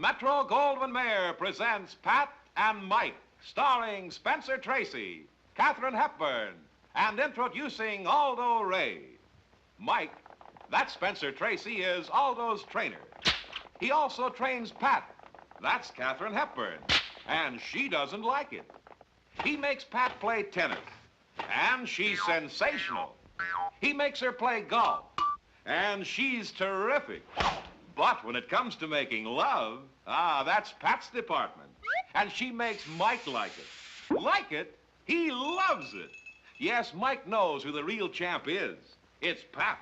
Metro-Goldwyn-Mayer presents Pat and Mike, starring Spencer Tracy, Katharine Hepburn, and introducing Aldo Ray. Mike, that's Spencer Tracy, is Aldo's trainer. He also trains Pat. That's Katharine Hepburn, and she doesn't like it. He makes Pat play tennis, and she's sensational. He makes her play golf, and she's terrific. But when it comes to making love, that's Pat's department. And she makes Mike like it. Like it? He loves it. Yes, Mike knows who the real champ is. It's Pat.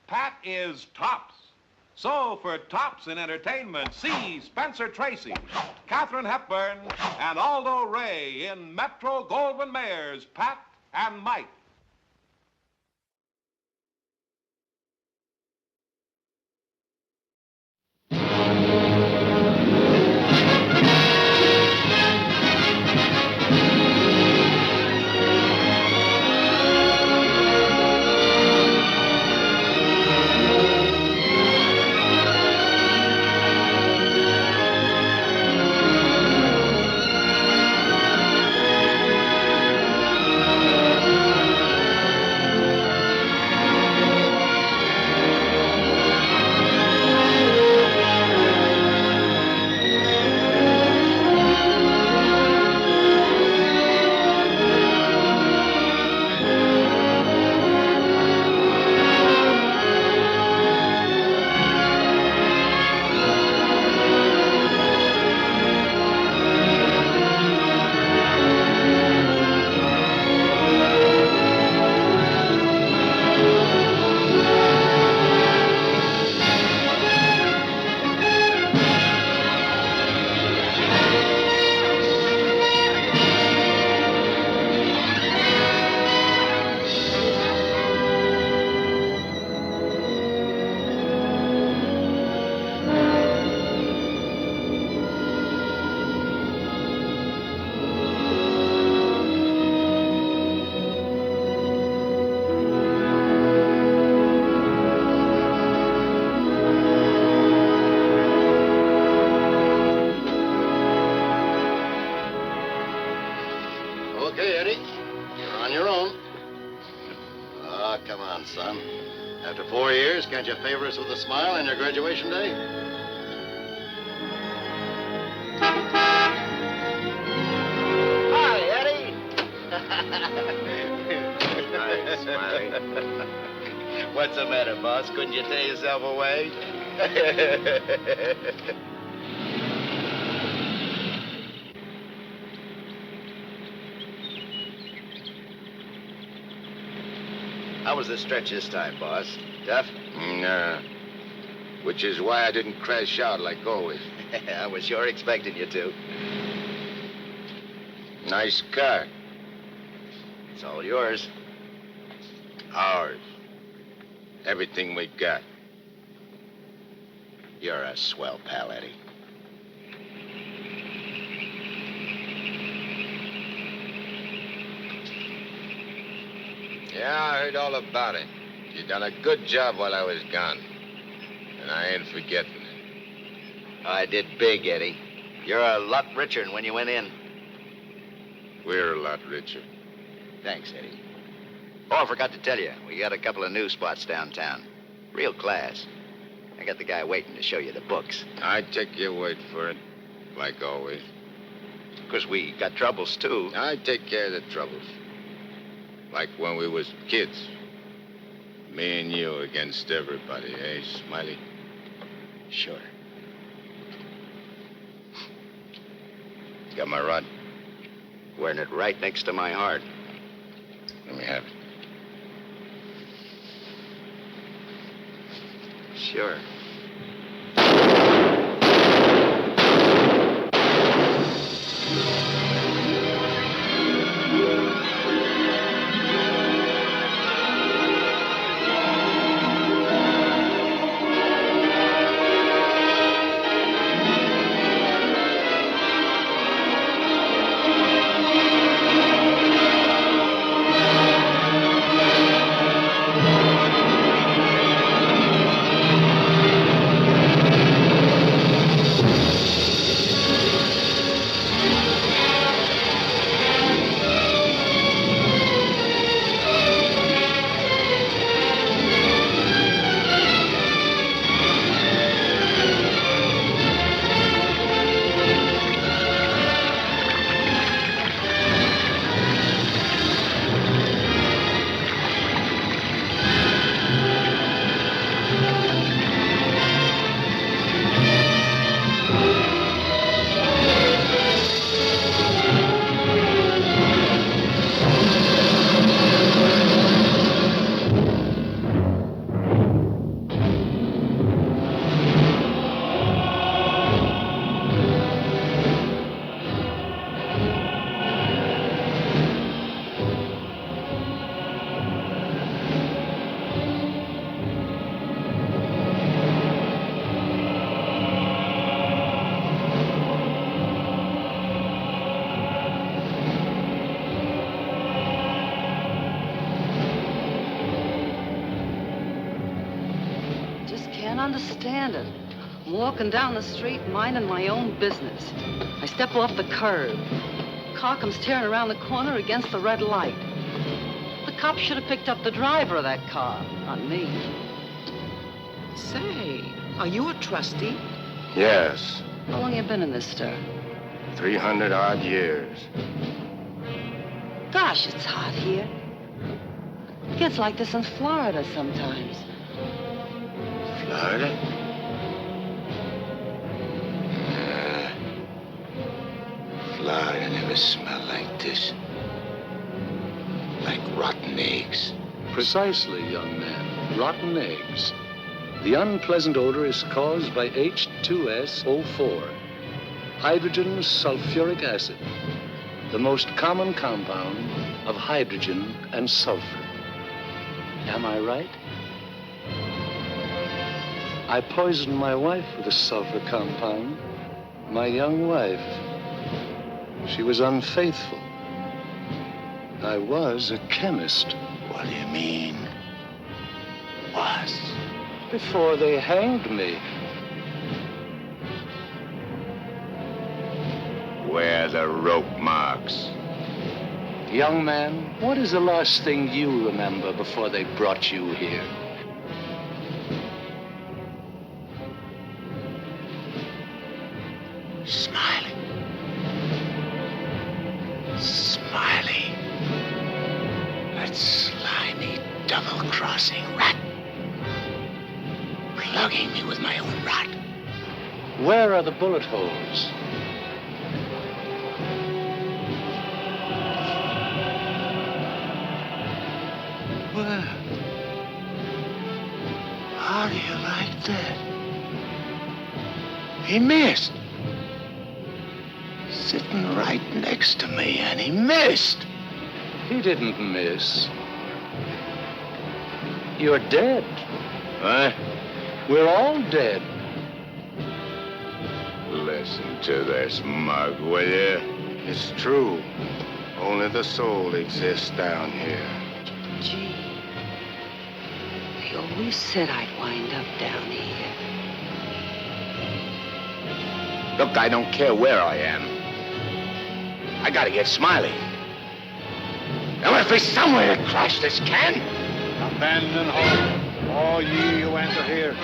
Pat is tops. So for tops in entertainment, see Spencer Tracy, Katharine Hepburn, and Aldo Ray in Metro-Goldwyn-Mayer's Pat and Mike. Can't you favor us with a smile on your graduation day? Hi, Eddie. Hi, Smiley. What's the matter, boss? Couldn't you tear yourself away? How was the stretch this time, boss? Tough? Nah. Which is why I didn't crash out like always. I was sure expecting you to. Nice car. It's all yours. Ours. Everything we got. You're a swell pal, Eddie. Yeah, I heard all about it. You done a good job while I was gone. And I ain't forgetting it. I did big, Eddie. You're a lot richer than when you went in. We're a lot richer. Thanks, Eddie. Oh, I forgot to tell you. We got a couple of new spots downtown. Real class. I got the guy waiting to show you the books. I take your word for it, like always. Because we got troubles, too. I take care of the troubles. Like when we was kids. Me and you against everybody, eh, Smiley? Sure. Got my rod? Wearing it right next to my heart. Let me have it. Sure. can't understand it. I'm walking down the street, minding my own business. I step off the curb. Car comes tearing around the corner against the red light. The cop should have picked up the driver of that car, not me. Say, are you a trustee? Yes. How long you been in this stir? 300-odd years. Gosh, it's hot here. It gets like this in Florida sometimes. Florida? Florida never smelled like this. Like rotten eggs. Precisely, young man. Rotten eggs. The unpleasant odor is caused by H2SO4, hydrogen sulfuric acid, the most common compound of hydrogen and sulfur. Am I right? I poisoned my wife with a sulfur compound. My young wife. She was unfaithful. I was a chemist. What do you mean? Was? Before they hanged me. Where are the rope marks? Young man, what is the last thing you remember before they brought you here? Smiley. Smiley. That slimy, double-crossing rat. Plugging me with my own rod. Where are the bullet holes? Well, how do you like that? He missed. Sitting right next to me, and he missed. He didn't miss. You're dead. What? We're all dead. Listen to this, mug, will you? It's true. Only the soul exists down here. Gee, they always said I'd wind up down here. Look, I don't care where I am. I gotta get Smiley. There must be somewhere to crash this can. Abandon hope, all ye who enter here.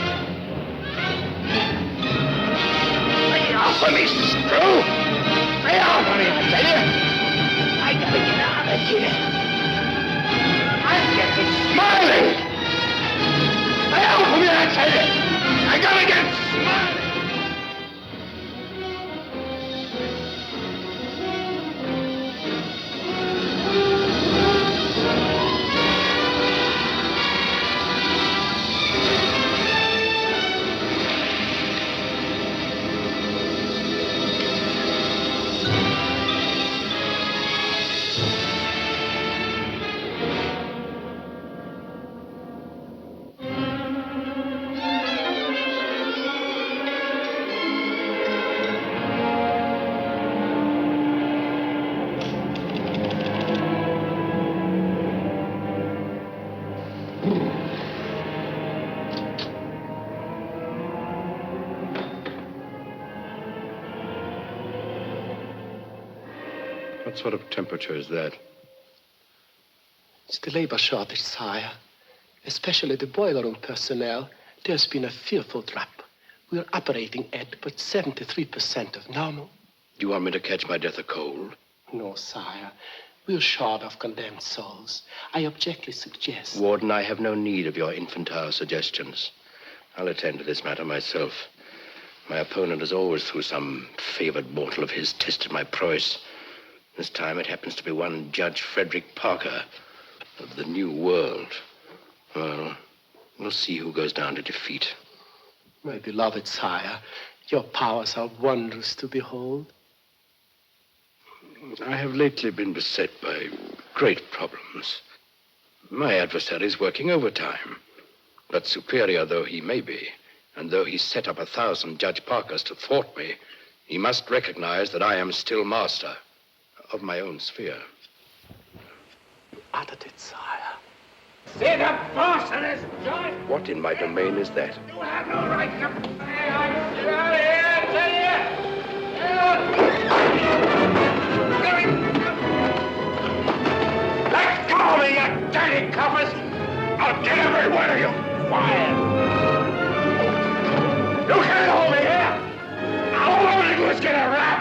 Lay off of me, screw! Lay off of me, I tell you! I gotta get out of here. I'm getting Smiley! Lay off of me, I tell you! I gotta get Smiley! What sort of temperature is that? It's the labor shortage, sire. Especially the boiler room personnel. There's been a fearful drop. We're operating at but 73% of normal. Do you want me to catch my death of cold? No, sire. We're short of condemned souls. I objectly suggest... Warden, I have no need of your infantile suggestions. I'll attend to this matter myself. My opponent has always, through some favored mortal of his, tested my prowess. This time it happens to be one Judge Frederick Parker of the New World. Well, we'll see who goes down to defeat. My beloved sire, your powers are wondrous to behold. I have lately been beset by great problems. My adversary is working overtime. But superior though he may be, and though he set up 1,000 Judge Parkers to thwart me, he must recognize that I am still master of my own sphere. You uttered it, sire. See the boss of this joint? What in my domain is that? You have no right to... Get out of here, I tell you! Get out! Let go of me, you dirty coppers! I'll get every one of you fired! You can't hold me here! All I want to do is get a rat!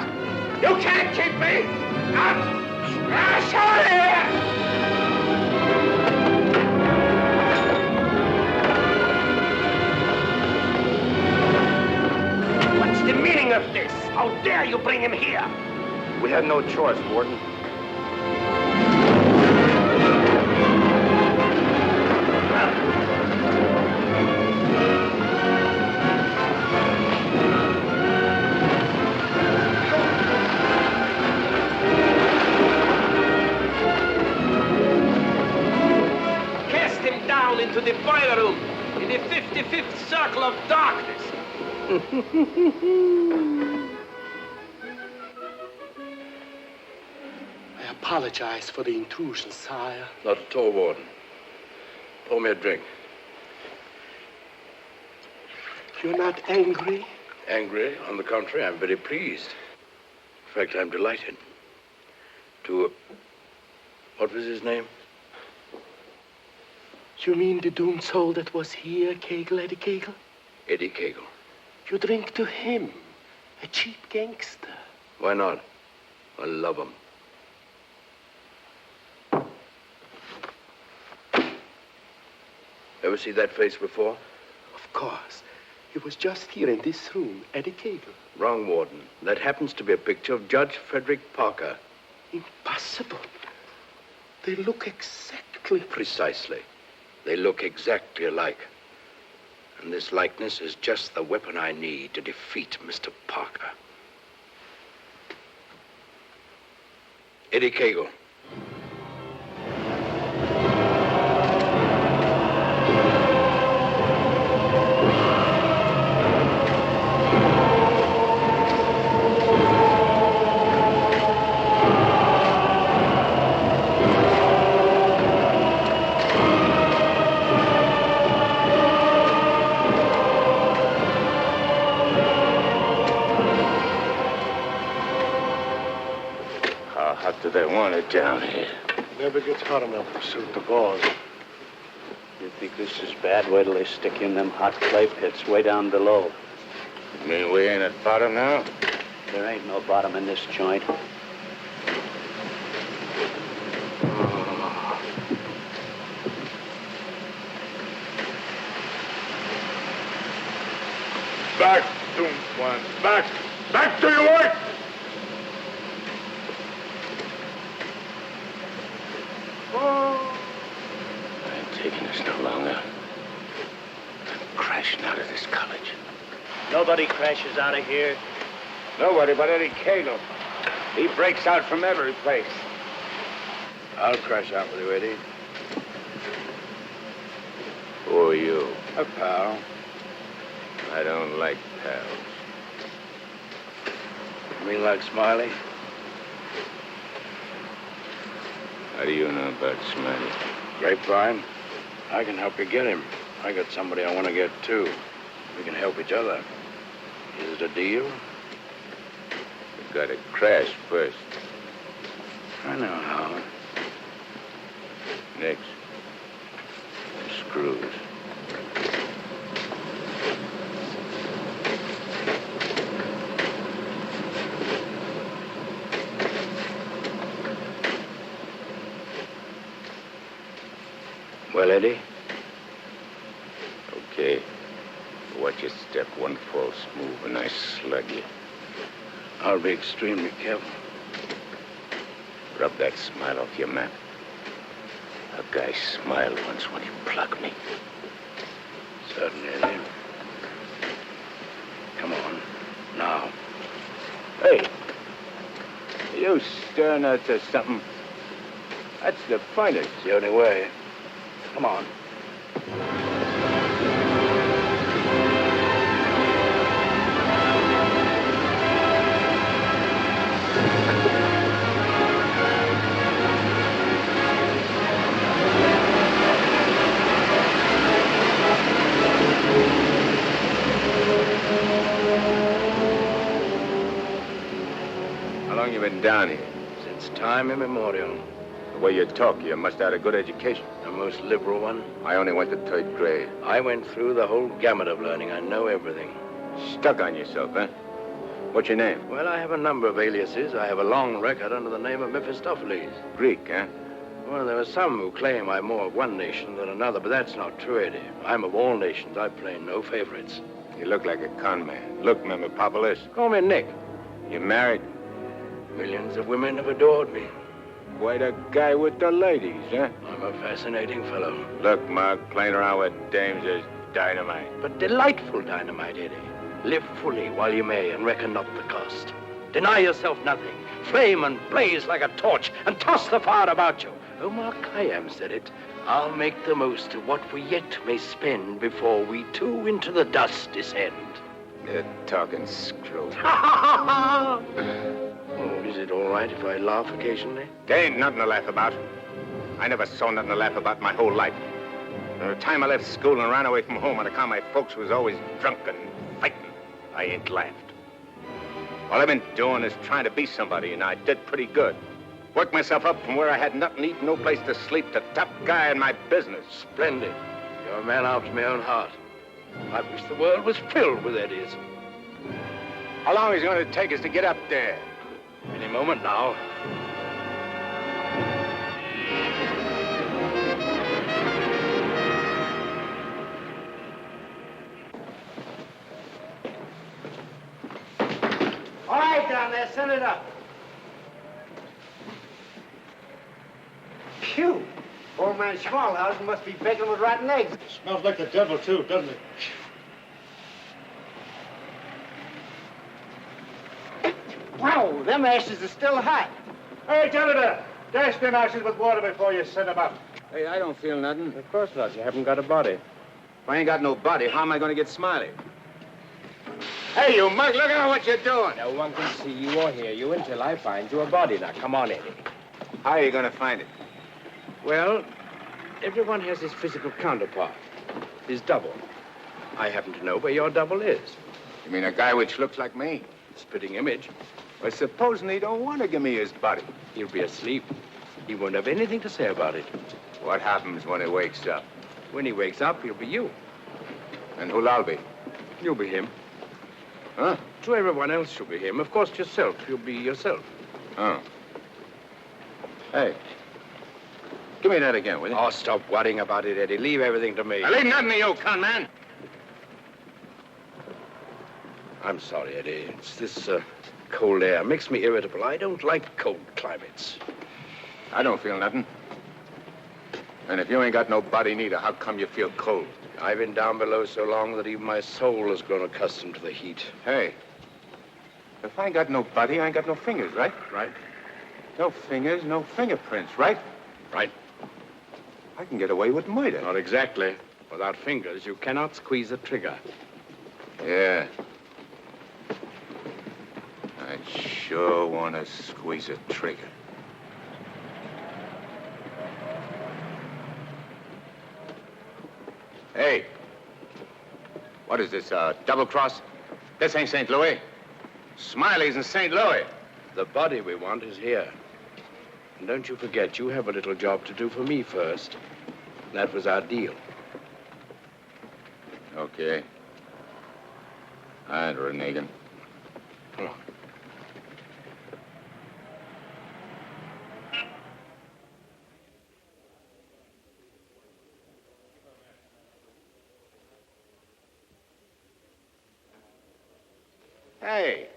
You can't keep me! I'm trash out of here! What's the meaning of this? How dare you bring him here? We had no choice, Warden. Cast him down into the boiler room in the 55th circle of darkness. I apologize for the intrusion, sire. Not at all, Warden. Pour me a drink. You're not angry? Angry? On the contrary, I'm very pleased. In fact, I'm delighted. What was his name? You mean the doomed soul that was here, Kagle, Eddie Kagle? Eddie Kagle. You drink to him, a cheap gangster. Why not? I love him. Ever see that face before? Of course. He was just here in this room, Eddie Kagle. Wrong, Warden. That happens to be a picture of Judge Frederick Parker. Impossible. They look exactly... Precisely. They look exactly alike. And this likeness is just the weapon I need to defeat Mr. Parker. Eddie Kagle. Do they want it down here? Never gets hot enough to suit the boss. You think this is bad? Wait till they stick you in them hot clay pits way down below. You mean we ain't at bottom now? There ain't no bottom in this joint. Back, doomed ones. Back! Back to your work! I ain't taking this no longer. I'm crashing out of this college. Nobody crashes out of here. Nobody but Eddie Kagle. He breaks out from every place. I'll crash out with you, Eddie. Who are you? A pal. I don't like pals. You mean like Smiley? How do you know about Smiley? Grapevine. I can help you get him. I got somebody I want to get, too. We can help each other. Is it a deal? You gotta crash first. I know how. Next. The screws. Well, Eddie? Okay. Watch your step. One false move and I slug you. I'll be extremely careful. Rub that smile off your map. A guy smiled once when he plugged me. Certainly, Eddie. Come on. Now. Hey! You stirring us to something? That's the finest. It's the only way. Come on. been down here? Since time immemorial. The way you talk, you must have had a good education. The most liberal one. I only went to 3rd grade. I went through the whole gamut of learning. I know everything. Stuck on yourself, huh? What's your name? Well, I have a number of aliases. I have a long record under the name of Mephistopheles. Greek, huh? Well, there are some who claim I'm more of one nation than another, but that's not true, Eddie. I'm of all nations. I play no favorites. You look like a con man. Look, Mephistopheles. Call me Nick. You married? Millions of women have adored me. Quite a guy with the ladies, huh? I'm a fascinating fellow. Look, Mark, playing around with dames is dynamite. But delightful dynamite, Eddie. Live fully while you may and reckon not the cost. Deny yourself nothing. Flame and blaze like a torch and toss the fire about you. Omar Khayyam said it. I'll make the most of what we yet may spend before we too into the dust descend. You're talking screw. Oh, is it all right if I laugh occasionally? There ain't nothing to laugh about. I never saw nothing to laugh about in my whole life. From the time I left school and ran away from home on account my folks was always drunk and fighting, I ain't laughed. All I've been doing is trying to be somebody, and I did pretty good. Worked myself up from where I had nothing to eat, no place to sleep, to top guy in my business. Splendid. You're a man after my own heart. I wish the world was filled with Eddies. How long is it going to take us to get up there? Any moment now. All right, down there, send it up. Phew. Old man Schmalhausen must be begging with rotten eggs. Smells like the devil, too, doesn't it? Wow, them ashes are still hot. Hey, janitor, dash them ashes with water before you send them up. Hey, I don't feel nothing. Of course not. You haven't got a body. If I ain't got no body, how am I going to get Smiley? Hey, you mug, look at what you're doing. No one can see you or hear you until I find you a body. Now, come on, Eddie. How are you going to find it? Well, everyone has his physical counterpart, his double. I happen to know where your double is. You mean a guy which looks like me? Spitting image. Well, supposing he don't want to give me his body. He'll be asleep. He won't have anything to say about it. What happens when he wakes up? When he wakes up, he'll be you. And who'll I be? You'll be him. Huh? To everyone else, you'll be him. Of course, yourself. You'll be yourself. Oh. Hey. Give me that again, will you? Oh, stop worrying about it, Eddie. Leave everything to me. I leave nothing to you, con man. I'm sorry, Eddie. It's this cold air. Makes me irritable. I don't like cold climates. I don't feel nothing. And if you ain't got no body neither, how come you feel cold? I've been down below so long that even my soul has grown accustomed to the heat. Hey, if I ain't got no body, I ain't got no fingers, right? Right. No fingers, no fingerprints, right? Right. I can get away with murder. Not exactly. Without fingers, you cannot squeeze a trigger. Yeah. I sure want to squeeze a trigger. Hey, what is this, double cross? This ain't St. Louis. Smiley's in St. Louis. The body we want is here. And don't you forget, you have a little job to do for me first. That was our deal. Okay. All right, Renegan. Oh. Hey.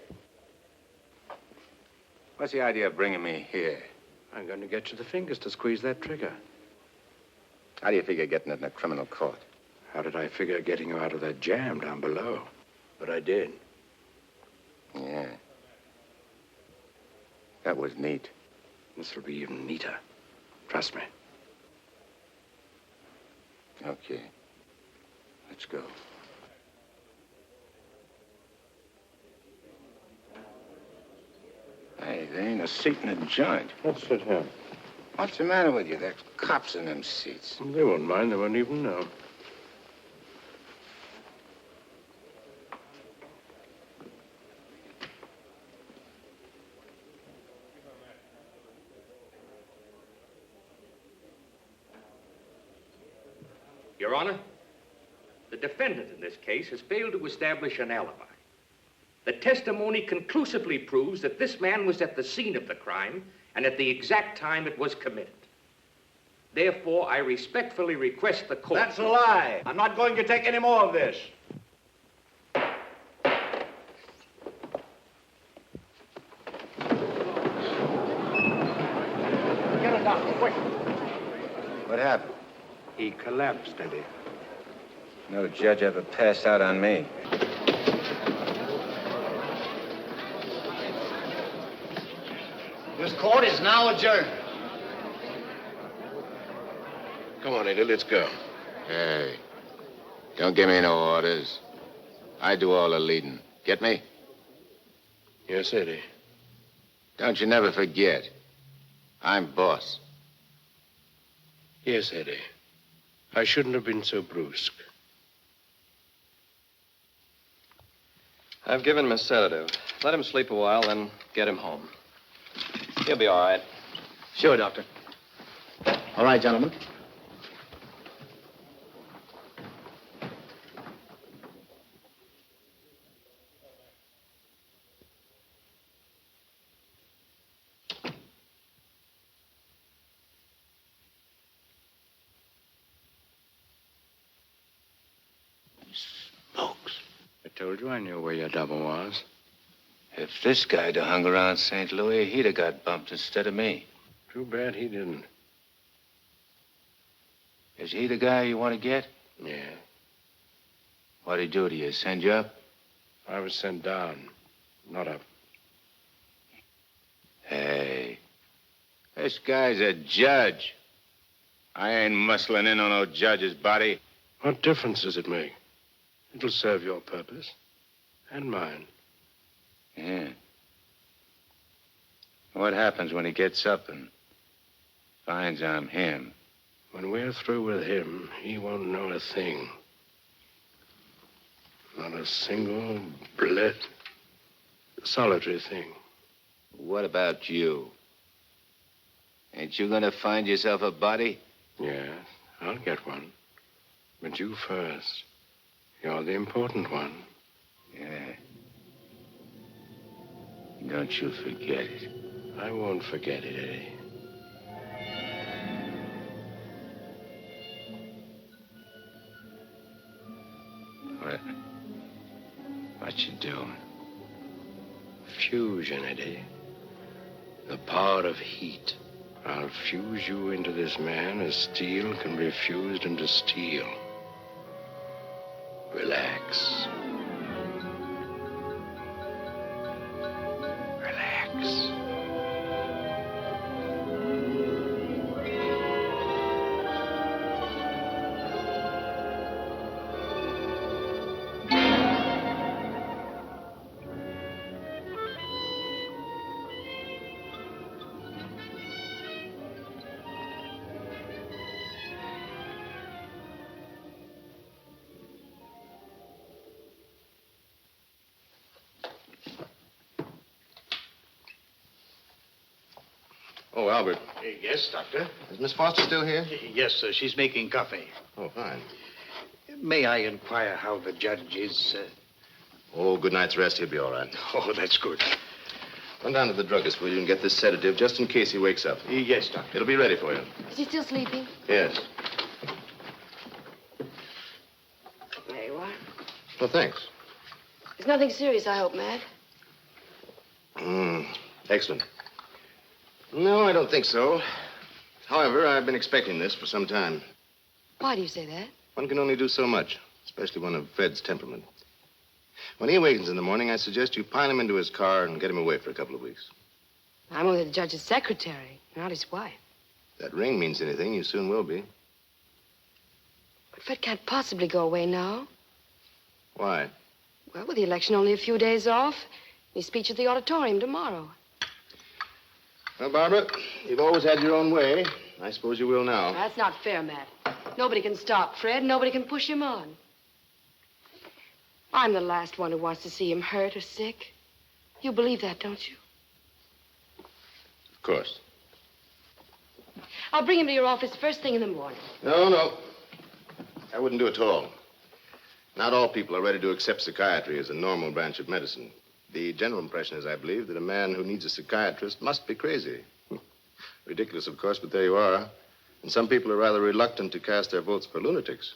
What's the idea of bringing me here? I'm going to get you the fingers to squeeze that trigger. How do you figure getting it in a criminal court? How did I figure getting you out of that jam down below? But I did. Yeah. That was neat. This will be even neater. Trust me. Okay. Let's go. Hey, there ain't a seat in the joint. Let's sit here. What's the matter with you? There's cops in them seats. They won't mind. They won't even know. Your Honor, the defendant in this case has failed to establish an alibi. The testimony conclusively proves that this man was at the scene of the crime and at the exact time it was committed. Therefore, I respectfully request the court... That's a lie. I'm not going to take any more of this. Get a doctor, quick. What happened? He collapsed, did he? No judge ever passed out on me. This court is now adjourned. Come on, Eddie, let's go. Hey, don't give me no orders. I do all the leading. Get me? Yes, Eddie. Don't you never forget. I'm boss. Yes, Eddie. I shouldn't have been so brusque. I've given him a sedative. Let him sleep a while, then get him home. He'll be all right. Sure, Doctor. All right, gentlemen. I told you I knew where your double was. If this guy'd have hung around St. Louis, he'd have got bumped instead of me. Too bad he didn't. Is he the guy you want to get? Yeah. What'd he do to you? Send you up? I was sent down, not up. Hey, this guy's a judge. I ain't muscling in on no judge's body. What difference does it make? It'll serve your purpose. And mine. Yeah. What happens when he gets up and finds I'm him? When we're through with him, he won't know a thing. Not a single solitary thing. What about you? Ain't you gonna find yourself a body? Yes, I'll get one. But you first. You're the important one. Yeah. Don't you forget it. I won't forget it, Eddie. What you doing? Fusion, Eddie. The power of heat. I'll fuse you into this man as steel can be fused into steel. Relax. Relax. Oh, Albert. Yes, Doctor? Is Miss Foster still here? Yes, sir. She's making coffee. Oh, fine. May I inquire how the judge is? Oh, good night's rest. He'll be all right. Oh, that's good. Run down to the druggist, will you, and get this sedative just in case he wakes up. Yes, Doctor. It'll be ready for you. Is he still sleeping? Yes. There you are. Well, thanks. It's nothing serious, I hope, Matt. Excellent. No, I don't think so. However, I've been expecting this for some time. Why do you say that? One can only do so much, especially one of Fred's temperament. When he awakens in the morning, I suggest you pile him into his car and get him away for a couple of weeks. I'm only the judge's secretary, not his wife. If that ring means anything, you soon will be. But Fred can't possibly go away now. Why? Well, with the election only a few days off, his speech at the auditorium tomorrow. Well, Barbara, you've always had your own way. I suppose you will now. That's not fair, Matt. Nobody can stop Fred. Nobody can push him on. I'm the last one who wants to see him hurt or sick. You believe that, don't you? Of course. I'll bring him to your office first thing in the morning. No. I wouldn't do it at all. Not all people are ready to accept psychiatry as a normal branch of medicine. The general impression is, I believe, that a man who needs a psychiatrist must be crazy. Ridiculous, of course, but there you are. And some people are rather reluctant to cast their votes for lunatics.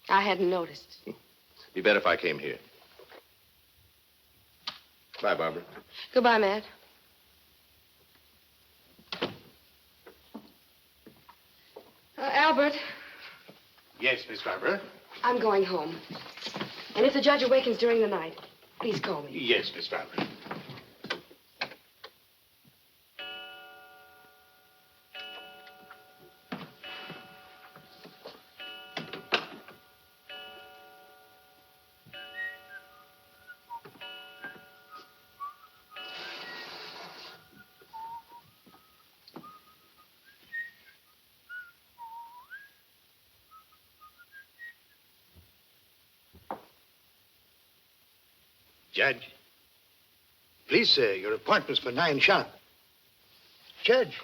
I hadn't noticed. Be better if I came here. Bye, Barbara. Goodbye, Matt. Albert, Yes, Miss Barbara. I'm going home. And if the judge awakens during the night, please call me. Yes, Miss Barbara. Judge. Please, sir, your appointment's for 9 sharp. Judge.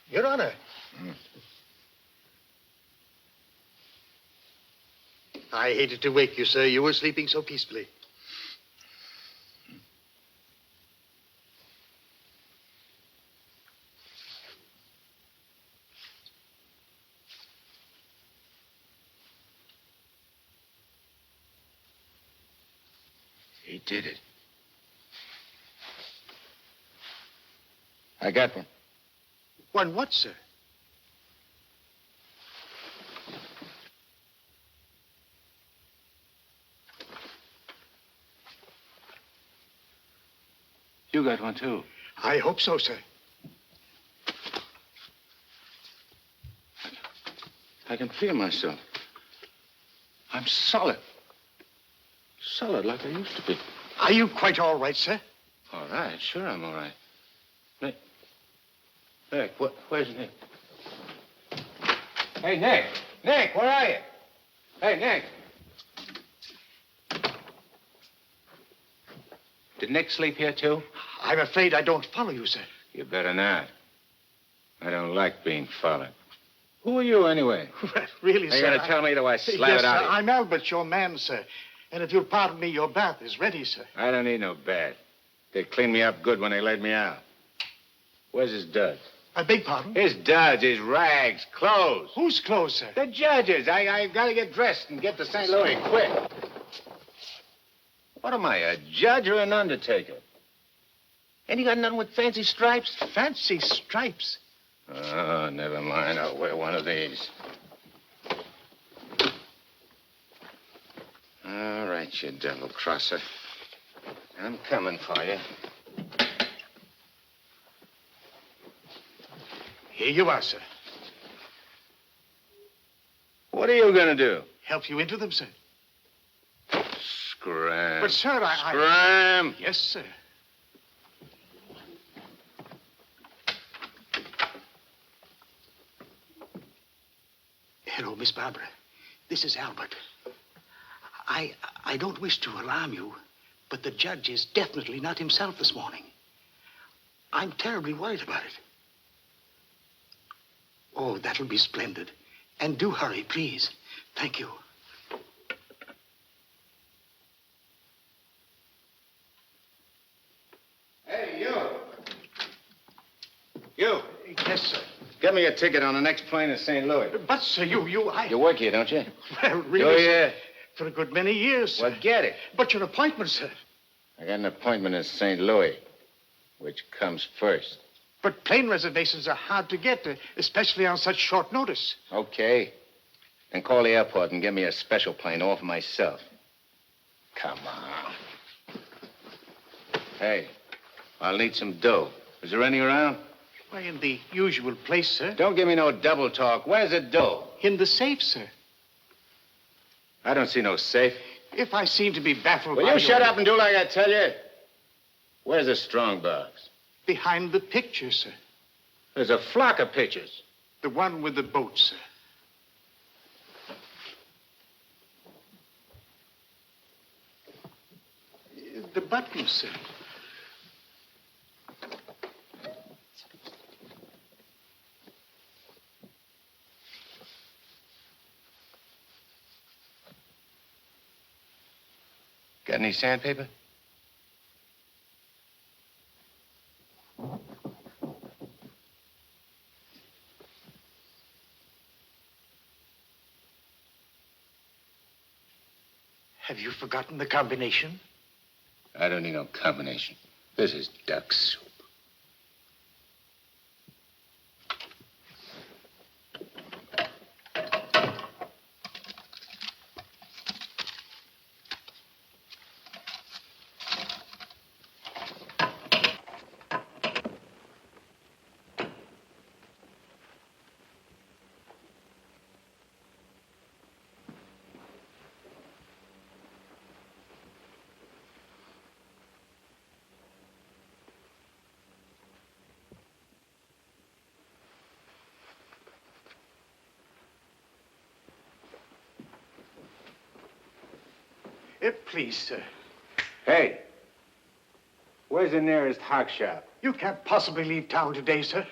Your Honor. I hated to wake you, sir. You were sleeping so peacefully. He did it. I got one. One what, sir? You got one, too. I hope so, sir. I can feel myself. I'm solid. Solid like I used to be. Are you quite all right, sir? All right, sure I'm all right. Nick, where's Nick? Hey, Nick! Nick, where are you? Hey, Nick! Did Nick sleep here, too? I'm afraid I don't follow you, sir. You better not. I don't like being followed. Who are you, anyway? Really, Are you sir? going to tell me, or do I slap yes, it out sir, of you? I'm Albert, your man, sir. And if you'll pardon me, your bath is ready, sir. I don't need no bath. They cleaned me up good when they laid me out. Where's his duds? I beg pardon? His duds, his rags, clothes. Whose clothes, sir? The judge's. I got to get dressed and get to St. Louis quick. What am I, a judge or an undertaker? Ain't you got nothing with fancy stripes? Fancy stripes? Oh, never mind. I'll wear one of these. All right, you devil crosser. I'm coming for you. Here you are, sir. What are you going to do? Help you into them, sir. Scram. But, sir, Scram! Yes, sir. Hello, Miss Barbara. This is Albert. I don't wish to alarm you, but the judge is definitely not himself this morning. I'm terribly worried about it. Oh, that'll be splendid. And do hurry, please. Thank you. Hey, you. You. Yes, sir. Get me a ticket on the next plane to St. Louis. But, sir, You work here, don't you? Well, really, Oh, sir, yeah. for a good many years, sir. Well, get it. But your appointment, sir. I got an appointment in St. Louis. Which comes first? But plane reservations are hard to get, especially on such short notice. Okay. Then call the airport and get me a special plane all for myself. Come on. Hey, I'll need some dough. Is there any around? Why, in the usual place, sir. Don't give me no double talk. Where's the dough? In the safe, sir. I don't see no safe. If I seem to be baffled Will by you shut up and do like I tell you? Where's the strong box? Behind the picture, sir. There's a flock of pictures. The one with the boat, sir. The button, sir. Got any sandpaper? Have you forgotten the combination? I don't need no combination. This is duck soup. Please, sir. Hey, where's the nearest hock shop? You can't possibly leave town today, sir.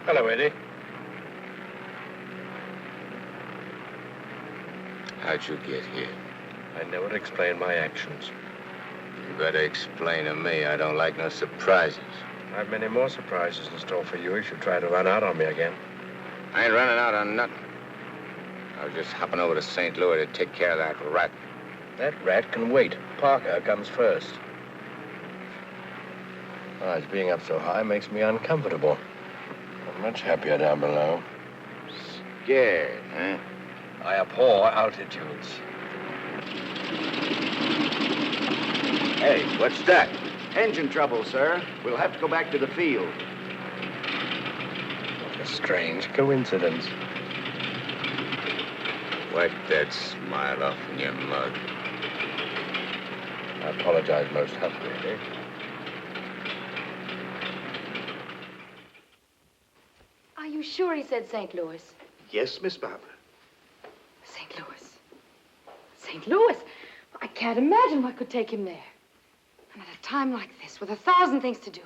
Hello, Eddie. How'd you get here? I never explain my actions. You better explain to me. I don't like no surprises. I've many more surprises in store for you if you try to run out on me again. I ain't running out on nothing. I was just hopping over to St. Louis to take care of that rat. That rat can wait. Parker comes first. Besides, being up so high makes me uncomfortable. I'm much happier down below. Scared, huh? I abhor altitudes. Hey, what's that? Engine trouble, sir. We'll have to go back to the field. What a strange coincidence. Wipe that smile off in your mug. I apologize most humbly, Eddie. Are you sure he said St. Louis? Yes, Miss Barbara. St. Louis. St. Louis? I can't imagine what could take him there. And at a time like this, with 1,000 things to do.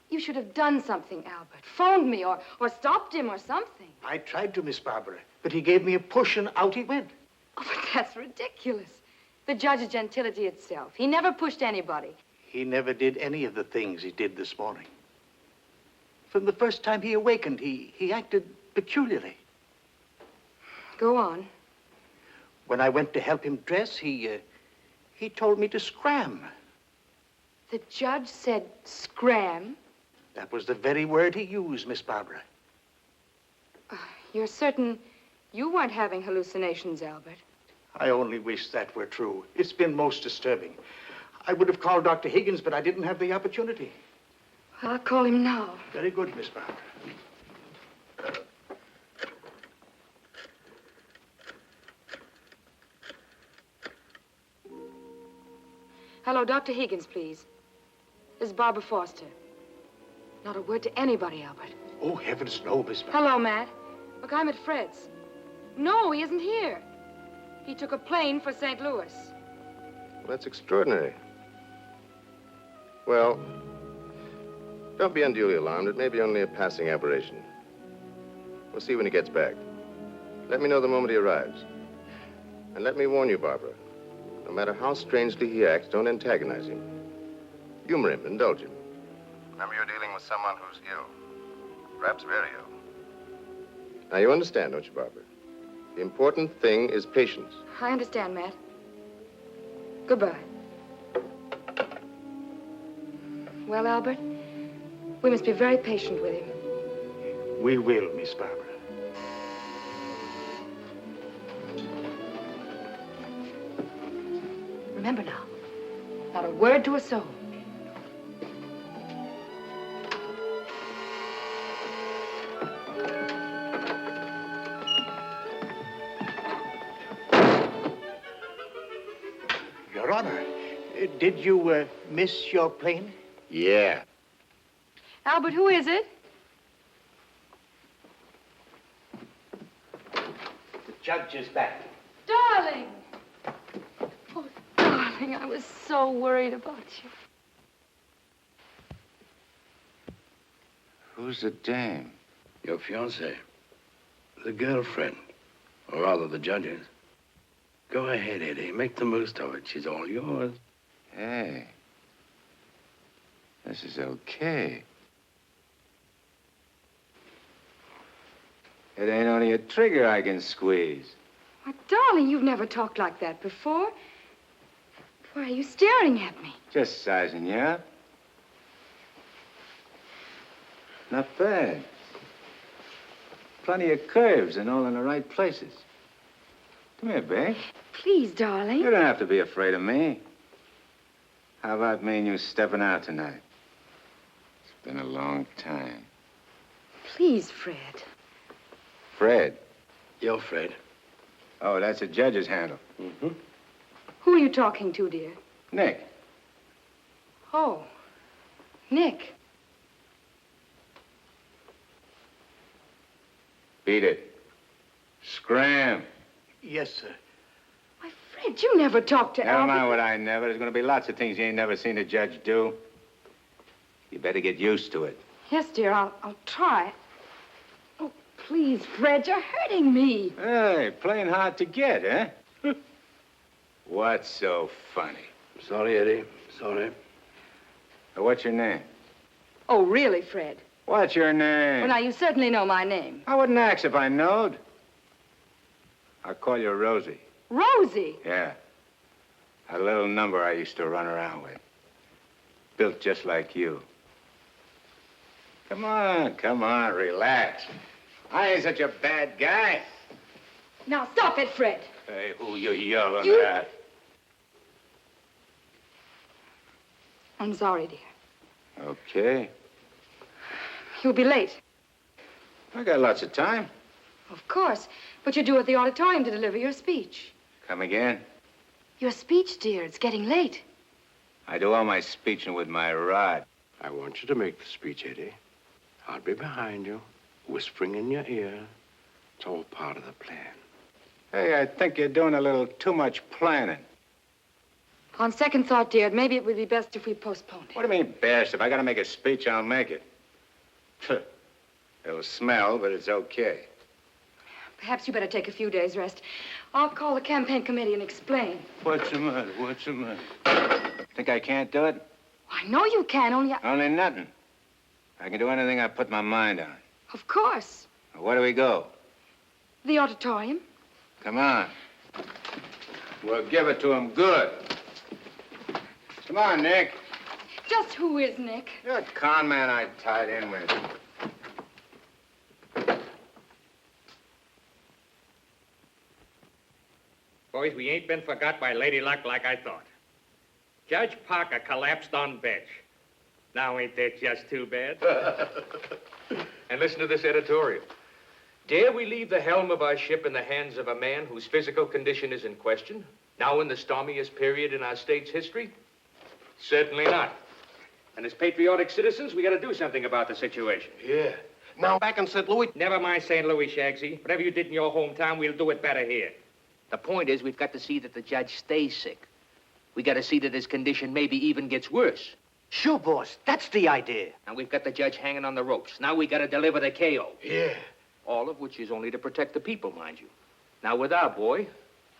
You should have done something, Albert. Phoned me or stopped him or something. I tried to, Miss Barbara, but he gave me a push and out he went. Oh, but that's ridiculous. The judge is gentility itself. He never pushed anybody. He never did any of the things he did this morning. From the first time he awakened, he acted peculiarly. Go on. When I went to help him dress, he told me to scram. The judge said scram? That was the very word he used, Miss Barbara. You're certain you weren't having hallucinations, Albert? I only wish that were true. It's been most disturbing. I would have called Dr. Higgins, but I didn't have the opportunity. I'll call him now. Very good, Miss Barbara. Hello, Dr. Higgins, please. This is Barbara Foster. Not a word to anybody, Albert. Oh, heavens, no, Miss Barbara. Hello, Matt. Look, I'm at Fred's. No, he isn't here. He took a plane for St. Louis. Well, that's extraordinary. Well, don't be unduly alarmed. It may be only a passing aberration. We'll see when he gets back. Let me know the moment he arrives. And let me warn you, Barbara. No matter how strangely he acts, don't antagonize him. Humor him, indulge him. Remember, you're dealing with someone who's ill. Perhaps very ill. Now, you understand, don't you, Barbara? The important thing is patience. I understand, Matt. Goodbye. Well, Albert, we must be very patient with him. We will, Miss Barbara. Remember now, not a word to a soul. Your Honor, did you miss your plane? Yeah. Albert, who is it? The judge is back. Darling! Oh, darling, I was so worried about you. Who's the dame? Your fiancée. The girlfriend. Or rather, the judge's. Go ahead, Eddie. Make the most of it. She's all yours. Hey. This is okay. It ain't only a trigger I can squeeze. Why, darling, you've never talked like that before. Why are you staring at me? Just sizing you up. Not bad. Plenty of curves and all in the right places. Come here, babe. Please, darling. You don't have to be afraid of me. How about me and you stepping out tonight? It's been a long time. Please, Fred. Fred? You're Fred. Oh, that's a judge's handle. Mm-hmm. Who are you talking to, dear? Nick. Oh, Nick. Beat it. Scram. Yes, sir. Why, Fred, you never talked to Never Albert. mind what I never. There's going to be lots of things you ain't never seen a judge do. You better get used to it. Yes, dear, I'll try. Oh, please, Fred, you're hurting me. Hey, playing hard to get, eh? What's so funny? Sorry, Eddie. Sorry. What's your name? Oh, really, Fred? What's your name? Well, now, you certainly know my name. I wouldn't ask if I knowed. I'll call you Rosie. Rosie? Yeah. A little number I used to run around with. Built just like you. Come on, relax. I ain't such a bad guy. Now, stop it, Fred. Hey, who you yelling at? I'm sorry, dear. Okay. You'll be late. I got lots of time. Of course. But you're due at the auditorium to deliver your speech. Come again? Your speech, dear. It's getting late. I do all my speeching with my rod. I want you to make the speech, Eddie. I'll be behind you, whispering in your ear. It's all part of the plan. Hey, I think you're doing a little too much planning. On second thought, dear, maybe it would be best if we postponed it. What do you mean, best? If I gotta make a speech, I'll make it. It'll smell, but it's okay. Perhaps you better take a few days' rest. I'll call the campaign committee and explain. What's the matter? What's the matter? Think I can't do it? I know you can, Only nothing. I can do anything I put my mind on. Of course. Where do we go? The auditorium. Come on. We'll give it to him good. Come on, Nick. Just who is Nick? You're a con man I tied in with. Boys, we ain't been forgot by Lady Luck like I thought. Judge Parker collapsed on bench. Now ain't that just too bad? And listen to this editorial. Dare we leave the helm of our ship in the hands of a man whose physical condition is in question, now in the stormiest period in our state's history? Certainly not. And as patriotic citizens, we got to do something about the situation. Yeah. Now back in St. Louis. Never mind St. Louis, Shagsy. Whatever you did in your hometown, we'll do it better here. The point is, we've got to see that the judge stays sick. We got to see that his condition maybe even gets worse. Sure, boss. That's the idea. And we've got the judge hanging on the ropes. Now we got to deliver the KO. Yeah. All of which is only to protect the people, mind you. Now, with our boy,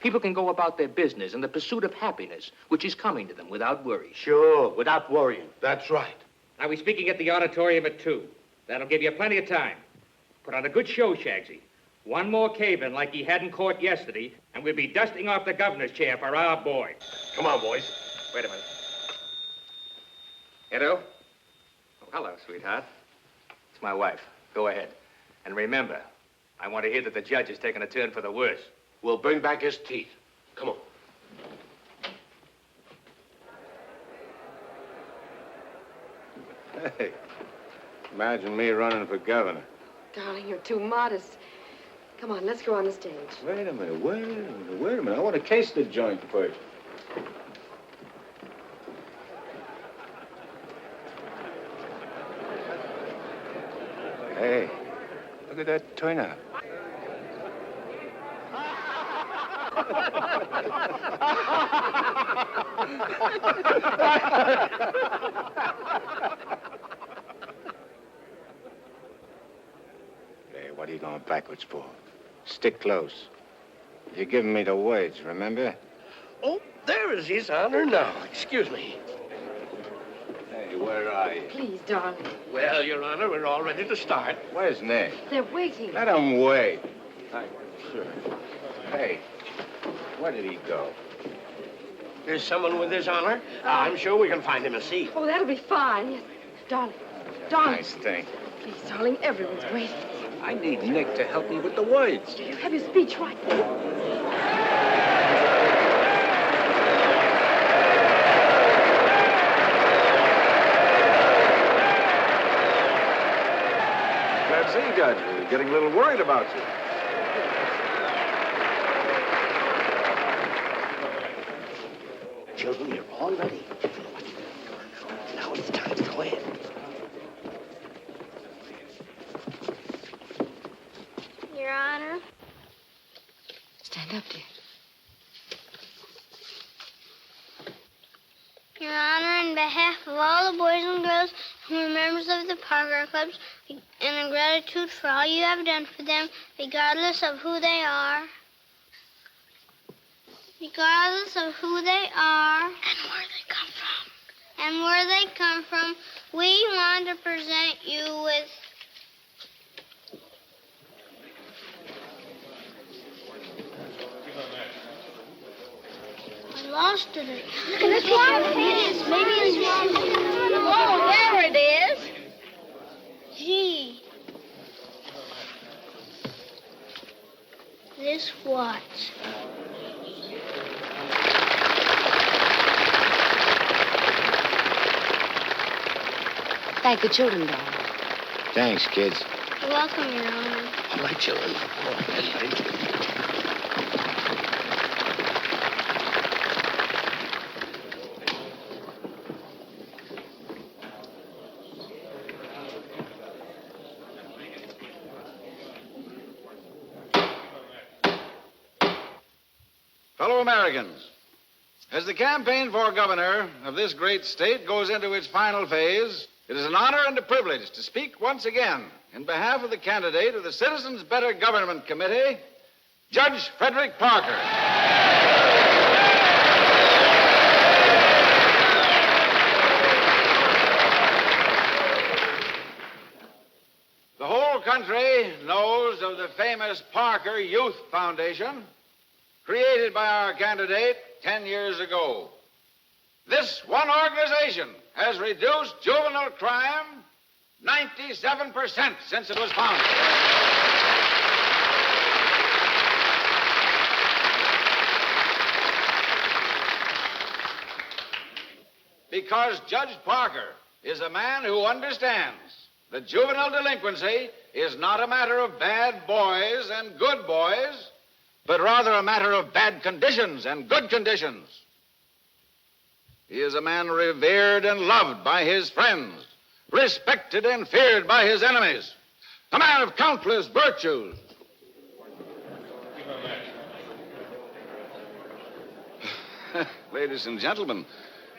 people can go about their business in the pursuit of happiness, which is coming to them without worry. Sure, without worrying. That's right. Now, we're speaking at the auditorium at 2. That'll give you plenty of time. Put on a good show, Shagsy. One more cave-in like he had in court yesterday, and we'll be dusting off the governor's chair for our boy. Come on, boys. Wait a minute. Edo? Oh, hello, sweetheart. It's my wife. Go ahead. And remember, I want to hear that the judge is taking a turn for the worse. We'll bring back his teeth. Come on. Hey, imagine me running for governor. Darling, you're too modest. Come on, let's go on the stage. Wait a minute. I want to case the joint first. Hey, look at that turnout. Hey, what are you going backwards for? Stick close. You're giving me the words, remember? Oh, there is His Honor now. Excuse me. Hey, where are you? Please, darling. Well, Your Honor, we're all ready to start. Where's Nick? They're waiting. Let him wait. Sure. Hey, where did he go? There's someone with His Honor. I'm sure we can find him a seat. Oh, that'll be fine. Yes. Darling. Darling. Nice thing. Please, darling, everyone's waiting. I need Nick to help me with the words. You have your speech right. Glad to see you, Judge. We're getting a little worried about you. Children, you're all ready. Now it's time to go in. Your Honor. Stand up, dear. Your Honor, on behalf of all the boys and girls who are members of the Parker Clubs, and in gratitude for all you have done for them, regardless of who they are. Regardless of who they are. And where they come from. And where they come from, we want to present you with... I lost it. It's one. Maybe it's one. Oh, there it is. Gee. This what? Thank the children, darling. Thanks, kids. You're welcome, Your Honor. All right, children. Go ahead, thank you. Fellow Americans, as the campaign for governor of this great state goes into its final phase, it is an honor and a privilege to speak once again in behalf of the candidate of the Citizens Better Government Committee, Judge Frederick Parker. The whole country knows of the famous Parker Youth Foundation, created by our candidate 10 years ago. This one organization has reduced juvenile crime 97% since it was founded. Because Judge Parker is a man who understands that juvenile delinquency is not a matter of bad boys and good boys, but rather a matter of bad conditions and good conditions. He is a man revered and loved by his friends, respected and feared by his enemies, a man of countless virtues. Ladies and gentlemen,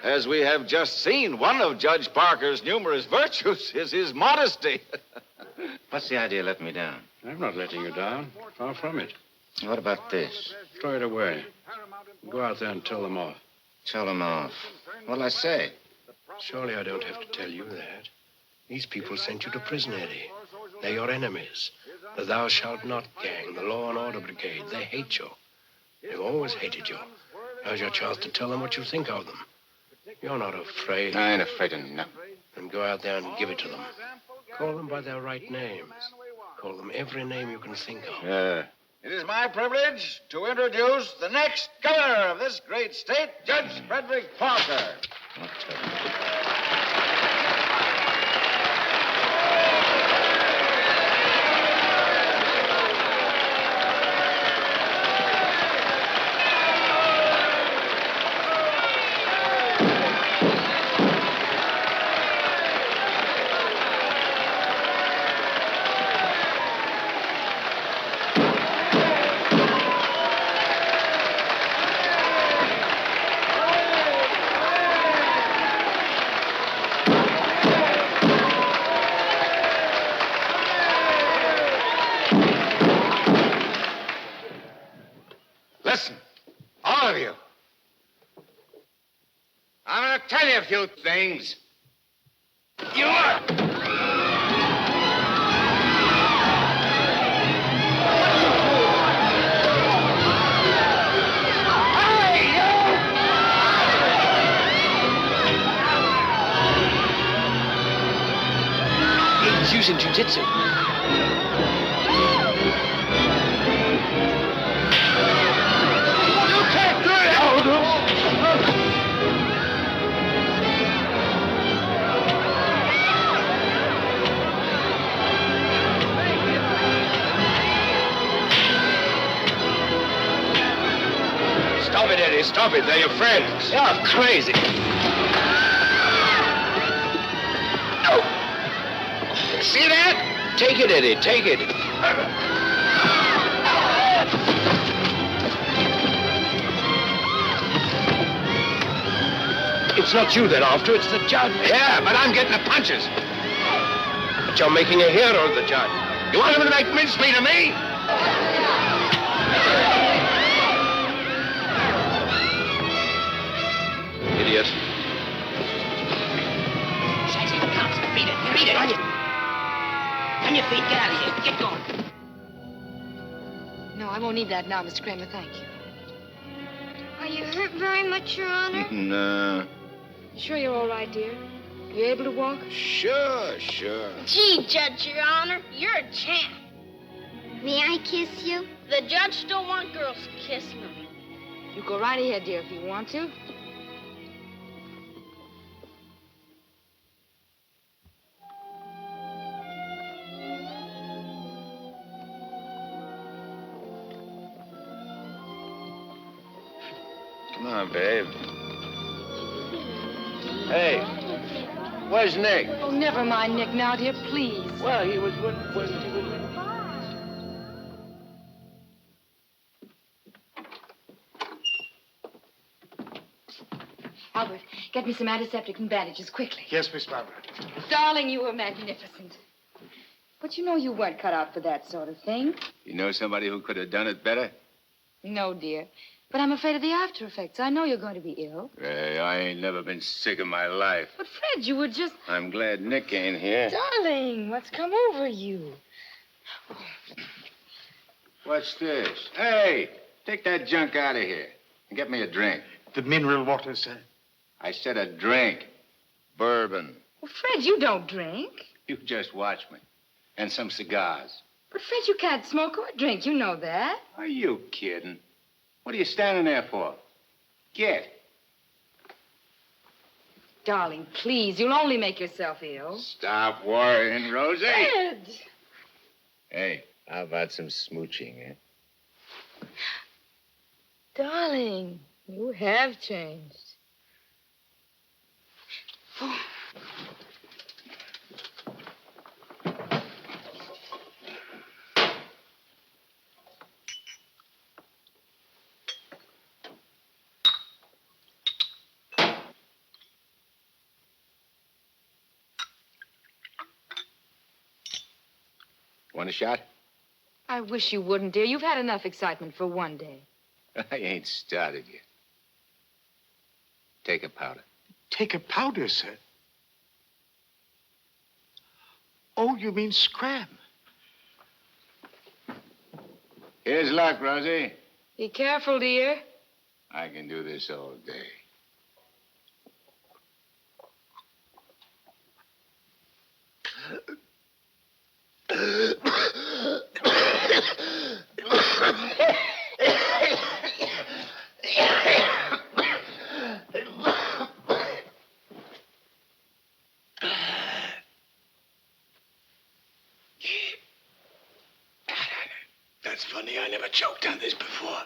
as we have just seen, one of Judge Parker's numerous virtues is his modesty. What's the idea of letting me down? I'm not letting you down. Far from it. What about this? Throw it away. Go out there and tell them off. Tell them off. What'll I say? Surely I don't have to tell you that. These people sent you to prison, Eddie. They're your enemies. The Thou Shalt Not gang, the Law and Order Brigade. They hate you. They've always hated you. Now's your chance to tell them what you think of them. You're not afraid. I ain't afraid of nothing. Then go out there and give it to them. Call them by their right names. Call them every name you can think of. It is my privilege to introduce the next governor of this great state, Judge Frederick Parker. I'm gonna tell you a few things. You He's using jujitsu. You can't do it! Stop it, Eddie. Stop it. They're your friends. You're crazy. See that? Take it, Eddie. Take it. It's not you they're after, it's the judge. Yeah, but I'm getting the punches. But you're making a hero of the judge. You want him to make mincemeat of me? Idiot. Says he counts. Beat it. Beat it. On your feet. Get out of here. Get going. No, I won't need that now, Mr. Kramer. Thank you. Are you hurt very much, Your Honor? No. Sure you're all right, dear? You able to walk? Sure. Gee, Judge, Your Honor, you're a champ. May I kiss you? The judge don't want girls kissing him. You go right ahead, dear, if you want to. Come on, babe. Hey, where's Nick? Oh, never mind Nick now, dear, please. Well, he was with... Albert, get me some antiseptic and bandages, quickly. Yes, Miss Barbara. Darling, you were magnificent. But you know you weren't cut out for that sort of thing. You know somebody who could have done it better? No, dear. But I'm afraid of the after effects. I know you're going to be ill. Hey, I ain't never been sick in my life. But, Fred, you were just... I'm glad Nick ain't here. Darling, what's come over you? What's this? Hey, take that junk out of here and get me a drink. The mineral water, sir. I said a drink. Bourbon. Well, Fred, you don't drink. You just watch me. And some cigars. But, Fred, you can't smoke or drink. You know that. Are you kidding? What are you standing there for? Get. Darling, please, you'll only make yourself ill. Stop worrying, Rosie. Fred! Hey, how about some smooching, eh? Darling, you have changed. Oh. Want a shot? I wish you wouldn't, dear. You've had enough excitement for one day. I ain't started yet. Take a powder. Take a powder, sir? Oh, you mean scram? Here's luck, Rosie. Be careful, dear. I can do this all day. That's funny. I never choked on this before.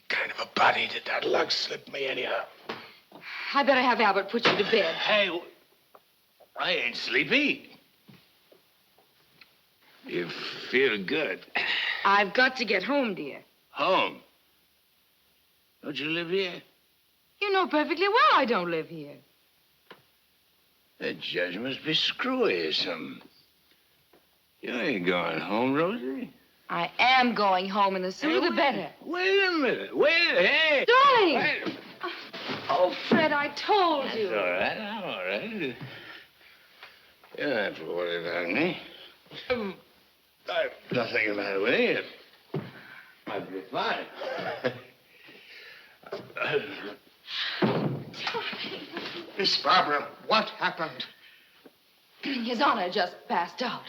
Kind of a body did that lug slip me anyhow? I better have Albert put you to bed. Hey, I ain't sleepy. You feel good. I've got to get home, dear. Home? Don't you live here? You know perfectly well I don't live here. The judge must be screwy or something. You ain't going home, Rosie. I am going home, and the sooner the better. Wait a minute. Hey. Darling! Wait a minute. Oh, Fred, I told you. It's all right. I'm all right. You don't have to worry about me. I've nothing the matter with you. I'll be fine. Miss Barbara, what happened? His Honor just passed out.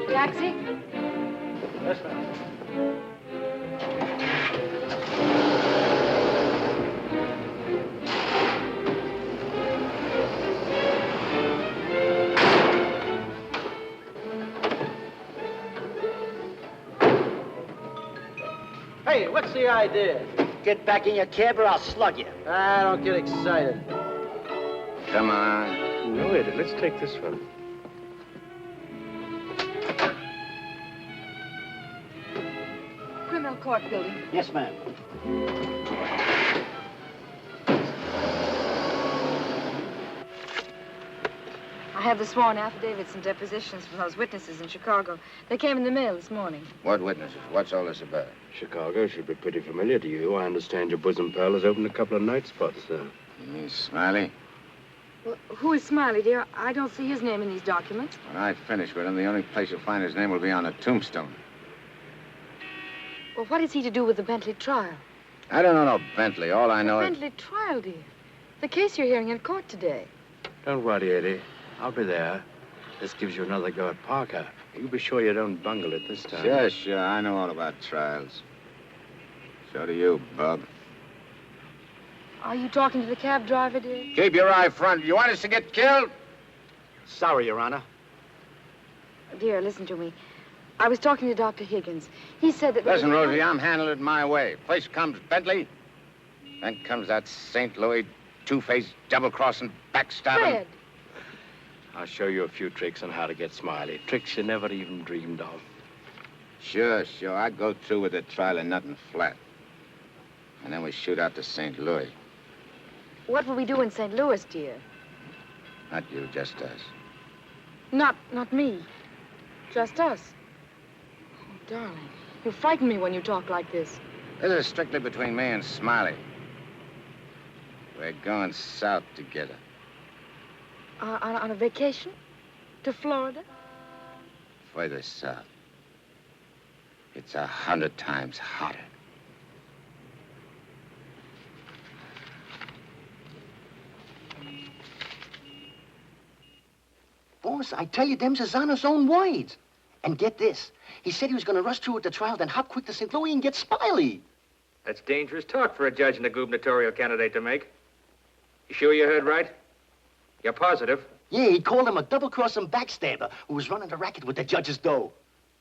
Taxi? Yes, ma'am. Hey, what's the idea? Get back in your cab or I'll slug you. Ah, don't get excited. Come on. No, Eddie, let's take this one. Criminal Court Building. Yes, ma'am. I have the sworn affidavits and depositions from those witnesses in Chicago. They came in the mail this morning. What witnesses? What's all this about? Chicago should be pretty familiar to you. I understand your bosom pal has opened a couple of night spots there. You mean Smiley? Well, who is Smiley, dear? I don't see his name in these documents. When I finish with him, the only place you'll find his name will be on a tombstone. Well, what is he to do with the Bentley trial? I don't know no Bentley. All I know is... Bentley trial, dear. The case you're hearing in court today. Don't worry, Eddie. I'll be there. This gives you another go at Parker. You be sure you don't bungle it this time. Sure. I know all about trials. So do you, Bub. Are you talking to the cab driver, dear? Keep your eye front. You want us to get killed? Sorry, Your Honor. Dear, listen to me. I was talking to Dr. Higgins. He said that... Listen, Rosie, I'm handling it my way. First comes Bentley, then comes that St. Louis two-faced, double-crossing, backstabbing... Fred! I'll show you a few tricks on how to get Smiley. Tricks you never even dreamed of. Sure. I go through with the trial and nothing flat. And then we shoot out to St. Louis. What will we do in St. Louis, dear? Not you, just us. Not me. Just us. Oh, darling, you frighten me when you talk like this. This is strictly between me and Smiley. We're going south together. On a vacation? To Florida? Further south. It's 100 times hotter. Boss, I tell you, them's his Honor's own words. And get this. He said he was going to rush through with the trial, then hop quick to St. Louis and get Smiley. That's dangerous talk for a judge and a gubernatorial candidate to make. You sure you heard right? You're positive? Yeah, he called him a double-crossing backstabber who was running the racket with the judge's dough.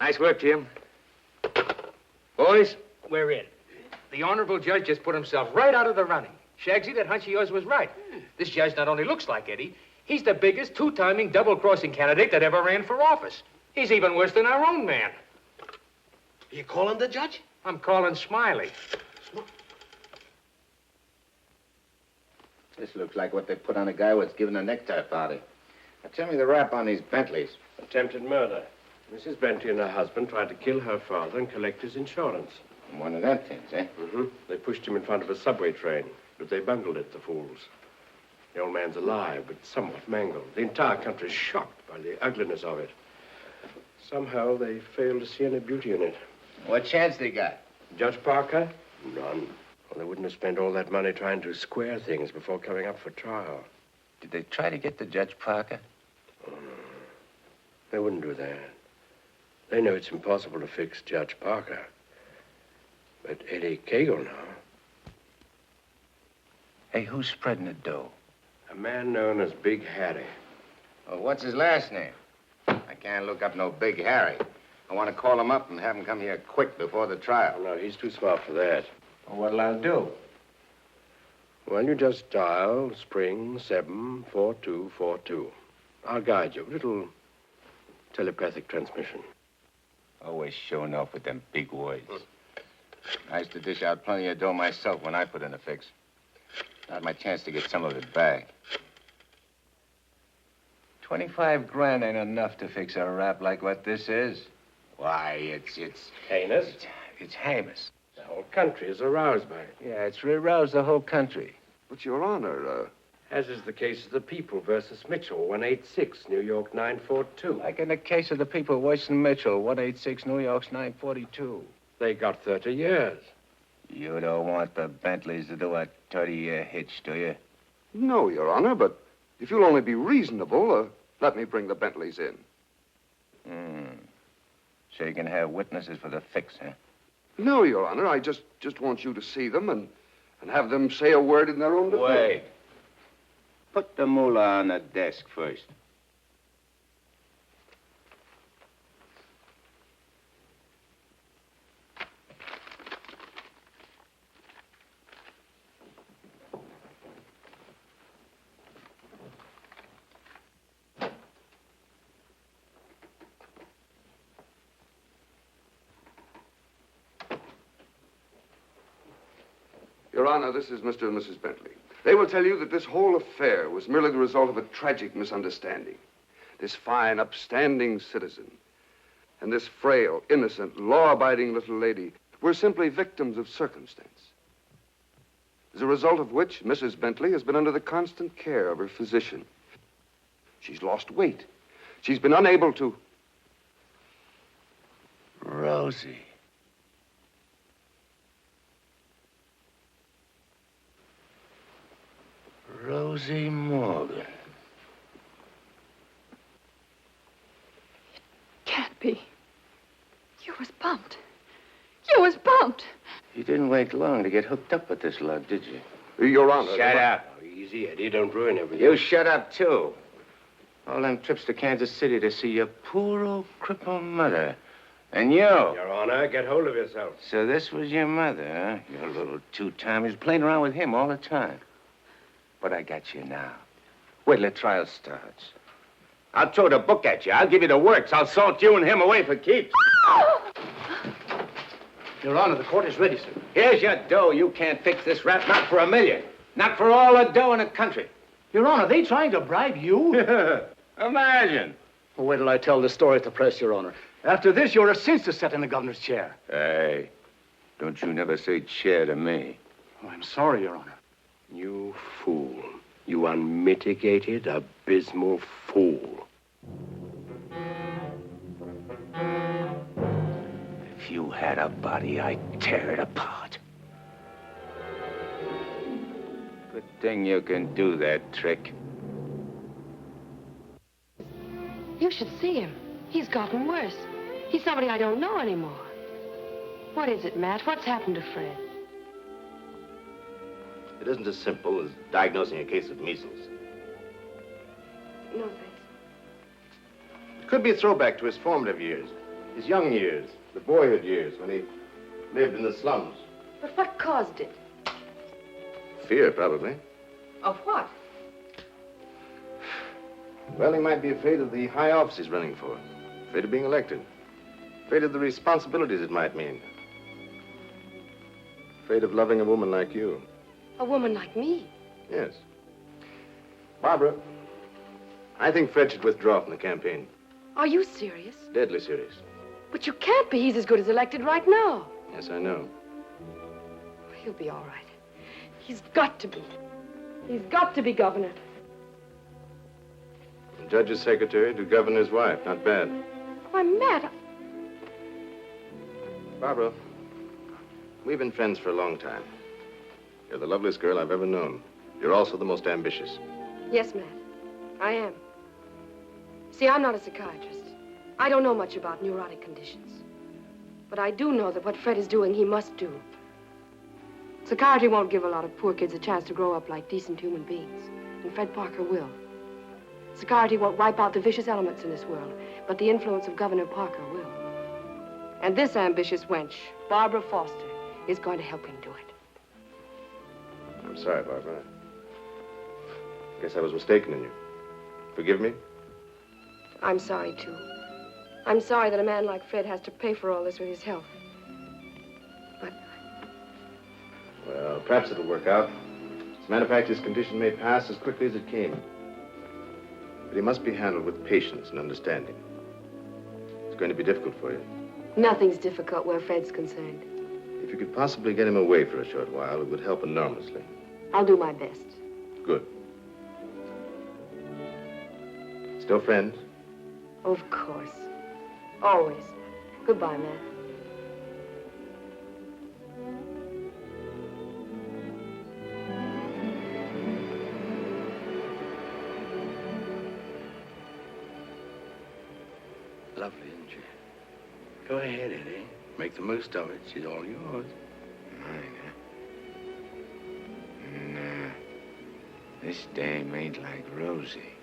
Nice work, Jim. Boys, we're in. The honorable judge just put himself right out of the running. Shagsy, that hunch of yours was right. This judge not only looks like Eddie, he's the biggest two-timing double-crossing candidate that ever ran for office. He's even worse than our own man. You calling the judge? I'm calling Smiley. This looks like what they put on a guy who was giving a necktie party. Now, tell me the rap on these Bentleys. Attempted murder. Mrs. Bentley and her husband tried to kill her father and collect his insurance. One of them things, eh? Mm-hmm. They pushed him in front of a subway train, but they bungled it, the fools. The old man's alive, but somewhat mangled. The entire country's shocked by the ugliness of it. Somehow they failed to see any beauty in it. What chance they got? Judge Parker? None. Well, they wouldn't have spent all that money trying to square things before coming up for trial. Did they try to get the Judge Parker? Oh, no. They wouldn't do that. They know it's impossible to fix Judge Parker. But Eddie Kagle now. Hey, who's spreading the dough? A man known as Big Harry. Well, what's his last name? I can't look up no Big Harry. I want to call him up and have him come here quick before the trial. Oh, no, he's too smart for that. Well, what'll I do? Well, you just dial spring 74242. I'll guide you. A little telepathic transmission. Always showing off with them big words. I used to dish out plenty of dough myself when I put in a fix. Not my chance to get some of it back. 25 grand ain't enough to fix a rap like what this is. Why, it's heinous? It's heinous. The whole country is aroused by it. Yeah, it's aroused the whole country. But, Your Honor, As is the case of the People versus Mitchell, 186, New York 942. Like in the case of the People, Weston Mitchell, 186, New York's 942. They got 30 years. You don't want the Bentleys to do a 30-year hitch, do you? no, Your Honor, but if you'll only be reasonable, let me bring the Bentleys in. So you can have witnesses for the fix, huh? No, Your Honor, I just want you to see them and have them say a word in their own defense. Wait. Put the moolah on the desk first. Your Honor, this is Mr. and Mrs. Bentley. They will tell you that this whole affair was merely the result of a tragic misunderstanding. This fine, upstanding citizen and this frail, innocent, law-abiding little lady were simply victims of circumstance. As a result of which, Mrs. Bentley has been under the constant care of her physician. She's lost weight. She's been unable to... Rosie. Rosie Morgan. Can't be. You was bumped. You was bumped. You didn't wait long to get hooked up with this lug, did you? Your Honor. Shut up. Oh, easy, Eddie. Don't ruin everything. You shut up, too. All them trips to Kansas City to see your poor old crippled mother. And you. Your Honor, get hold of yourself. So this was your mother, huh? Your little two-timer. Playing around with him all the time. But I got you now. Wait till the trial starts. I'll throw the book at you. I'll give you the works. I'll salt you and him away for keeps. Your Honor, the court is ready, sir. Here's your dough. You can't fix this rap, not for $1 million. Not for all the dough in the country. Your Honor, they trying to bribe you? Imagine. Well, wait till I tell the story at the press, Your Honor. After this, you're a sinister set in the governor's chair. Hey, don't you never say chair to me. Oh, I'm sorry, Your Honor. You fool. You unmitigated, abysmal fool. If you had a body, I'd tear it apart. Good thing you can do that trick. You should see him. He's gotten worse. He's somebody I don't know anymore. What is it, Matt? What's happened to Fred? It isn't as simple as diagnosing a case of measles. No, thanks. It could be a throwback to his formative years, his young years, the boyhood years when he lived in the slums. But what caused it? Fear, probably. Of what? Well, he might be afraid of the high office he's running for, afraid of being elected, afraid of the responsibilities it might mean, afraid of loving a woman like you. A woman like me? Yes. Barbara, I think Fred should withdraw from the campaign. Are you serious? Deadly serious. But you can't be. He's as good as elected right now. Yes, I know. He'll be all right. He's got to be. He's got to be governor. The judge's secretary to governor's wife. Not bad. Why, Matt, Barbara, we've been friends for a long time. You're the loveliest girl I've ever known. You're also the most ambitious. Yes, Matt, I am. See, I'm not a psychiatrist. I don't know much about neurotic conditions. But I do know that what Fred is doing, he must do. Psychiatry won't give a lot of poor kids a chance to grow up like decent human beings. And Fred Parker will. Psychiatry won't wipe out the vicious elements in this world, but the influence of Governor Parker will. And this ambitious wench, Barbara Foster, is going to help him do it. I'm sorry, Barbara. I guess I was mistaken in you. Forgive me? I'm sorry, too. I'm sorry that a man like Fred has to pay for all this with his health. Well, perhaps it'll work out. As a matter of fact, his condition may pass as quickly as it came. But he must be handled with patience and understanding. It's going to be difficult for you. Nothing's difficult where Fred's concerned. If you could possibly get him away for a short while, it would help enormously. I'll do my best. Good. Still friends? Of course. Always. Goodbye, man. Lovely, isn't she? Go ahead, Eddie. Make the most of it. She's all yours. Mine, huh? Nah. This dame ain't like Rosie.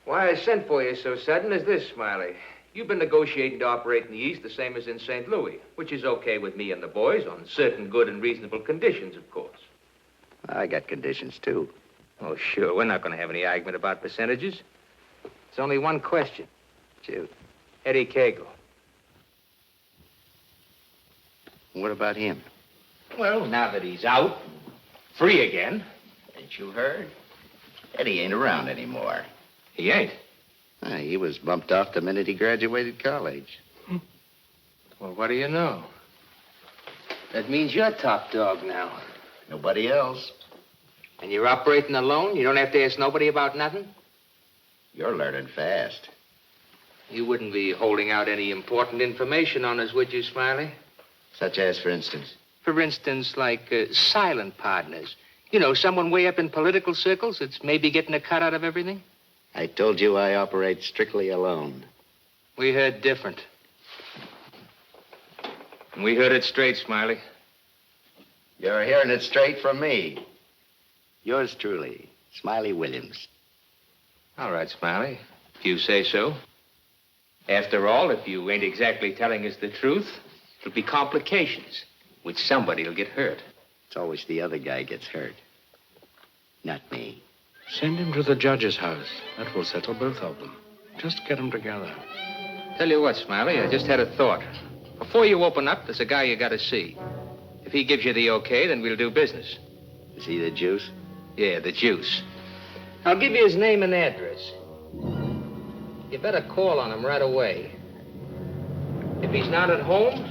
Why I sent for you so sudden is this, Smiley. You've been negotiating to operate in the East the same as in St. Louis, which is okay with me and the boys on certain good and reasonable conditions, of course. I got conditions, too. Oh, sure. We're not going to have any argument about percentages. It's only one question. Shoot. Eddie Kagle. What about him? Well, now that he's out, free again. Ain't you heard? Eddie ain't around anymore. He ain't? He was bumped off the minute he graduated college. Well, what do you know? That means you're top dog now. Nobody else. And you're operating alone? You don't have to ask nobody about nothing? You're learning fast. You wouldn't be holding out any important information on us, would you, Smiley? Such as, for instance? For instance, like silent partners. You know, someone way up in political circles that's maybe getting a cut out of everything? I told you I operate strictly alone. We heard different. And we heard it straight, Smiley. You're hearing it straight from me. Yours truly, Smiley Williams. All right, Smiley, if you say so. After all, if you ain't exactly telling us the truth, it'll be complications, which somebody'll get hurt. It's always the other guy gets hurt, not me. Send him to the judge's house. That will settle both of them. Just get them together. Tell you what, Smiley, I just had a thought. Before you open up, there's a guy you gotta see. If he gives you the okay, then we'll do business. Is he the juice? Yeah, the juice. I'll give you his name and address. You better call on him right away. If he's not at home,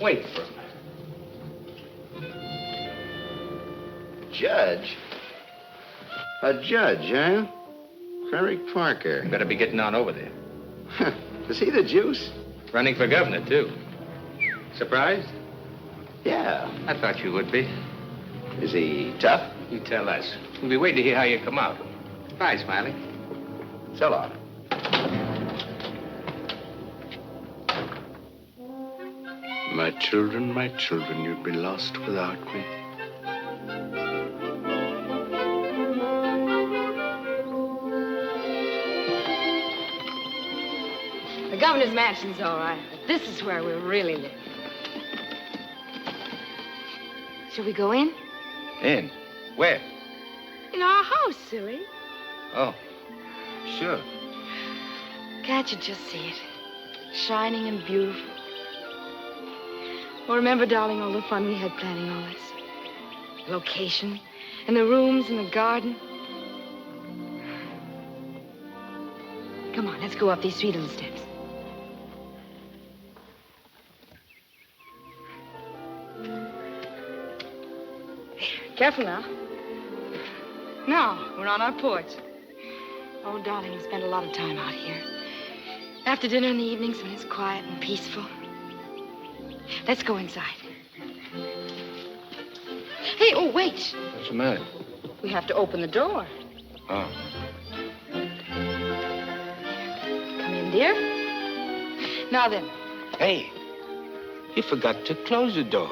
wait for him. Judge? A judge, huh? Frederick Parker. You better be getting on over there. Is he the juice? Running for governor, too. Surprised? Yeah. I thought you would be. Is he tough? You tell us. We'll be waiting to hear how you come out. Bye, Smiley. So long. My children, you'd be lost without me. The governor's mansion's all right, but this is where we really live. Shall we go in? In? Where? In our house, silly. Oh, sure. Can't you just see it? Shining and beautiful. Well, remember, darling, all the fun we had planning all this? The location, and the rooms, and the garden. Come on, let's go up these sweet little steps. Careful now. Now, we're on our porch. Oh, darling, we spend a lot of time out here. After dinner in the evenings when it's quiet and peaceful. Let's go inside. Hey, oh, wait. What's the matter? We have to open the door. Oh. Come in, dear. Now then. Hey, you forgot to close the door.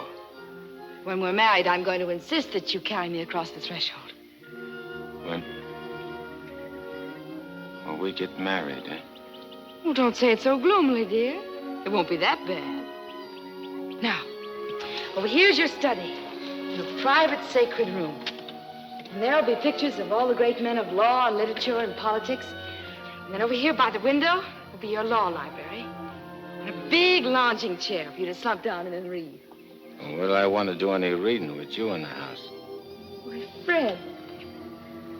When we're married, I'm going to insist that you carry me across the threshold. When we get married, eh? Well, don't say it so gloomily, dear. It won't be that bad. Now, Over here's your study, your private sacred room. And there'll be pictures of all the great men of law and literature and politics. And then over here by the window will be your law library. And a big lounging chair for you to slump down in and read. Will I want to do any reading with you in the house? Why, Fred,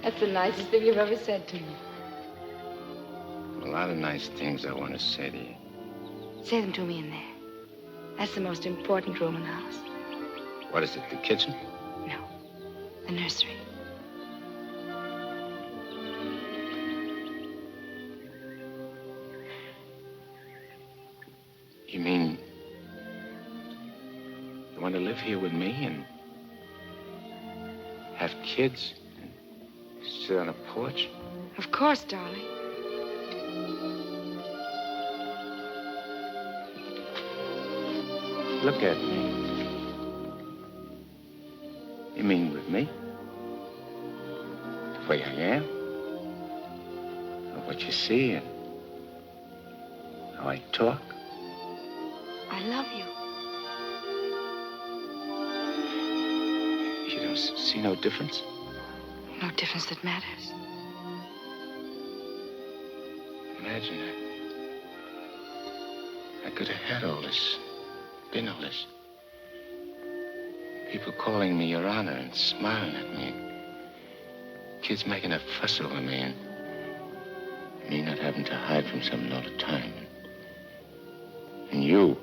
that's the nicest thing you've ever said to me. A lot of nice things I want to say to you. Say them to me in there. That's the most important room in the house. What is it, the kitchen? No, the nursery. You mean you want to live here with me and have kids and sit on a porch? Of course, darling. Look at me. You mean with me? The way I am? Or what you see and how I talk? I love you. You don't see no difference? No difference that matters. Imagine I could have had all this, been all this. People calling me Your Honor and smiling at me. Kids making a fuss over me and me not having to hide from something all the time. And you.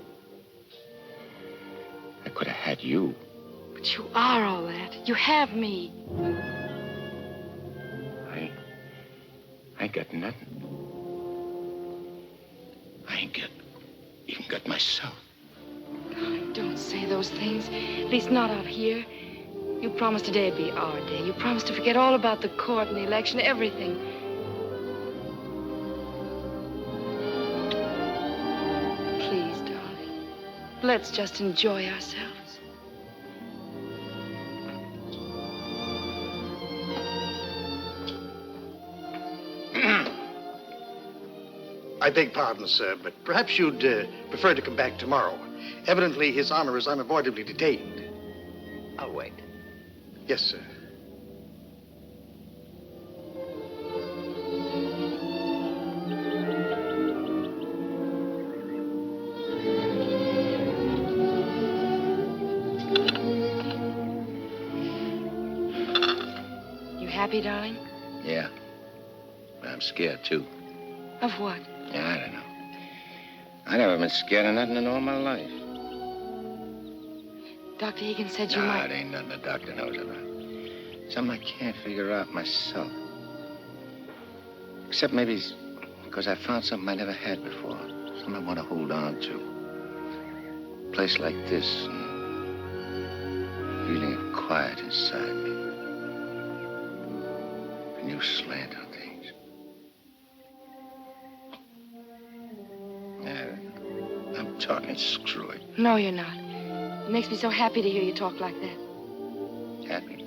I could have had you. But you are all that. You have me. I ain't got nothing. I ain't even got myself. Darling, don't say those things. At least not out here. You promised today'd be our day. You promised to forget all about the court and the election, everything. Please, darling. Let's just enjoy ourselves. I beg pardon, sir, but perhaps you'd prefer to come back tomorrow. Evidently, His Honor is unavoidably detained. I'll wait. Yes, sir. You happy, darling? Yeah. But I'm scared, too. Of what? Yeah, I don't know. I never been scared of nothing in all my life. Dr. Higgins said you Nah, might... it ain't nothing the doctor knows about. Something I can't figure out myself. Except maybe it's because I found something I never had before. Something I want to hold on to. A place like this, and feeling of quiet inside me. A new slant on things. Yeah, I'm talking screwy. No, you're not. It makes me so happy to hear you talk like that. Happy?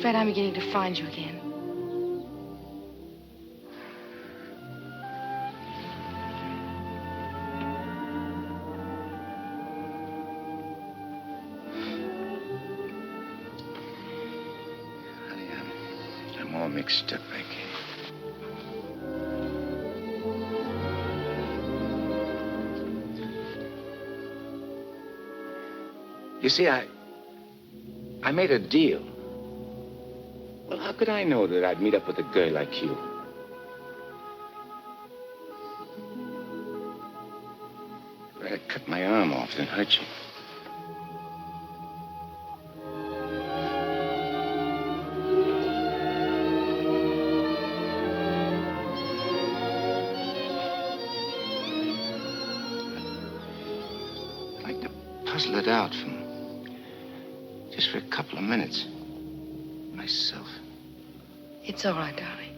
Fred, I'm beginning to find you again. Honey, I'm all mixed up, I guess. You see, I made a deal. Well, how could I know that I'd meet up with a girl like you? I'd rather cut my arm off than hurt you. I'd like to puzzle it out just for a couple of minutes. Myself. It's all right, darling.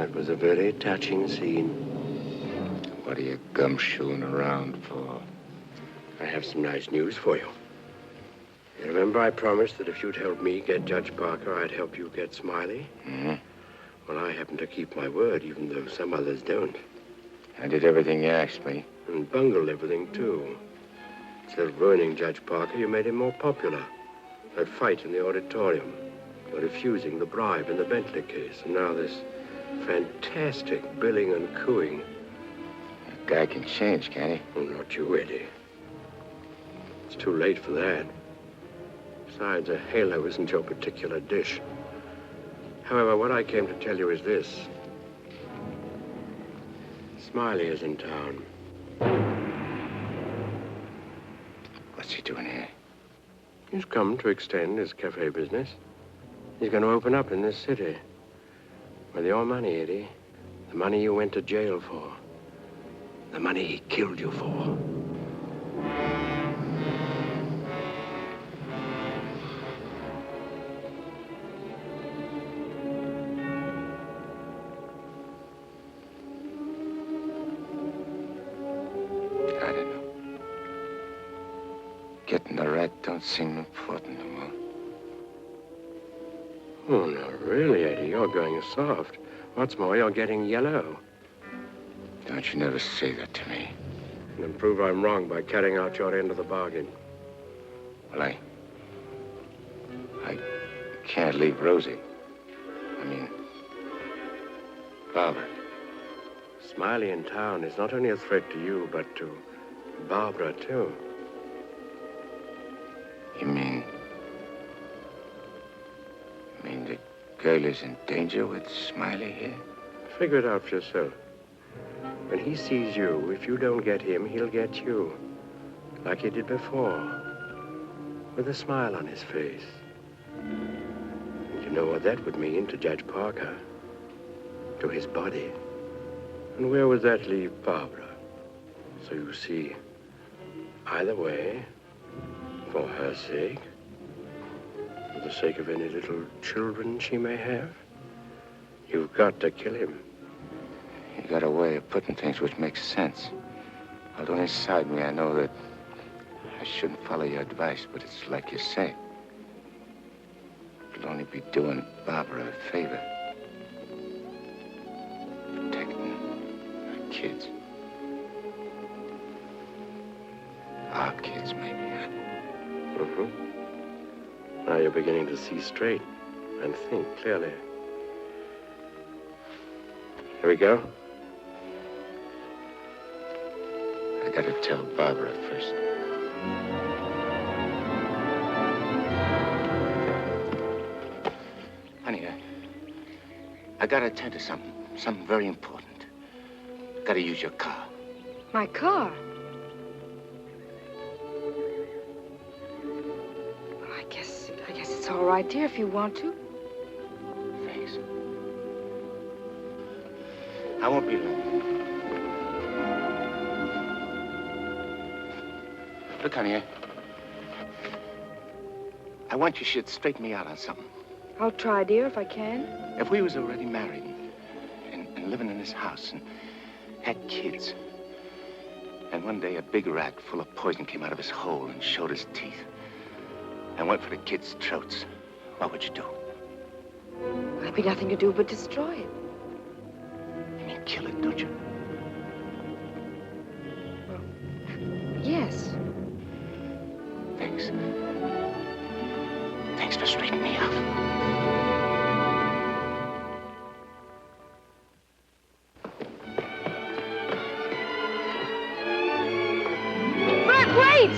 That was a very touching scene. What are you gumshoeing around for? I have some nice news for you. You remember I promised that if you'd help me get Judge Parker, I'd help you get Smiley? Mm-hmm. Well, I happen to keep my word, even though some others don't. I did everything you asked me. And bungled everything, too. Instead of ruining Judge Parker, you made him more popular. That fight in the auditorium. Refusing the bribe in the Bentley case. And now this fantastic billing and cooing. A guy can change, can't he? Oh, not you, Eddie. It's too late for that. Besides, a halo isn't your particular dish. However, what I came to tell you is this. Smiley is in town. What's he doing here? He's come to extend his cafe business. He's going to open up in this city. With your money, Eddie. The money you went to jail for. The money he killed you for. Getting the right don't seem important anymore. Oh, no, really, Eddie, you're going soft. What's more, you're getting yellow. Don't you never say that to me. And then prove I'm wrong by carrying out your end of the bargain. Well, I can't leave Rosie. I mean, Barbara. Smiley in town is not only a threat to you, but to Barbara, too. You mean the girl is in danger with Smiley here? Figure it out for yourself. When he sees you, if you don't get him, he'll get you. Like he did before. With a smile on his face. And you know what that would mean to Judge Parker. To his body. And where would that leave Barbara? So you see, either way, for her sake, for the sake of any little children she may have, you've got to kill him. You got a way of putting things which makes sense. Although inside me I know that I shouldn't follow your advice, but it's like you say. It'll only be doing Barbara a favor. Protecting her kids. Our kids, maybe, huh? Mm-hmm. Now you're beginning to see straight and think clearly. Here we go. I gotta tell Barbara first. Honey, I gotta attend to something very important. Gotta use your car. My car? Well, I guess it's all right, dear, if you want to. Thanks. I won't be long. Look, honey, I want you should straighten me out on something. I'll try, dear, if I can. If we was already married and living in this house and had kids, and one day a big rat full of poison came out of his hole and showed his teeth and went for the kids' throats, what would you do? There'd be nothing to do but destroy it. You mean kill it, don't you? Yes. Thanks. Thanks for straightening me out. Fred, wait!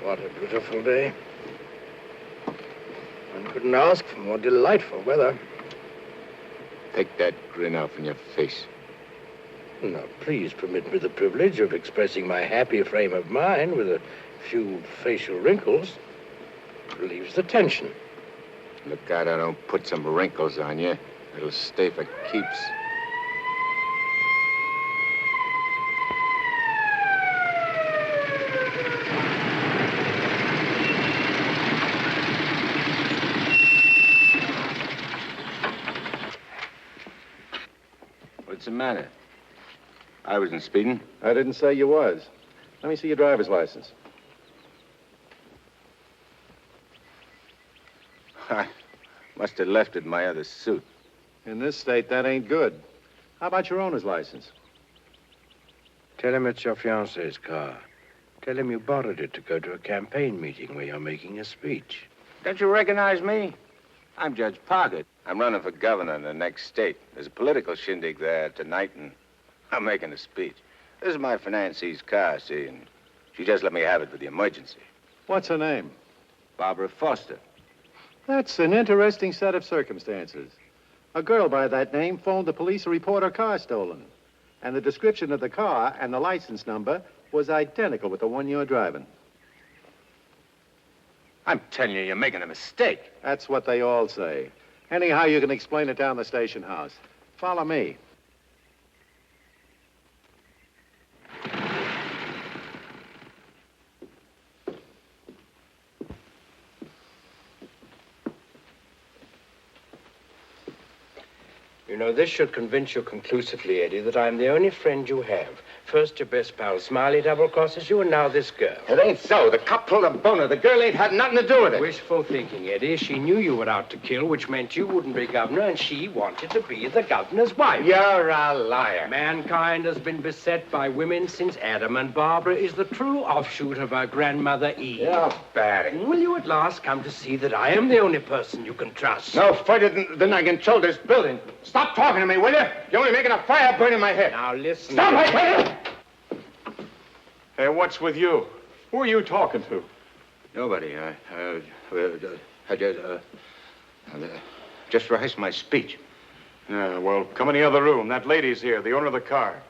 What a beautiful day. One couldn't ask for more delightful weather. Take that grin off in your face. Now, please permit me the privilege of expressing my happy frame of mind with a A few facial wrinkles relieves the tension. Look out I don't put some wrinkles on you. It'll stay for keeps. What's the matter? I wasn't speeding. I didn't say you was. Let me see your driver's license. I must have left it in my other suit. In this state, that ain't good. How about your owner's license? Tell him it's your fiancé's car. Tell him you borrowed it to go to a campaign meeting where you're making a speech. Don't you recognize me? I'm Judge Pocket. I'm running for governor in the next state. There's a political shindig there tonight, and I'm making a speech. This is my financee's car, see, and she just let me have it for the emergency. What's her name? Barbara Foster. That's an interesting set of circumstances. A girl by that name phoned the police to report her car stolen. And the description of the car and the license number was identical with the one you're driving. I'm telling you, you're making a mistake. That's what they all say. Anyhow, you can explain it down the station house. Follow me. You know, this should convince you conclusively, Eddie, that I'm the only friend you have. First, your best pal Smiley double-crosses you, and now this girl. It ain't so. The cop pulled a boner. The girl ain't had nothing to do with it. Wishful thinking, Eddie. She knew you were out to kill, which meant you wouldn't be governor, and she wanted to be the governor's wife. You're a liar. Mankind has been beset by women since Adam, and Barbara is the true offshoot of her grandmother Eve. You're bad. Will you at last come to see that I am the only person you can trust? No further than I can control this building. Stop talking to me, will you? You're only making a fire burn in my head. Now, listen. Stop it, will you? Hey, what's with you? Who are you talking to? Nobody. Just rehearsed my speech. Yeah, well, come in the other room. That lady's here, the owner of the car.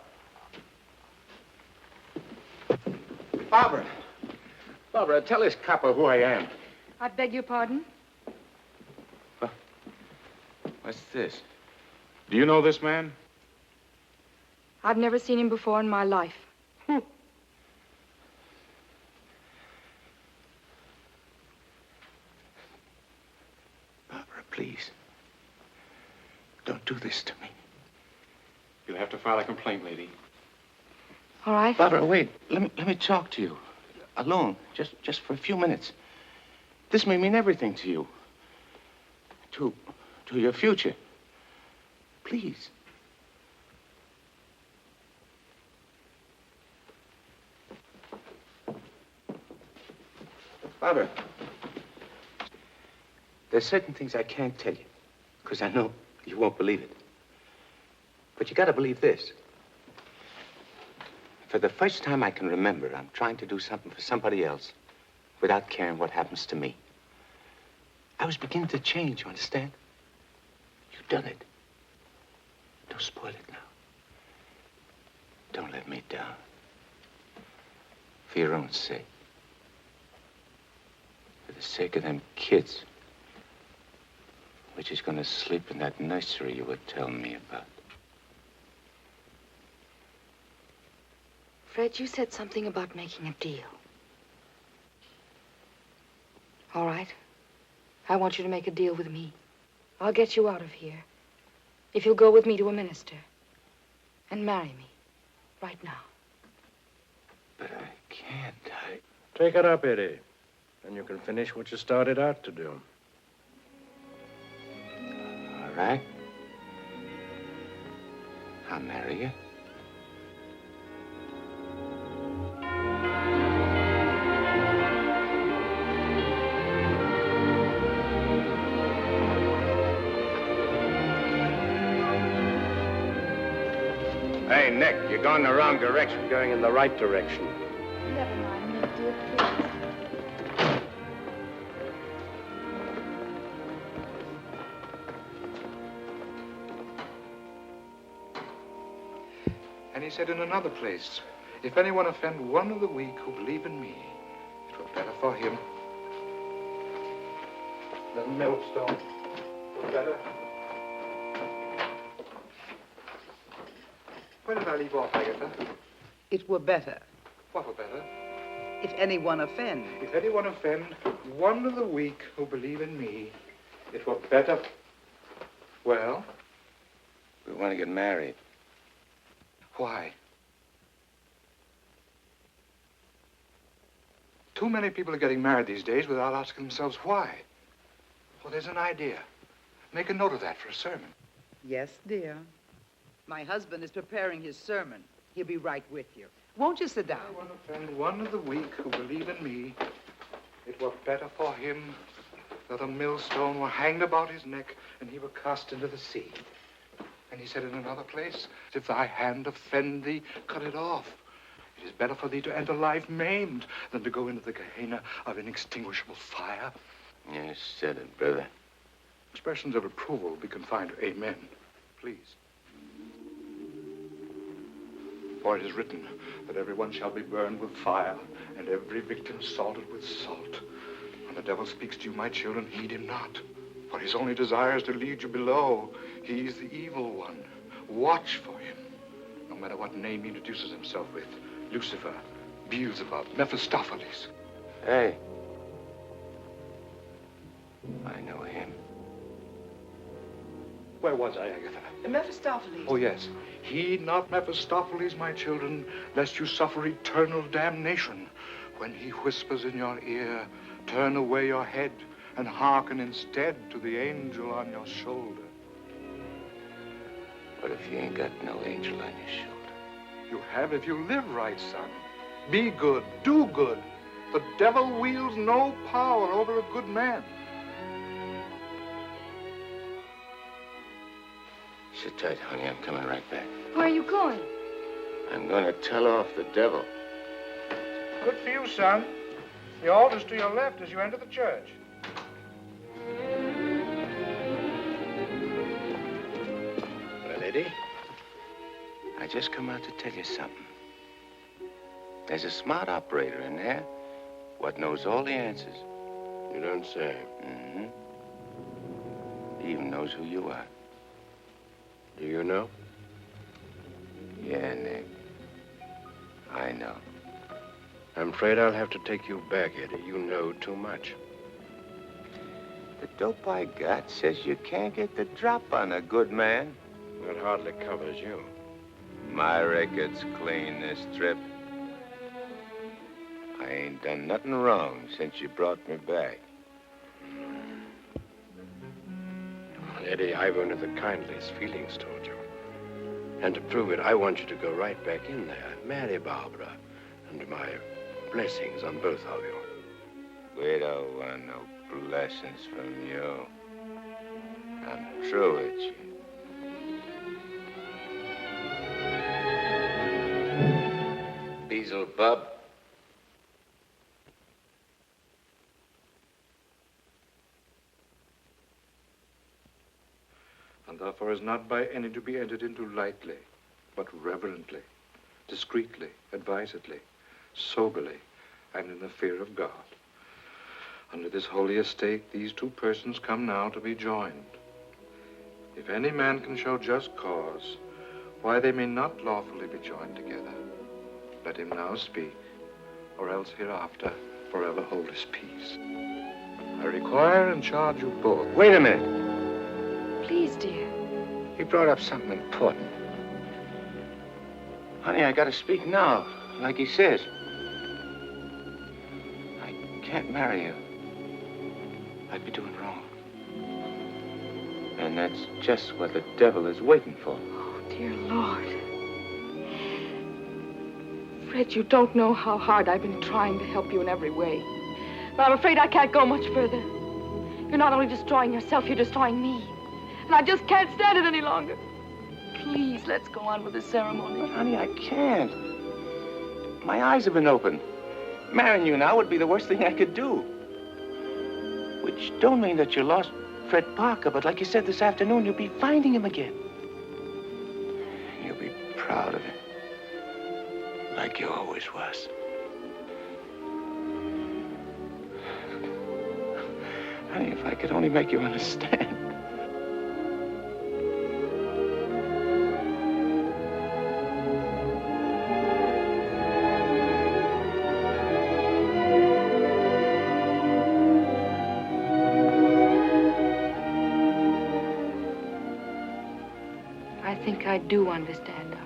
Barbara. Barbara, tell this copper who I am. I beg your pardon? What's this? Do you know this man? I've never seen him before in my life. Barbara, please. Don't do this to me. You'll have to file a complaint, lady. All right. Barbara, wait. Let me talk to you. Alone. Just for a few minutes. This may mean everything to you. To your future. Please. Barbara, there's certain things I can't tell you, because I know you won't believe it. But you gotta believe this. For the first time I can remember, I'm trying to do something for somebody else without caring what happens to me. I was beginning to change, you understand? You've done it. Don't spoil it now. Don't let me down. For your own sake. For the sake of them kids. Which is gonna sleep in that nursery you were telling me about. Fred, you said something about making a deal. All right. I want you to make a deal with me. I'll get you out of here. If you'll go with me to a minister and marry me right now. But I can't. Take it up, Eddie. And you can finish what you started out to do. All right. I'll marry you. Hey, Nick, you're going the wrong direction. Going in the right direction. Never mind, Nick, dear, please. And he said in another place, if anyone offend one of the weak who believe in me, better for him. The millstone. Better. Where did I leave off, Agatha? It were better What were better? if anyone offend. If anyone offend one of the weak who believe in me, it were better. Well? We want to get married. Why? Too many people are getting married these days without asking themselves why. Well, there's an idea. Make a note of that for a sermon. Yes, dear. My husband is preparing his sermon. He'll be right with you. Won't you sit down? I want to offend one of the weak who believe in me. It were better for him that a millstone were hanged about his neck and he were cast into the sea. And he said in another place, if thy hand offend thee, cut it off. It is better for thee to enter life maimed than to go into the Gehenna of inextinguishable fire. You said it, brother. Expressions of approval be confined to amen, please. For it is written that everyone shall be burned with fire, and every victim salted with salt. When the devil speaks to you, my children, heed him not. For his only desire is to lead you below. He is the evil one. Watch for him, no matter what name he introduces himself with. Lucifer, Beelzebub, Mephistopheles. Hey. I know him. Where was I, Agatha? Mephistopheles. Oh, yes. Heed not Mephistopheles, my children, lest you suffer eternal damnation. When he whispers in your ear, turn away your head and hearken instead to the angel on your shoulder. What if you ain't got no angel on your shoulder? You have if you live right, son. Be good, do good. The devil wields no power over a good man. Sit tight, honey. I'm coming right back. Where are you going? I'm going to tell off the devil. Good for you, son. The altar's to your left as you enter the church. Well, Eddie, I just come out to tell you something. There's a smart operator in there what knows all the answers. You don't say. Mm-hmm. He even knows who you are. Do you know? Yeah, Nick. I know. I'm afraid I'll have to take you back, Eddie. You know too much. The dope I got says you can't get the drop on a good man. That hardly covers you. My record's clean this trip. I ain't done nothing wrong since you brought me back. Eddie, I've only the kindliest feelings toward you. And to prove it, I want you to go right back in there, marry Barbara, and my blessings on both of you. We don't want no blessings from you. I'm through with you. Beelzebub. And therefore is not by any to be entered into lightly, but reverently, discreetly, advisedly, soberly, and in the fear of God. Under this holy estate, these two persons come now to be joined. If any man can show just cause why they may not lawfully be joined together, let him now speak, or else hereafter forever hold his peace. I require and charge you both. Wait a minute. Please, dear. He brought up something important. Honey, I gotta speak now, like he says. I can't marry you. I'd be doing wrong. And that's just what the devil is waiting for. Oh, dear Lord. Fred, you don't know how hard I've been trying to help you in every way. But I'm afraid I can't go much further. You're not only destroying yourself, you're destroying me. And I just can't stand it any longer. Please, let's go on with the ceremony. But, honey, I can't. My eyes have been opened. Marrying you now would be the worst thing I could do. Which don't mean that you lost Fred Parker, but like you said this afternoon, you'll be finding him again. And you'll be proud of him. Like you always was. Honey, if I could only make you understand. I think I do understand, darling.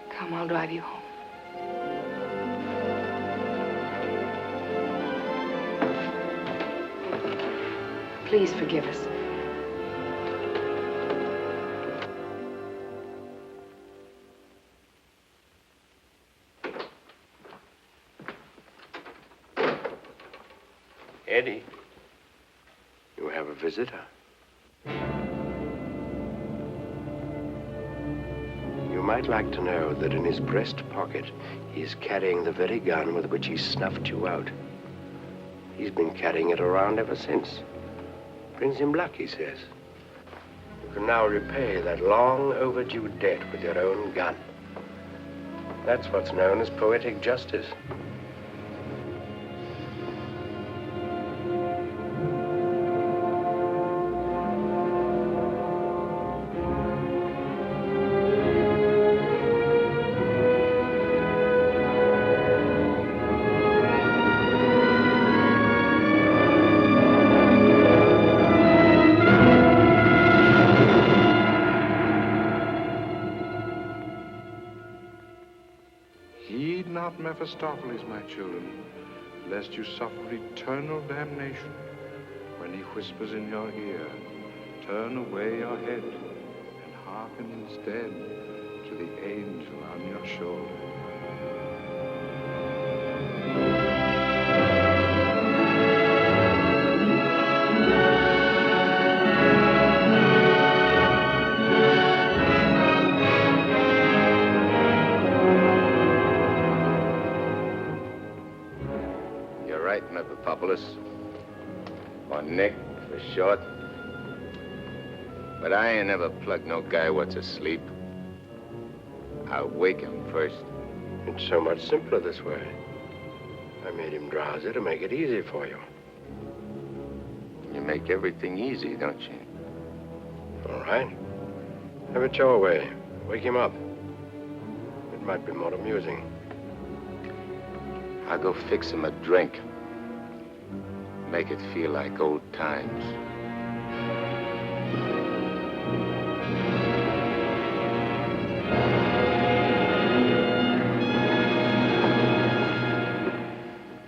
Come, I'll drive you home. Please forgive us. Eddie, you have a visitor. You might like to know that in his breast pocket, he is carrying the very gun with which he snuffed you out. He's been carrying it around ever since. Brings him luck, he says. You can now repay that long overdue debt with your own gun. That's what's known as poetic justice. Heed not Mephistopheles, my children, lest you suffer eternal damnation when he whispers in your ear, turn away your head and hearken instead to the angel on your shoulder. Or Nick, for short. But I ain't never plugged no guy what's asleep. I'll wake him first. It's so much simpler this way. I made him drowsy to make it easy for you. You make everything easy, don't you? All right. Have it your way. Wake him up. It might be more amusing. I'll go fix him a drink. Make it feel like old times.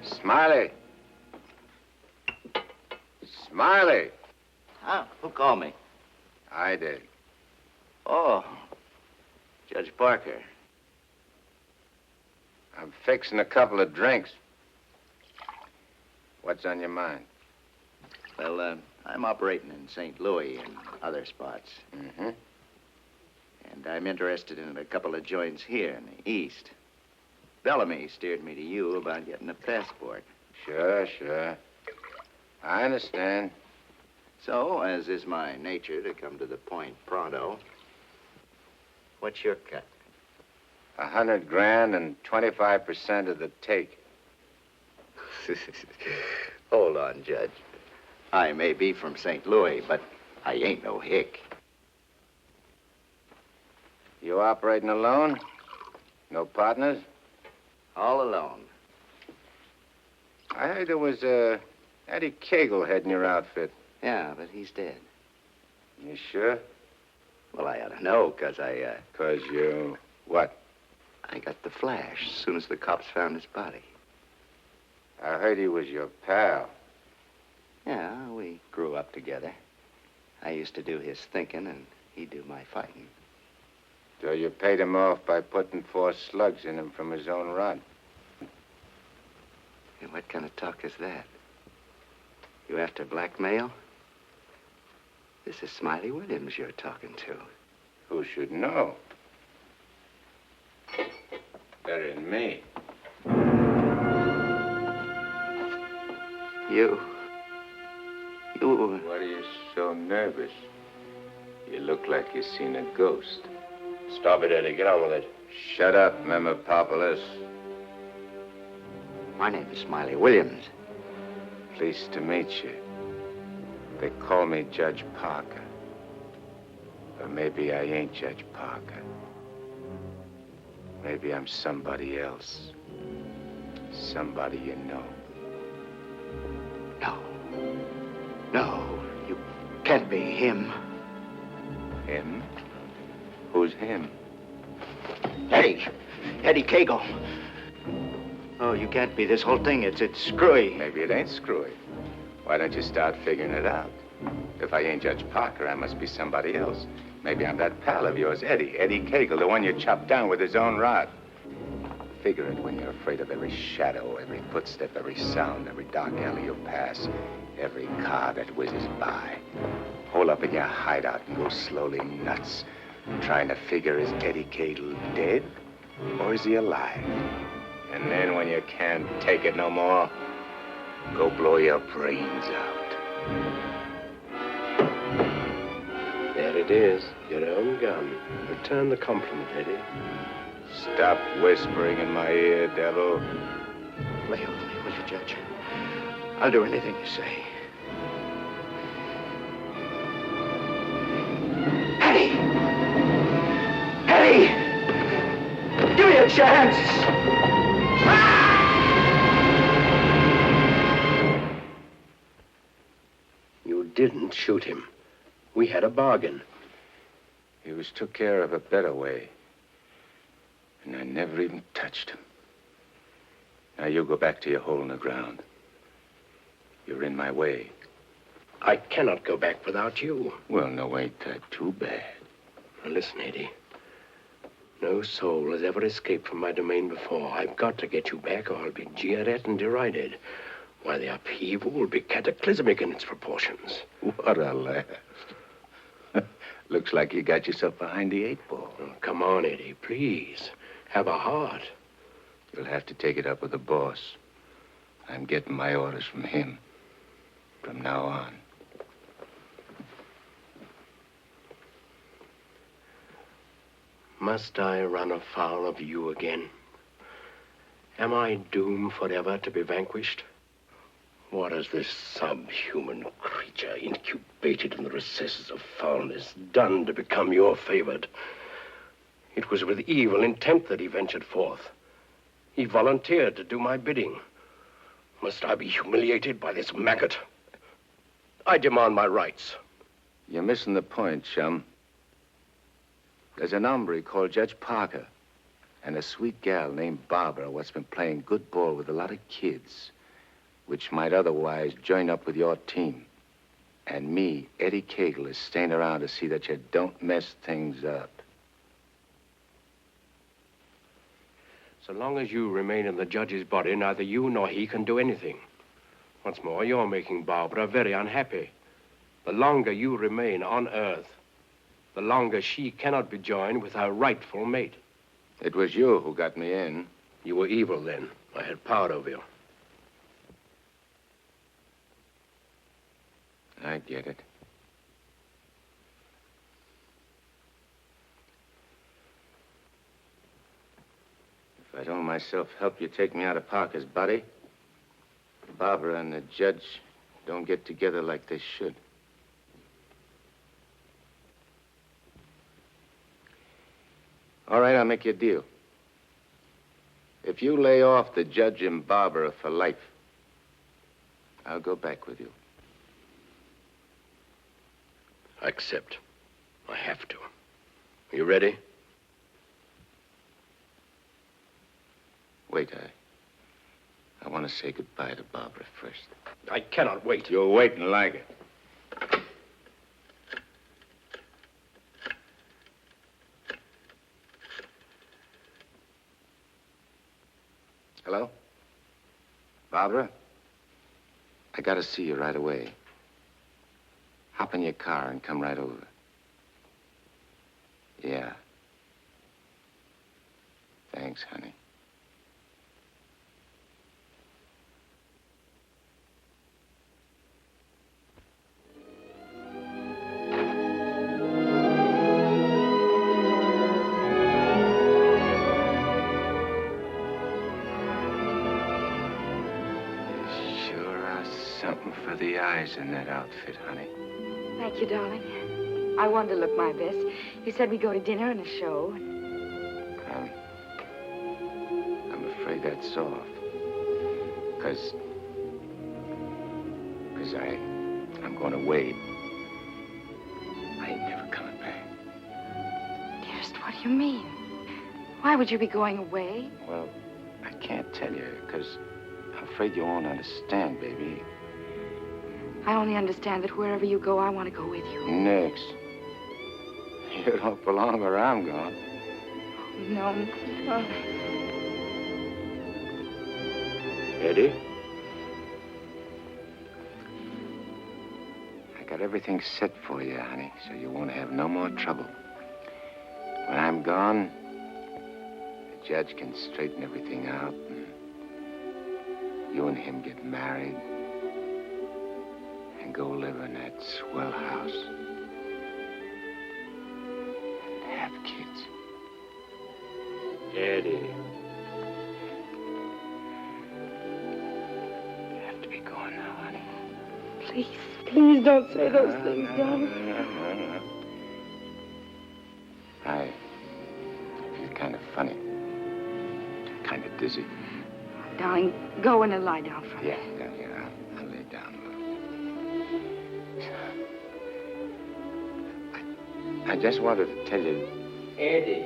Smiley! Smiley! Huh? Who called me? I did. Oh, Judge Parker. I'm fixing a couple of drinks. What's on your mind? Well, I'm operating in St. Louis and other spots. Mm-hmm. And I'm interested in a couple of joints here in the East. Bellamy steered me to you about getting a passport. Sure. I understand. So, as is my nature to come to the point pronto, what's your cut? 100 grand and 25% of the take. Hold on, Judge. I may be from St. Louis, but I ain't no hick. You operating alone? No partners? All alone. I heard there was Eddie Kagle heading your outfit. Yeah, but he's dead. You sure? Well, I ought to know, 'cause I, 'Cause you... what? I got the flash as soon as the cops found his body. I heard he was your pal. Yeah, we grew up together. I used to do his thinking, and he'd do my fighting. So you paid him off by putting 4 slugs in him from his own rod. And what kind of talk is that? You after blackmail? This is Smiley Williams you're talking to. Who should know? Better than me. You. What are you so nervous? You look like you've seen a ghost. Stop it, Eddie. Get on with it. Shut up, Memopopoulos. My name is Smiley Williams. Pleased to meet you. They call me Judge Parker. Or maybe I ain't Judge Parker. Maybe I'm somebody else. Somebody you know. No, you can't be him. Him? Who's him? Eddie Kagle. Oh, you can't be. This whole thing, it's screwy. Maybe it ain't screwy. Why don't you start figuring it out? If I ain't Judge Parker, I must be somebody else. Maybe I'm that pal of yours, Eddie Kagle, the one you chopped down with his own rod. Figure it when you're afraid of every shadow, every footstep, every sound, every dark alley you pass, every car that whizzes by. Hole up in your hideout and go slowly nuts, trying to figure, is Eddie Kagle dead or is he alive? And then when you can't take it no more, go blow your brains out. There it is, your own gun. Return the compliment, Eddie. Stop whispering in my ear, devil. Lay off me, will you, Judge? I'll do anything you say. Eddie! Give me a chance! You didn't shoot him. We had a bargain. He was took care of a better way. And I never even touched him. Now you go back to your hole in the ground. You're in my way. I cannot go back without you. Well, no, ain't that too bad. Now, listen, Eddie. No soul has ever escaped from my domain before. I've got to get you back or I'll be jeered at and derided. Why, the upheaval will be cataclysmic in its proportions. What a laugh. Looks like you got yourself behind the 8-ball. Oh, come on, Eddie, please. Have a heart. You'll have to take it up with the boss. I'm getting my orders from him. From now on. Must I run afoul of you again? Am I doomed forever to be vanquished? What has this subhuman creature, incubated in the recesses of foulness, done to become your favored? It was with evil intent that he ventured forth. He volunteered to do my bidding. Must I be humiliated by this maggot? I demand my rights. You're missing the point, chum. There's an hombre called Judge Parker and a sweet gal named Barbara what's been playing good ball with a lot of kids, which might otherwise join up with your team. And me, Eddie Kagle, is staying around to see that you don't mess things up. So long as you remain in the judge's body, neither you nor he can do anything. Once more, you're making Barbara very unhappy. The longer you remain on Earth, the longer she cannot be joined with her rightful mate. It was you who got me in. You were evil then. I had power over you. I get it. If I don't myself help you take me out of Parker's body, Barbara and the judge don't get together like they should. All right, I'll make you a deal. If you lay off the judge and Barbara for life, I'll go back with you. I accept. I have to. Are you ready? Wait, I want to say goodbye to Barbara first. I cannot wait. You'll wait and like it. Hello? Barbara? I gotta see you right away. Hop in your car and come right over. Yeah. Thanks, honey. Sure are something. the eyes in that outfit, honey. Thank you, darling. I wanted to look my best. You said we'd go to dinner and a show. I'm afraid that's off. Because I'm going away. I ain't never coming back. Dearest, what do you mean? Why would you be going away? Well, I can't tell you, because I'm afraid you won't understand, baby. I only understand that wherever you go, I want to go with you. Nix. You don't belong where I'm going. No. Eddie? I got everything set for you, honey, so you won't have no more trouble. When I'm gone, the judge can straighten everything out, and you and him get married and go live in that swell house and have kids. Eddie. You have to be going now, honey. Please don't say those things, darling. No. I feel kind of funny. Kind of dizzy. Darling, go in and lie down for me. Yeah. I'll lay down a little. I just wanted to tell you... Eddie.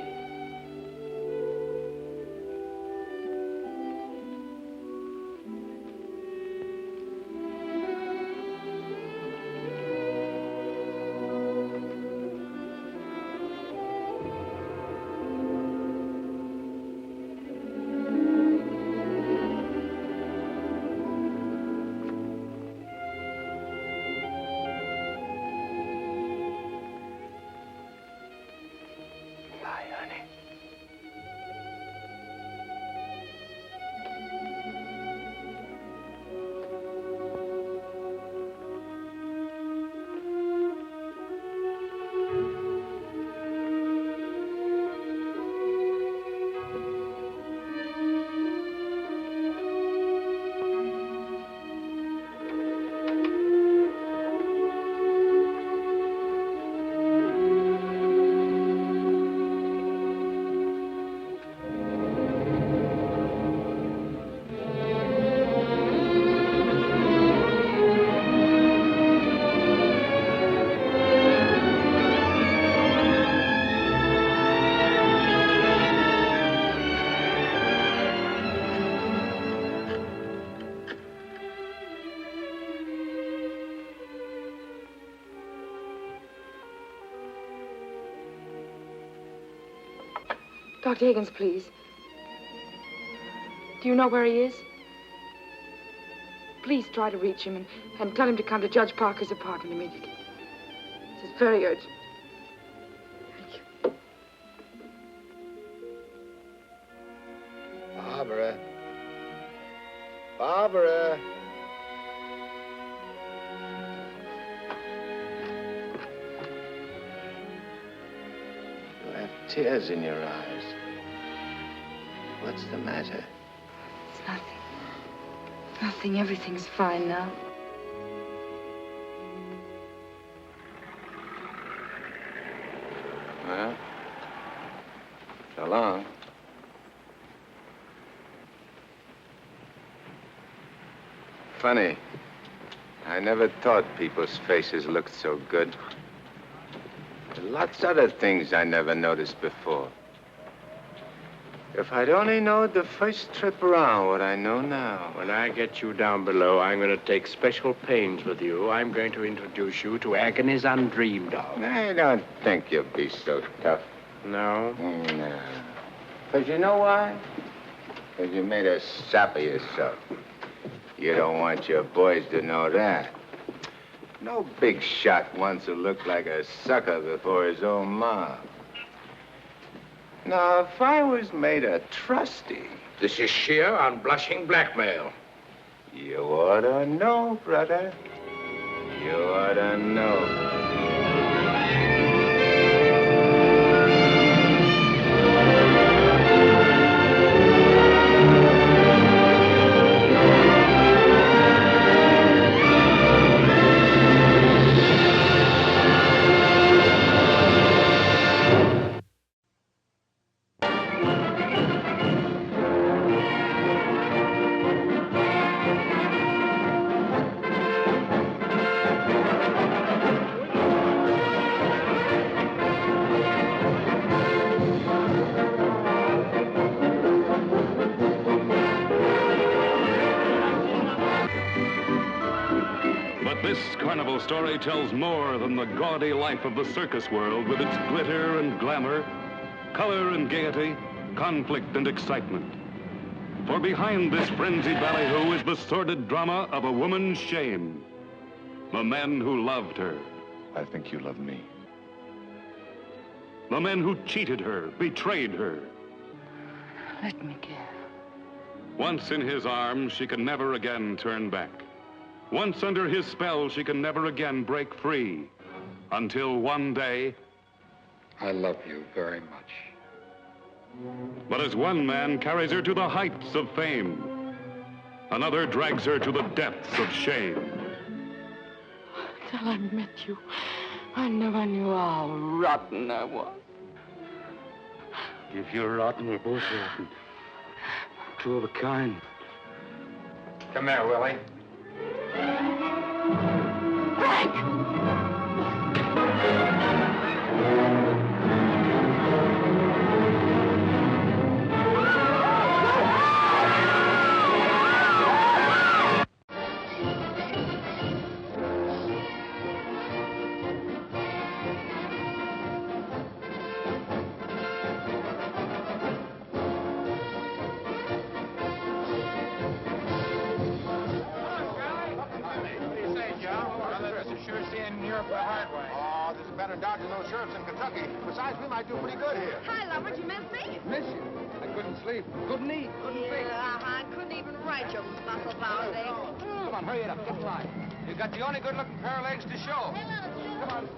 Dr. Higgins, please. Do you know where he is? Please try to reach him and tell him to come to Judge Parker's apartment immediately. This is very urgent. Thank you. Barbara. Barbara. You have tears in your eyes. What's the matter? It's nothing. Nothing. Everything's fine now. Well, so long. Funny. I never thought people's faces looked so good. There are lots other things I never noticed before. If I'd only known the first trip around what I know now. When I get you down below, I'm going to take special pains with you. I'm going to introduce you to agonies undreamed of. I don't think you'll be so tough. No? No. Because you know why? Because you made a sap of yourself. You don't want your boys to know that. No big shot wants to look like a sucker before his own mom. Now, if I was made a trustee... This is sheer unblushing blackmail. You ought to know, brother. You ought to know. This Carnival Story tells more than the gaudy life of the circus world with its glitter and glamour, color and gaiety, conflict and excitement. For behind this frenzied ballyhoo is the sordid drama of a woman's shame. The men who loved her. I think you love me. The men who cheated her, betrayed her. Let me go. Once in his arms, she can never again turn back. Once under his spell, she can never again break free. Until one day... I love you very much. But as one man carries her to the heights of fame, another drags her to the depths of shame. Till I met you, I never knew how rotten I was. If you're rotten, we're both rotten. Two of a kind. Come here, Willie. Oh, there's a better dodge than those sheriffs in Kentucky. Besides, we might do pretty good here. Hi, lover. Did you miss me? Miss you? I couldn't sleep. Couldn't eat. Couldn't think. I couldn't even write your muscle bound egg. Come on, hurry it up. Get flying. You've got the only good-looking pair of legs to show. Come on.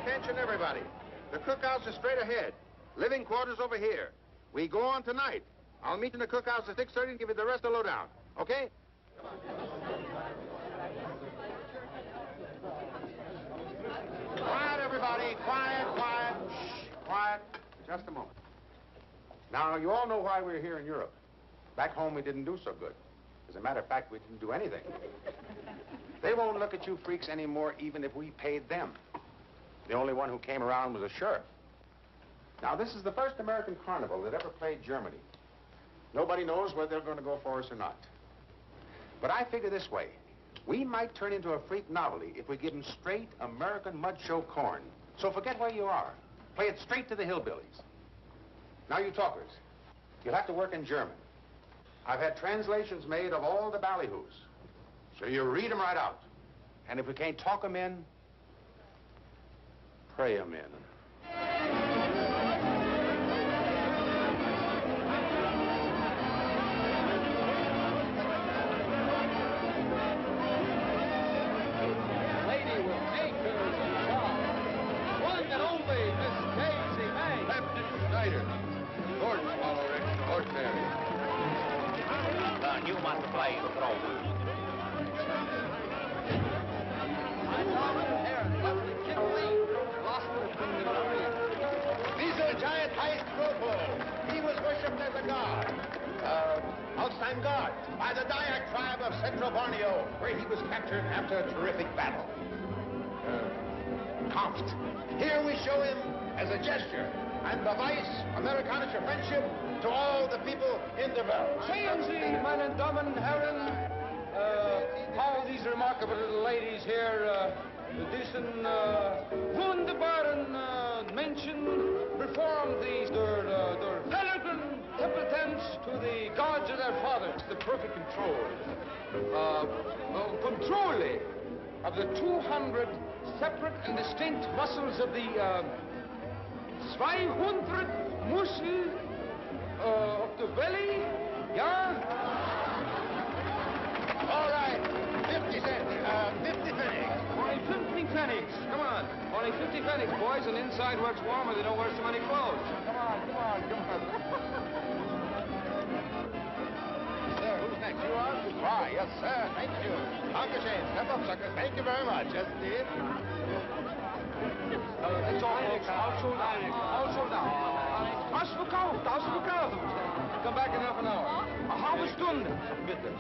Attention, everybody. The cookhouse is straight ahead. Living quarters over here. We go on tonight. I'll meet you in the cookhouse at 6:30 and give you the rest of the lowdown. Okay? Quiet, everybody. Quiet, quiet. Shh. Quiet. Just a moment. Now, you all know why we're here in Europe. Back home, we didn't do so good. As a matter of fact, we didn't do anything. They won't look at you freaks anymore, even if we paid them. The only one who came around was a sheriff. Now, this is the first American carnival that ever played Germany. Nobody knows whether they're going to go for us or not. But I figure this way. We might turn into a freak novelty if we give them straight American mud show corn. So forget where you are. Play it straight to the hillbillies. Now, you talkers, you'll have to work in German. I've had translations made of all the ballyhoos. So you read them right out. And if we can't talk them in, pray them in. Lady with acres of charm. One and only Miss Daisy the flying throne. These are giant heist Gropo. He was worshipped as a god. Outside god by the Dayak tribe of Central Borneo, where he was captured after a terrific battle. Kampft. Here we show him as a gesture and beweis amerikanische friendship to all the people in the world. Sehen Sie, meine Damen und Herren, how these remarkable little ladies here, diesen wunderbaren Menschen perform their elegant temple dance to the gods of their fathers. The perfect control. Control of the 200 separate and distinct muscles of the 200 muscles of the belly, yeah? All right, 50 cents, 50 pfennigs. Only 50 pfennigs, come on. Only 50 pfennigs, boys, and inside works warmer. They don't wear so many clothes. Come on. Sir, who's next? You are? Why, yes, sir. Thank you. Dankeschön. Step up, suckers. Thank you very much. Yes, indeed. It's all, folks. All sold out. All sold out. Ausverkauft. Come back in half an hour. A halbe Stunde. Bitte.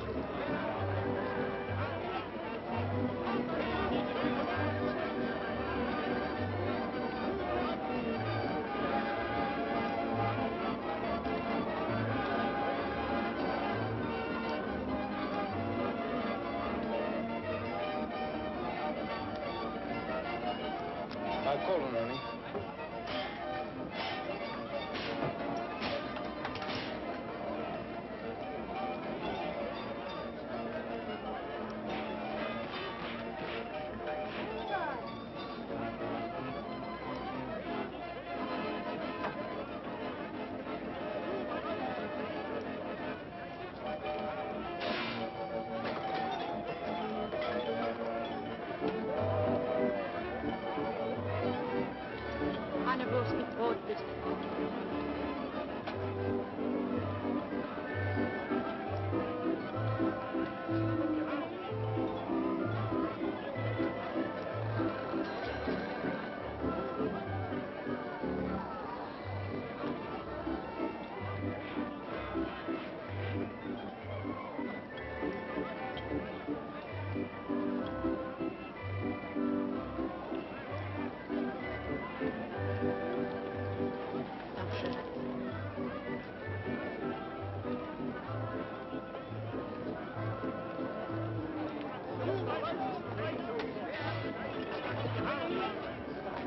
Call him, Ernie. Eine Wurst mit Brot, bitte.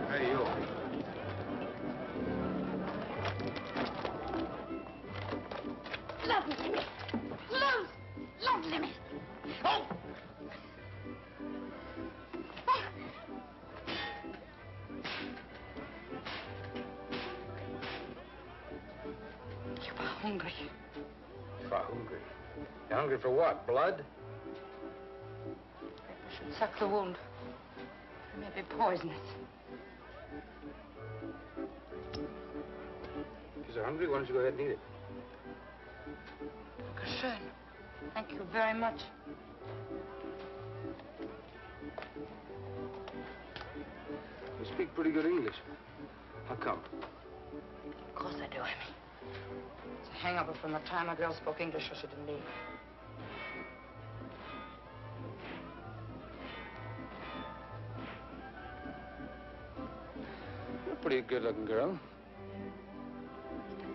Hey, you. Lassen Sie mich! Lassen Sie mich! Oh! Ich war hungrig. Hungry. You hungry for what? Blood? I should suck the wound. It may be poisonous. If you're hungry, why don't you go ahead and eat it? Schön. Thank you very much. You speak pretty good English. How come? Of course I do, Emmy. It's a hangover from the time a girl spoke English so she didn't leave. You're a pretty good-looking girl.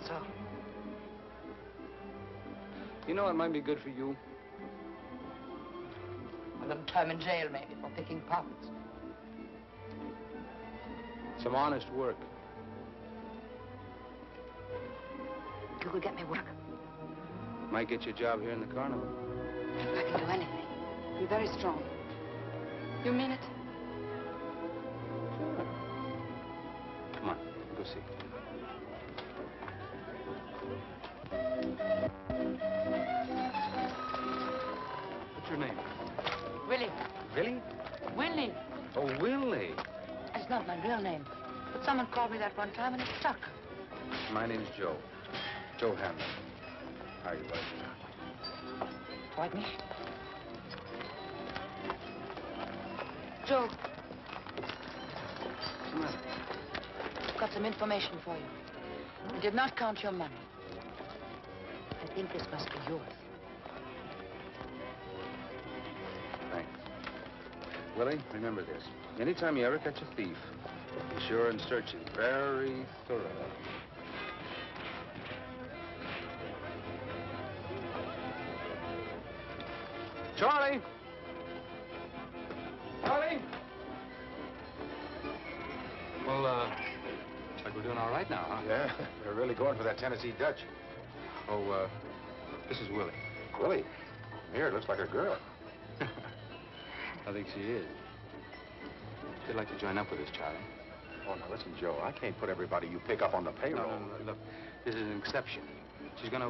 So, You know, it might be good for you. a little time in jail, maybe, for picking pockets. Some honest work. You could get me work. Might get you a job here in the carnival. I can do anything. Be very strong. You mean it? Come on, go see. What's your name? Willie. Willie? Willie. Oh, Willie. It's not my real name. But someone called me that one time and it stuck. My name's Joe. Joe Hamlin. How are you, Willie? Freut mich. Joe, What's the matter? I've got some information for you. You did not count your money. I think this must be yours. Thanks. Willie, remember this. Anytime you ever catch a thief, be sure and search him very thoroughly. Charlie! Charlie! Well, like we're doing all right now, huh? Yeah, we're really going for that Tennessee Dutch. Oh, this is Willie. Willie? Here, it looks like a girl. I think she is. She'd like to join up with us, Charlie. Oh, now listen, Joe, I can't put everybody you pick up on the payroll. No, look, this is an exception. She's gonna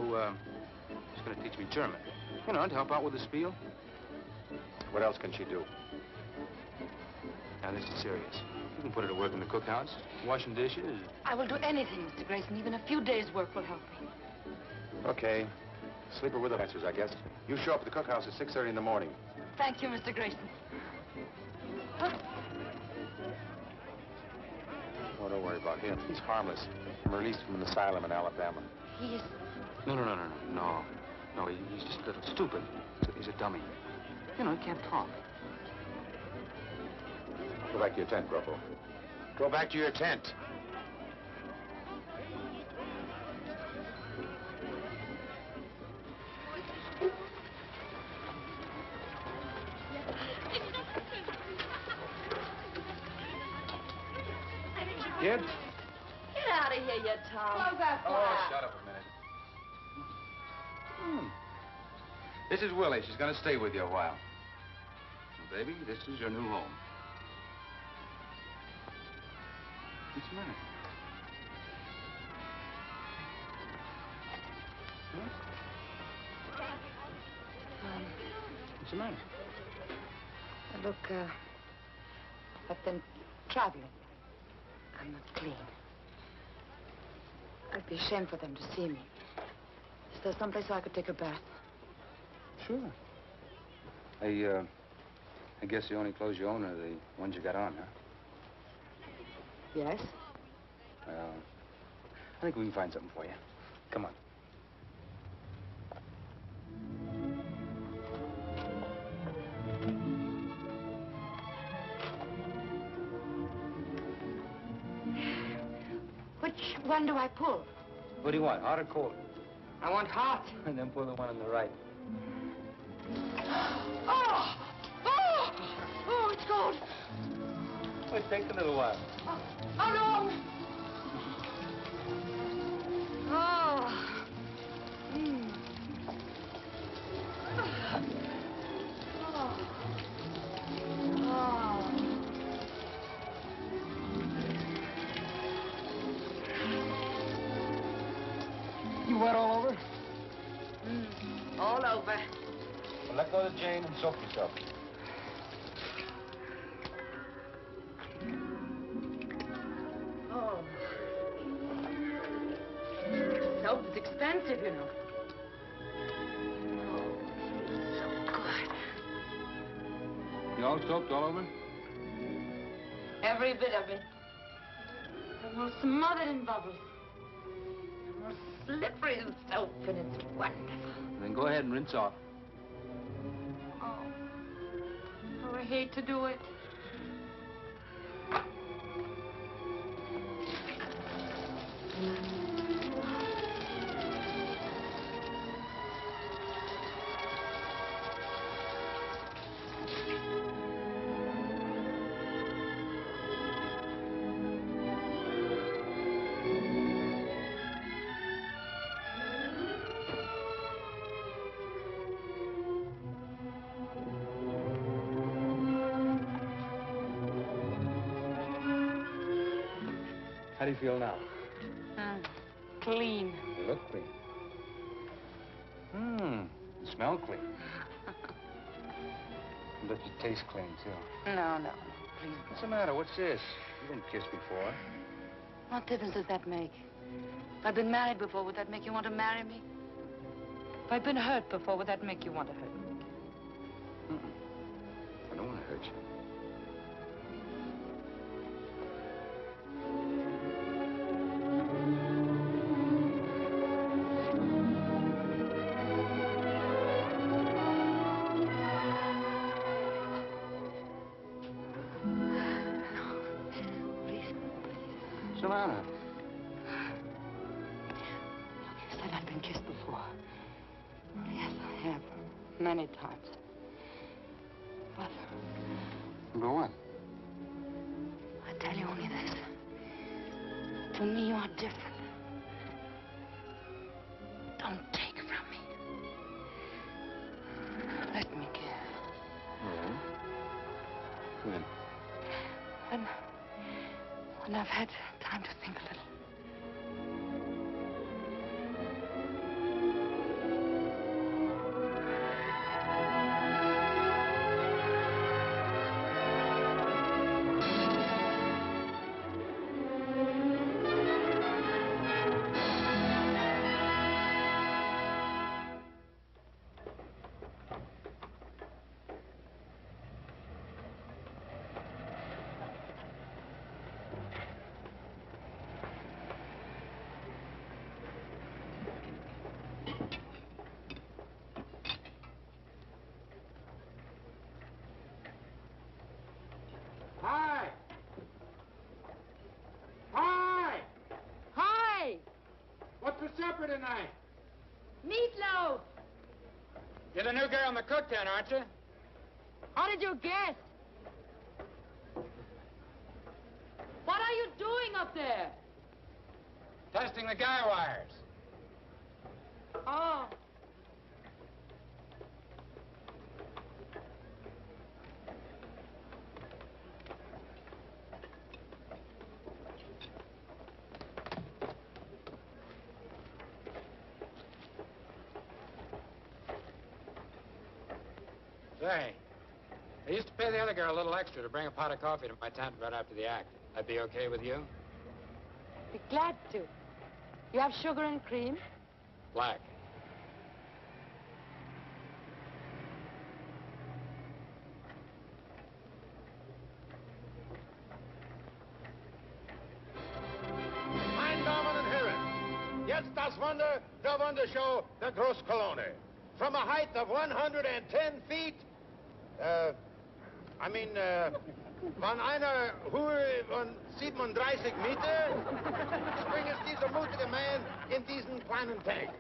teach me German. You know, to help out with the spiel. What else can she do? Now, this is serious. You can put her to work in the cookhouse, washing dishes. I will do anything, Mr. Grayson. Even a few days' work will help me. Okay. Sleeper with the answers, I guess. You show up at the cookhouse at 6:30 in the morning. Thank you, Mr. Grayson. Oh, don't worry about him. He's harmless. I'm released from an asylum in Alabama. He is... No, he's just a little stupid. He's a dummy. You know, he can't talk. Go back to your tent, Corporal. Go back to your tent. Kid? Get out of here, you Tom. Close that Oh, shut up a minute. This is Willie. She's going to stay with you a while. Well, baby, this is your new home. What's the matter? What's the matter? Look, I've been traveling. I'm not clean. I'd be ashamed for them to see me. Is there someplace I could take a bath? Sure. I guess the only clothes you own are the ones you got on, huh? Yes? Well, I think we can find something for you. Come on. Which one do I pull? What do you want, hot or cold? I want hot. And then pull the one on the right. Oh! Oh! Oh, it's cold. Well, it takes a little while. Oh, no! Oh. Mm. You wet all over? All over. Well, let go of the chain and soak yourself. Oh. Soap is expensive, you know. Oh, so good. You all soaked all over? Every bit of it. I'm all smothered in bubbles. I'm all slippery in soap, and it's wonderful. Then go ahead and rinse off. Oh, I hate to do it. How do you feel now? Clean. You look clean. You smell clean. But you taste clean, too. No, please. What's the matter? What's this? You didn't kiss before. What difference does that make? If I'd been married before, would that make you want to marry me? If I've been hurt before, would that make you want to hurt me again? I don't want to hurt you. What's the matter? You said I'd been kissed before. Yes, I have. Many times. But But what? I tell you only this. To me, you are different. Don't take from me. Let me care. Oh? When? When I've had time to think a little. Hi! Hi! Hi! What's for supper tonight? Meatloaf! You're the new girl in the cook tent, aren't you? How did you guess? What are you doing up there? Testing the guy wires. Oh. Say, I used to pay the other girl a little extra to bring a pot of coffee to my tent right after the act. That'd be okay with you? Be glad to. You have sugar and cream? Black. Mein Damen und Herren, jetzt das Wunder, der Wundershow, der Großkolonne. From a height of 110 feet, von einer Höhe von 37 Meter, springt dieser mutige Mann in diesen kleinen Tank.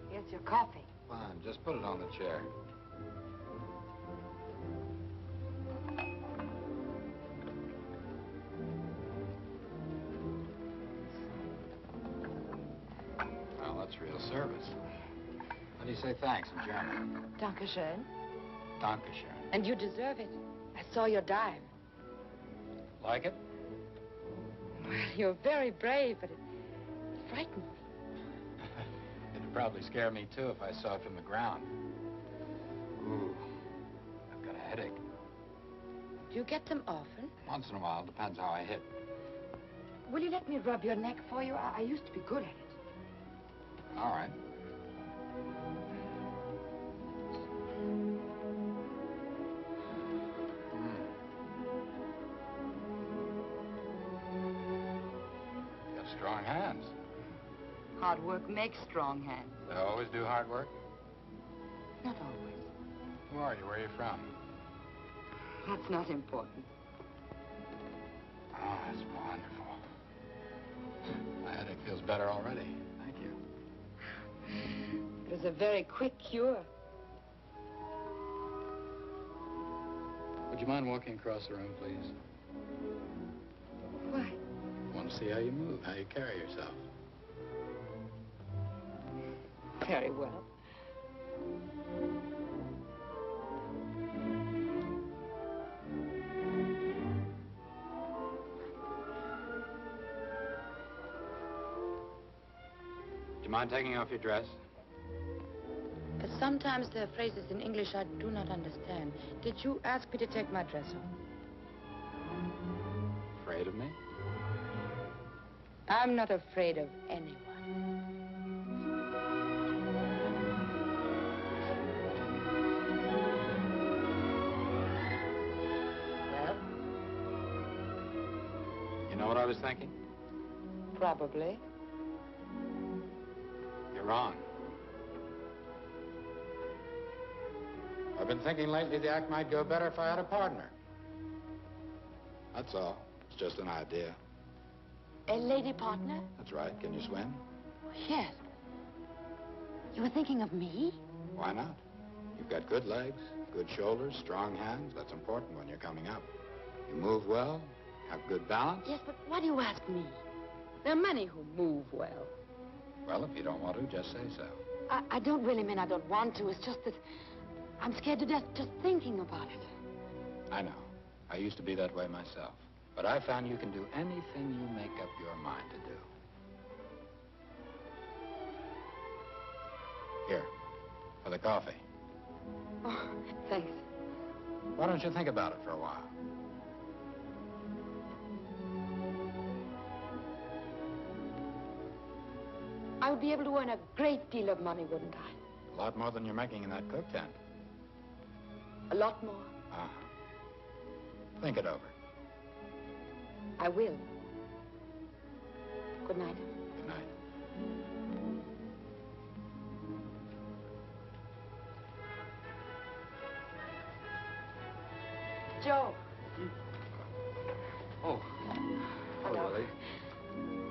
Here's your coffee. Just put it on the chair. Well, that's real service. How do you say thanks in German? Dankeschön. Dankeschön. And you deserve it. I saw your dime. Like it? Well, you're very brave, but it frightened me. It'd probably scare me, too, if I saw it from the ground. Ooh, I've got a headache. Do you get them often? Once in a while, depends how I hit. Will you let me rub your neck for you? I used to be good at it. All right. You have strong hands. Hard work makes strong hands. They always do hard work? Not always. Who are you? Where are you from? That's not important. Oh, that's wonderful. My headache feels better already. Thank you. It was a very quick cure. Would you mind walking across the room, please? Why? I want to see how you move, how you carry yourself. Very well. Do you mind taking off your dress? But sometimes there are phrases in English I do not understand. Did you ask me to take my dress off? Afraid of me? I'm not afraid of anyone. Well? You know what I was thinking? Probably. You're wrong. I've been thinking lately the act might go better if I had a partner. That's all. It's just an idea. A lady partner? That's right. Can you swim? Yes. You were thinking of me? Why not? You've got good legs, good shoulders, strong hands. That's important when you're coming up. You move well, have good balance. Yes, but why do you ask me? There are many who move well. Well, if you don't want to, just say so. I don't really mean I don't want to. It's just that I'm scared to death just thinking about it. I know. I used to be that way myself. But I found you can do anything you make up your mind to do. Here, for the coffee. Oh, thanks. Why don't you think about it for a while? I would be able to earn a great deal of money, wouldn't I? A lot more than you're making in that cook tent. A lot more. Uh-huh. Think it over. I will. Good night. Good night. Joe. Oh. Hello. Willie.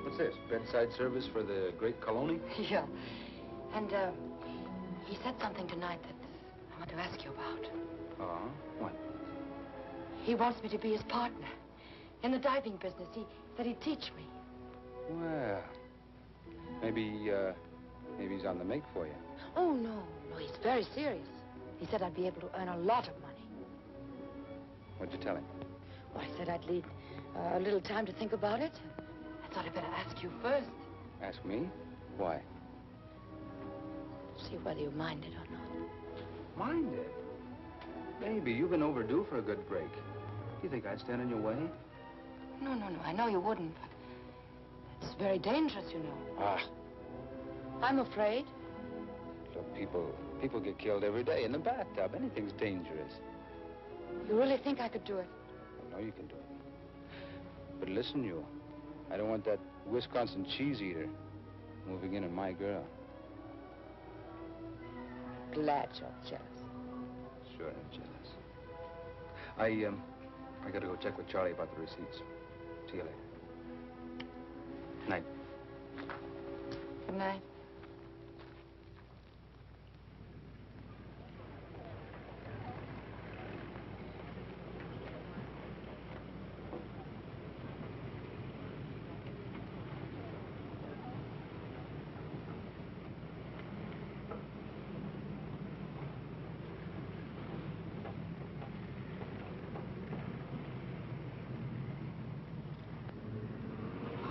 What's this? Bedside service for the great Colony? Yeah. And, he said something tonight that I want to ask you about. Uh-huh. What? He wants me to be his partner. In the diving business, he said he'd teach me. Well, maybe he's on the make for you. Oh, no. No, he's very serious. He said I'd be able to earn a lot of money. What'd you tell him? Well, I said I'd need a little time to think about it. I thought I'd better ask you first. Ask me? Why? See whether you mind it or not. Mind it? Baby, you've been overdue for a good break. Do you think I'd stand in your way? No. I know you wouldn't, but it's very dangerous, you know. Ah. I'm afraid. Look, people get killed every day in the bathtub. Anything's dangerous. You really think I could do it? I know you can do it. But listen, you. I don't want that Wisconsin cheese eater moving in on my girl. Glad you're jealous. Sure I'm jealous. I gotta go check with Charlie about the receipts. See you later. Night. Good night.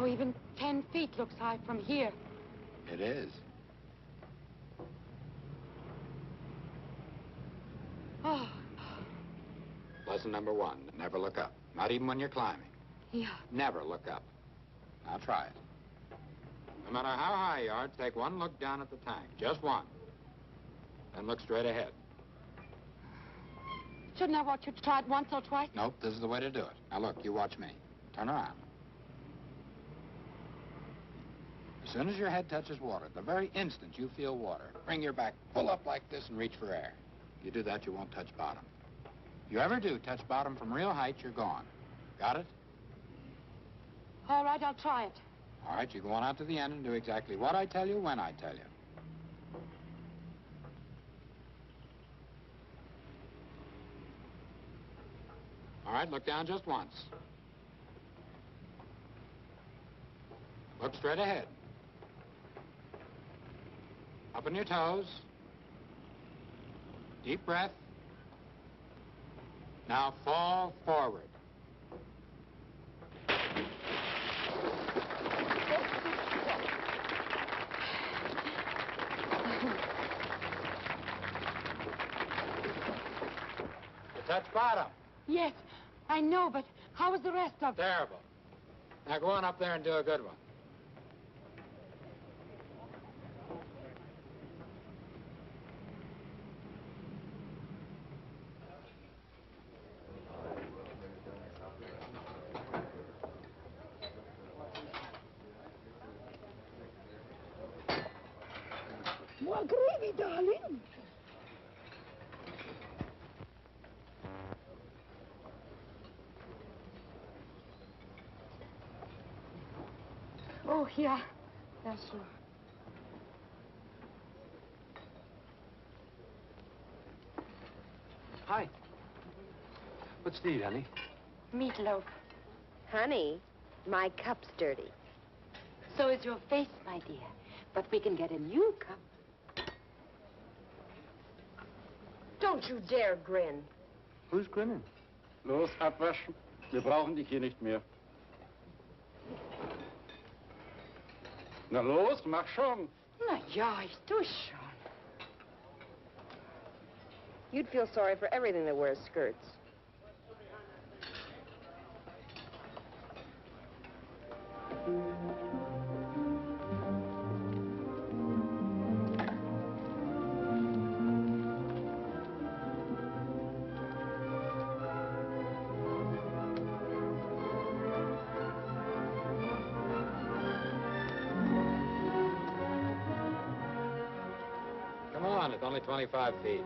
Oh, even 10 feet looks high from here. It is. Oh, Lesson number 1, never look up. Not even when you're climbing. yeah. Never look up. Now try it. No matter how high you are, take one look down at the tank. Just one. Then look straight ahead. Shouldn't I want you to try it once or twice? Nope, this is the way to do it. Now look, you watch me. Turn around. As soon as your head touches water, the very instant you feel water, bring your back full up like this and reach for air. If you do that, you won't touch bottom. If you ever do touch bottom from real height, you're gone. Got it? All right, I'll try it. All right, you go on out to the end and do exactly what I tell you when I tell you. All right, look down just once. Look straight ahead. Up on your toes. Deep breath. Now fall forward. You touch bottom. Yes, I know, but how was the rest of it? Terrible. Now go on up there and do a good one. More gravy, darling. Oh, yeah. Yeah, sure. Hi. What's to eat, honey? Meatloaf. Honey, my cup's dirty. So is your face, my dear. But we can get a new cup. Don't you dare grin. Who's grinning? Los, abwaschen. Wir brauchen dich hier nicht mehr. Na los, mach schon. Na ja, ich tue schon. You'd feel sorry for everything that wears skirts. Come on, it's only 25 feet.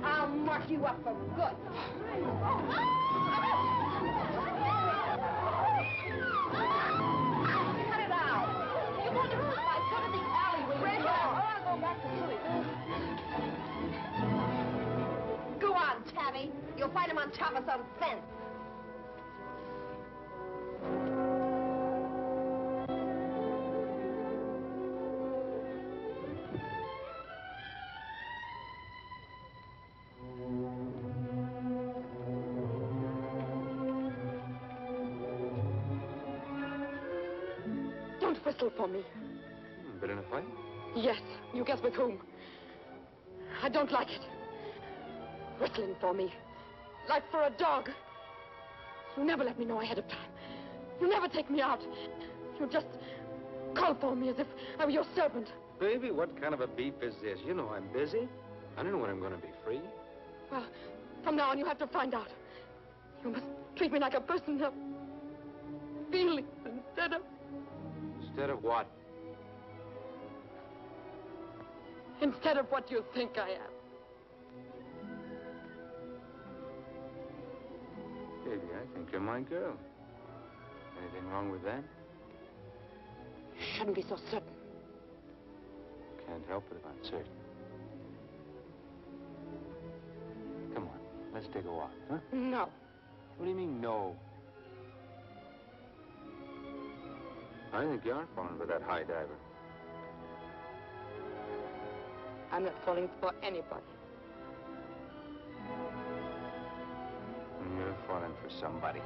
I'll mark you up for good. Cut it out. You're going to hurt my foot in the alley with red hair, or I'll go back to sleep. Go on, Tabby. You'll find him on top of some fence. whistle for me. Been in a fight? Yes, you guess with whom. I don't like it. Whistling for me, like for a dog. You never let me know ahead of time. You never take me out. You just call for me as if I were your servant. Baby, what kind of a beef is this? You know I'm busy. I don't know when I'm going to be free. Well, from now on, you have to find out. You must treat me like a person of feelings instead of... Instead of what? Instead of what you think I am. Baby, I think you're my girl. Anything wrong with that? You shouldn't be so certain. Can't help it if I'm certain. Come on, let's take a walk, huh? No. What do you mean, no? I think you are falling for that high diver. I'm not falling for anybody. You're falling for somebody.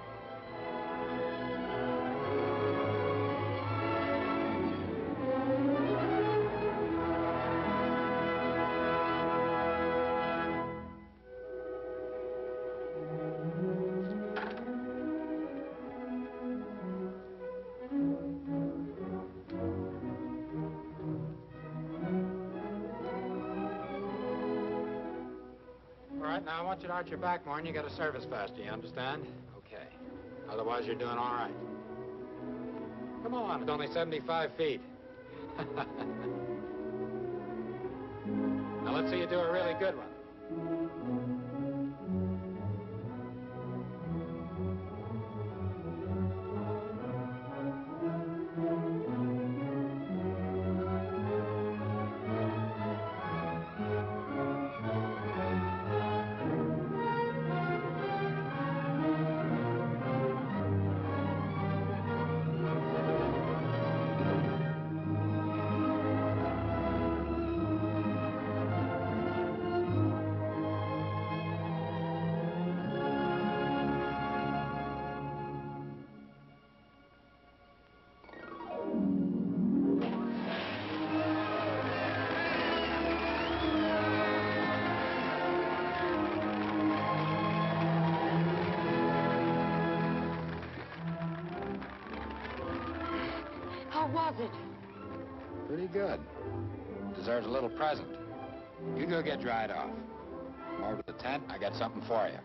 Now, I want you to arch your back more and you got to service faster, you understand? Okay. Otherwise, you're doing all right. Come on, it's only 75 feet. Now, let's see you do a really good one. Pretty good. Deserves a little present. You go get dried off. Over to the tent, I got something for you.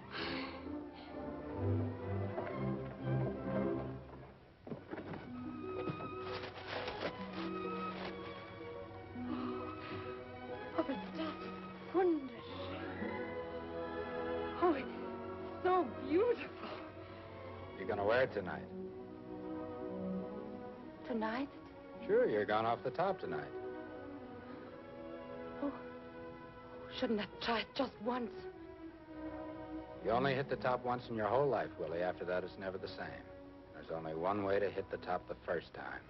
Oh, but that's wonderful. Oh, it's so beautiful. You're gonna wear it tonight. Tonight? Sure, you're going off the top tonight. Oh, shouldn't I try it just once? You only hit the top once in your whole life, Willie. After that, it's never the same. There's only one way to hit the top the first time.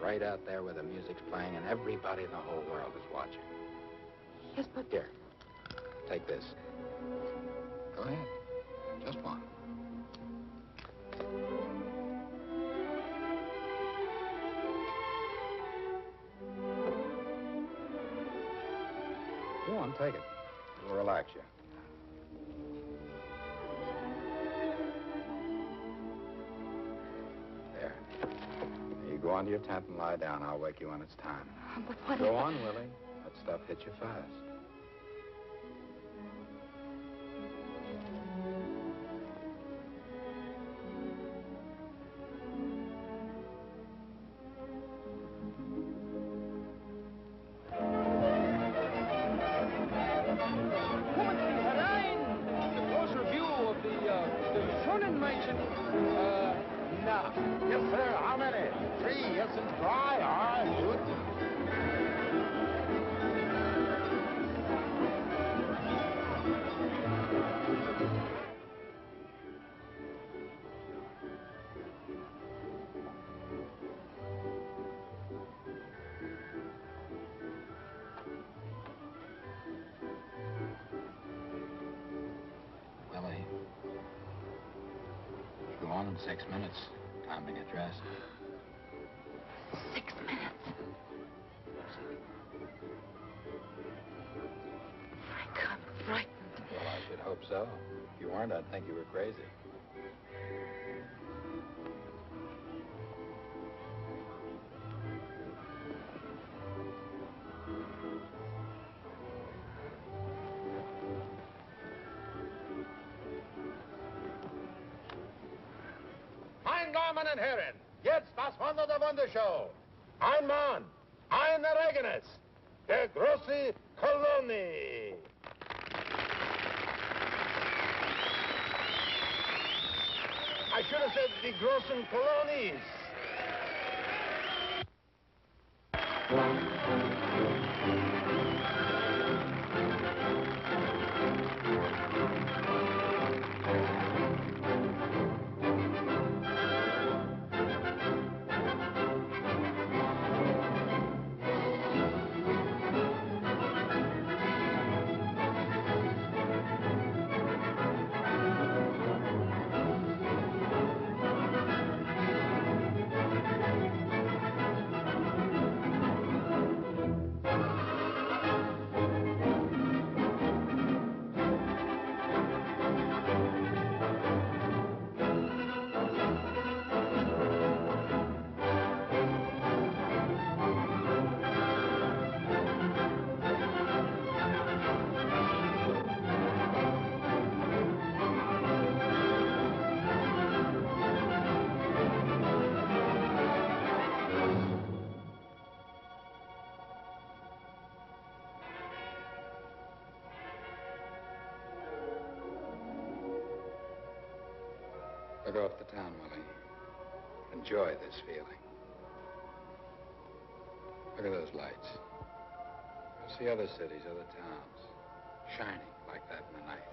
Right out there where the music's playing and everybody in the whole world is watching. Yes, but... Here, take this. Go ahead. Just one. Go on, take it. It'll relax you. There. Now you go on to your tent and lie down. I'll wake you when it's time. But what Go on, Willie. That stuff hits you fast. Yes, sir. How many? 3. Yes, and dry. All right, good. Willie. You go on in 6 minutes. Time to get dressed. 6 6 minutes. Frank, I'm frightened. Well, I should hope so. If you weren't, I'd think you were crazy. Mein Damen und Herren, jetzt das Wunder der Wundershow. Ein Mann, ein Ereignis, der große Kolonie. I should have said die großen Kolonies. Look off the town, Willie. Enjoy this feeling. Look at those lights. You'll see other cities, other towns, shining like that in the night.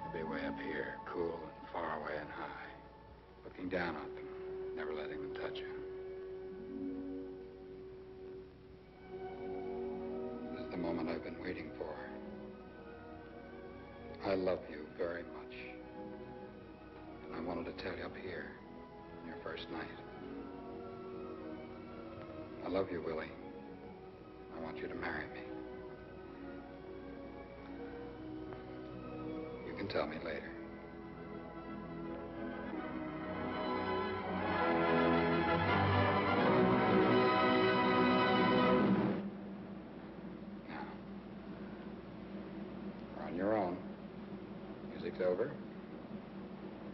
You'll be way up here, cool and far away and high, looking down on them, never letting them touch you. This is the moment I've been waiting for. I love you very much. And I wanted to tell you up here on your first night. I love you, Willie. I want you to marry me. You can tell me later. Now, you're on your own. Music's over.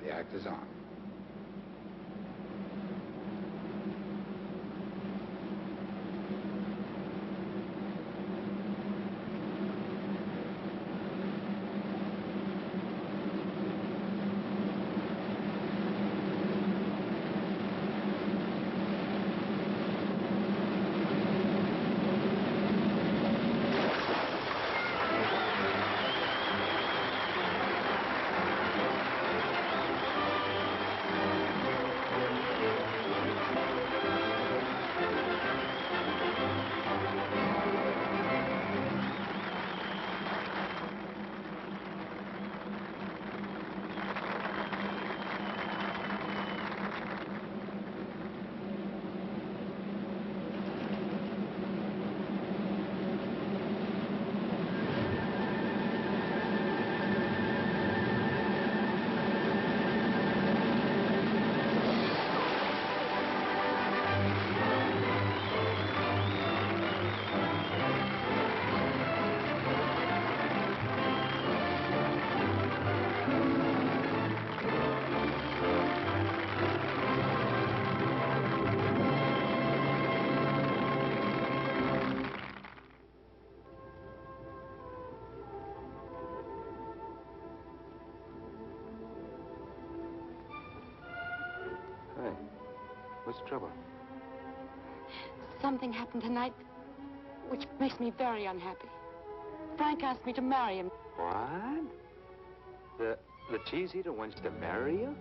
The act is on. What's the trouble? Something happened tonight which makes me very unhappy. Frank asked me to marry him. What? The cheese eater wants to marry you?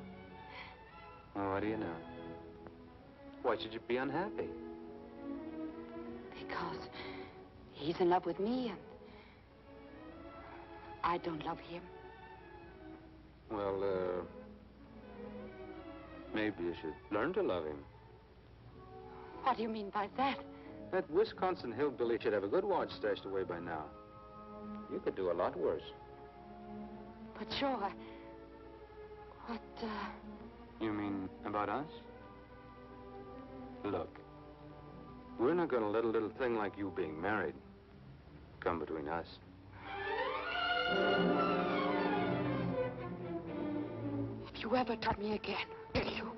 Oh, what do you know? Why should you be unhappy? Because he's in love with me and I don't love him. Well, maybe you should learn to love him. What do you mean by that? That Wisconsin hillbilly should have a good watch stashed away by now. You could do a lot worse. But sure. What, You mean about us? Look, we're not going to let a little thing like you being married come between us. If you ever touch me again, will you?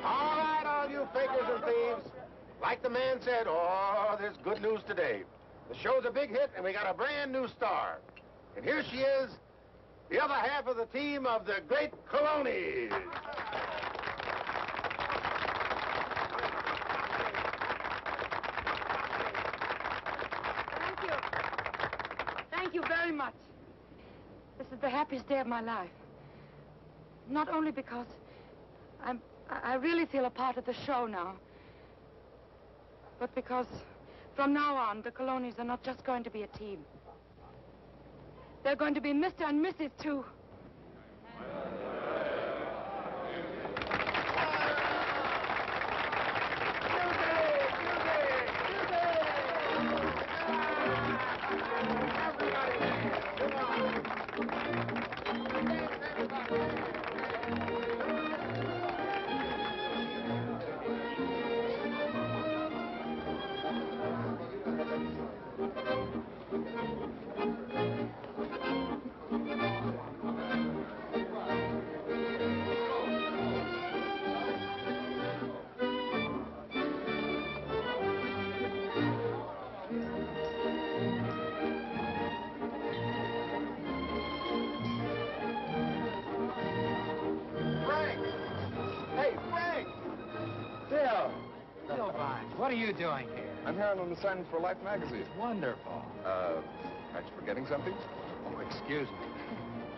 All right, all you fakers and thieves. Like the man said, oh, there's good news today. The show's a big hit, and we got a brand new star. And here she is, the other half of the team of the Great Colonies. Thank you. Thank you very much. This is the happiest day of my life. Not only because I really feel a part of the show now, but because from now on, the Colonies are not just going to be a team. They're going to be Mr. and Mrs. too. What are you doing here? I'm here on assignment for Life magazine. Wonderful. Aren't you forgetting something? Oh, excuse me.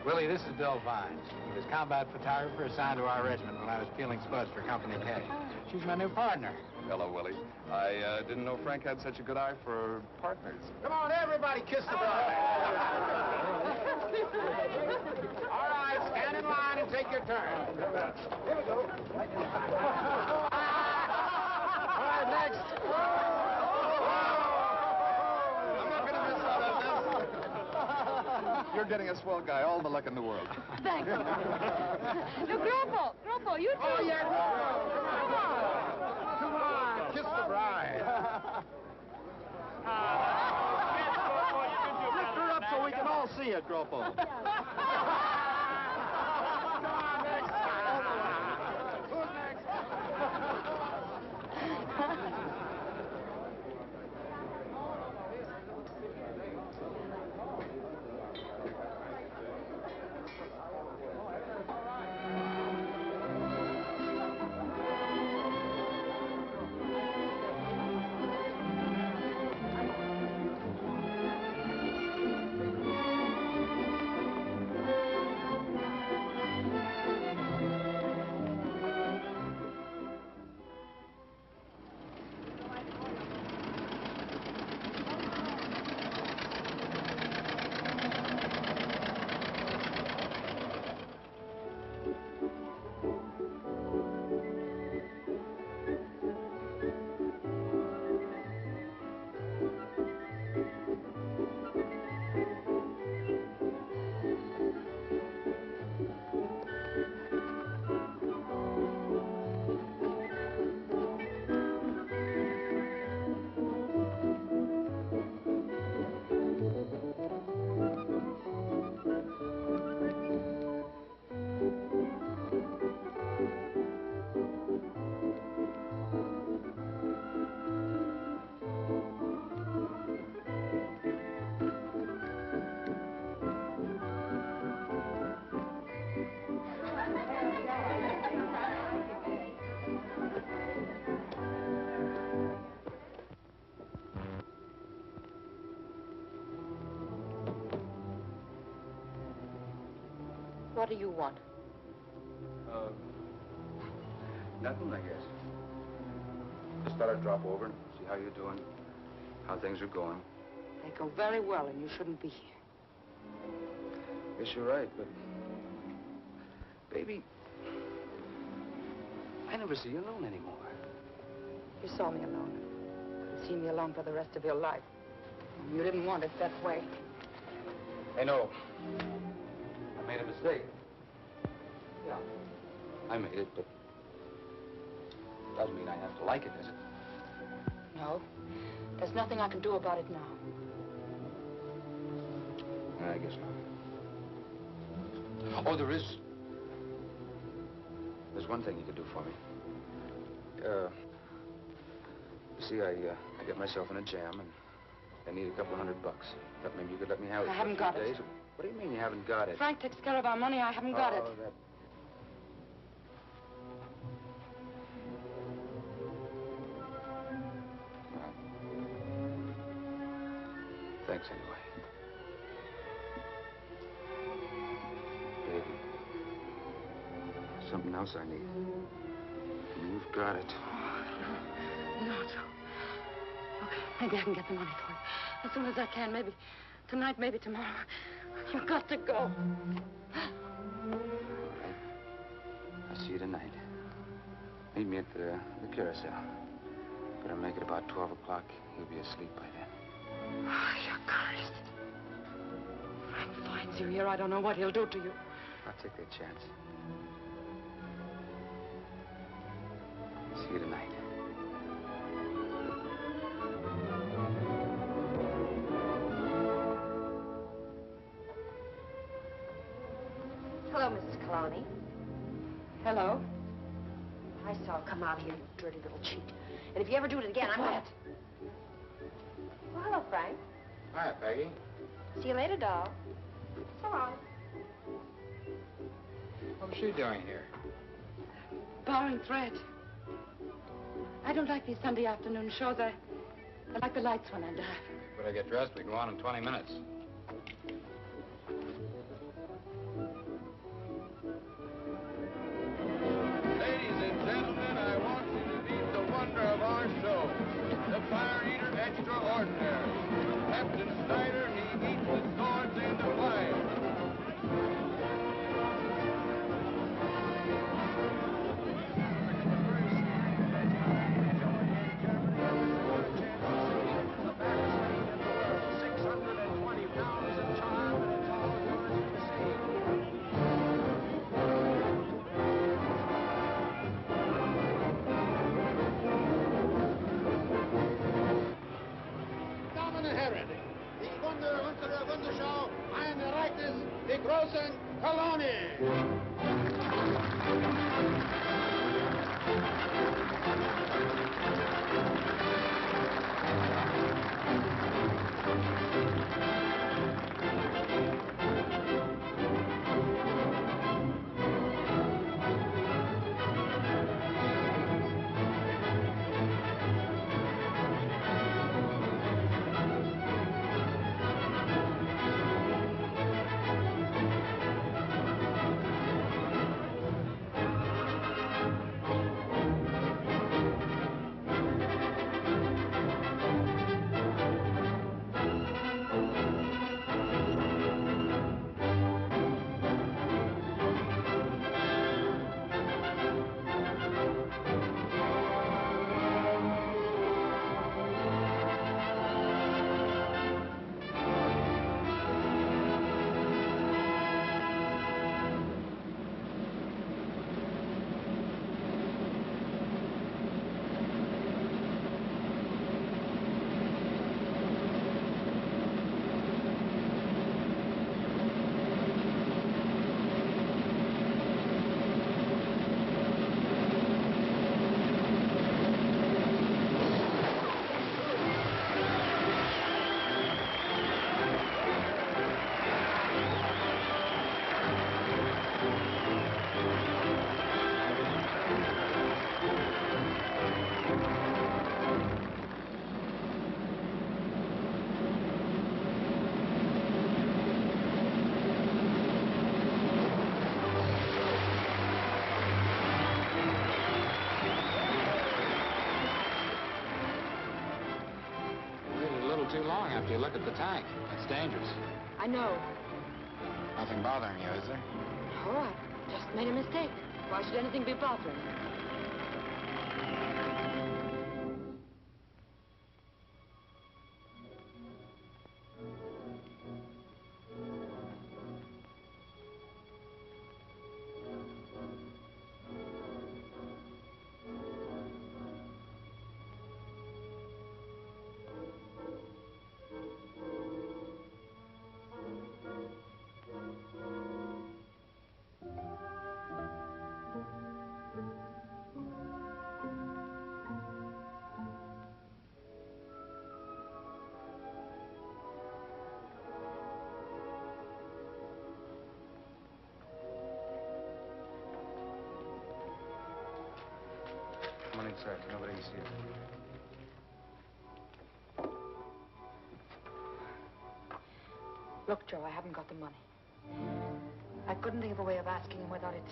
Willie, this is Bill Vines. He was combat photographer assigned to our regiment when I was peeling spuds for Company K. She's my new partner. Hello, Willie. I didn't know Frank had such a good eye for partners. Come on, everybody, kiss the bride. All right, stand in line and take your turn. Here we go. All right, next. I'm not going to miss out on this. You're getting a swell guy. All the luck in the world. Thanks. No, Grumpo, you too. Oh, yeah, come on, kiss the bride. Lift her up so we can all see it, Gropo. Who's next? What do you want? Nothing, I guess. Just thought I'd drop over and see how you're doing, how things are going. They go very well, and you shouldn't be here. Guess you're right, but... Baby, I never see you alone anymore. You saw me alone. You'd see me alone for the rest of your life. You didn't want it that way. I know. I made a mistake. Yeah. I made it, but... doesn't mean I have to like it, does it? No. There's nothing I can do about it now. I guess not. Oh, there is. There's one thing you could do for me. You see, I get myself in a jam, and I need a couple of $100. Thought maybe you could let me have it. I haven't got it. Days. What do you mean you haven't got it? Frank takes care of our money. I haven't got it. That... Well, thanks anyway. Baby, something else I need. You've got it. No. Okay, maybe I can get the money for you. As soon as I can, maybe tonight, maybe tomorrow. You've got to go. All right. I'll see you tonight. Meet me at the carousel. Better make it about 12 o'clock. He'll be asleep by then. Oh, you're cursed. Frank finds you here. I don't know what he'll do to you. I'll take that chance. See you tonight. Hello, Mrs. Kalani. Hello. I saw come out here, you dirty little cheat. And if you ever do it again, I'm quiet. Well, hello, Frank. Hi, Peggy. See you later, doll. So long. What was she doing here? Borrowing thread. I don't like these Sunday afternoon shows. I like the lights when I dive. Better get dressed. We can go on in 20 minutes. Ladies and gentlemen, I want you to meet the wonder of our show, the Fire Eater Extraordinary. Captain Snyder, he eats the swords and the fire. Wunderschau, ein Ereignis, die großen Kolonie. After you look at the tank, it's dangerous. I know. Nothing bothering you, is there? No, I just made a mistake. Why should anything be bothering me? Come on inside. Nobody can see you. Look, Joe, I haven't got the money. I couldn't think of a way of asking him without it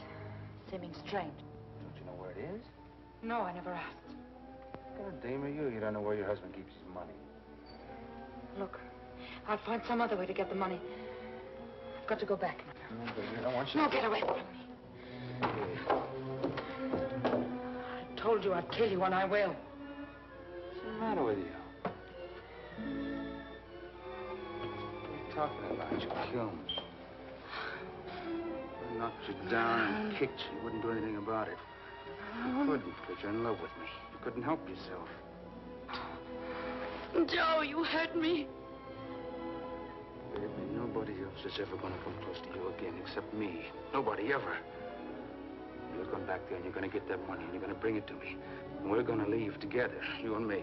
seeming strange. Don't you know where it is? No, I never asked. What kind of dame are you? You don't know where your husband keeps his money. Look, I'll find some other way to get the money. I've got to go back now. No, baby, I don't want you No, get away from me. I told you I'd kill you, and I will. What's the matter with you? What are you talking about? You kill me. I knocked you down and kicked you. You wouldn't do anything about it. You couldn't, because you're in love with me. You couldn't help yourself. Joe, you hurt me. Baby, nobody else is ever going to come close to you again except me. Nobody ever. You're going back there and you're going to get that money and you're going to bring it to me. And we're going to leave together, you and me.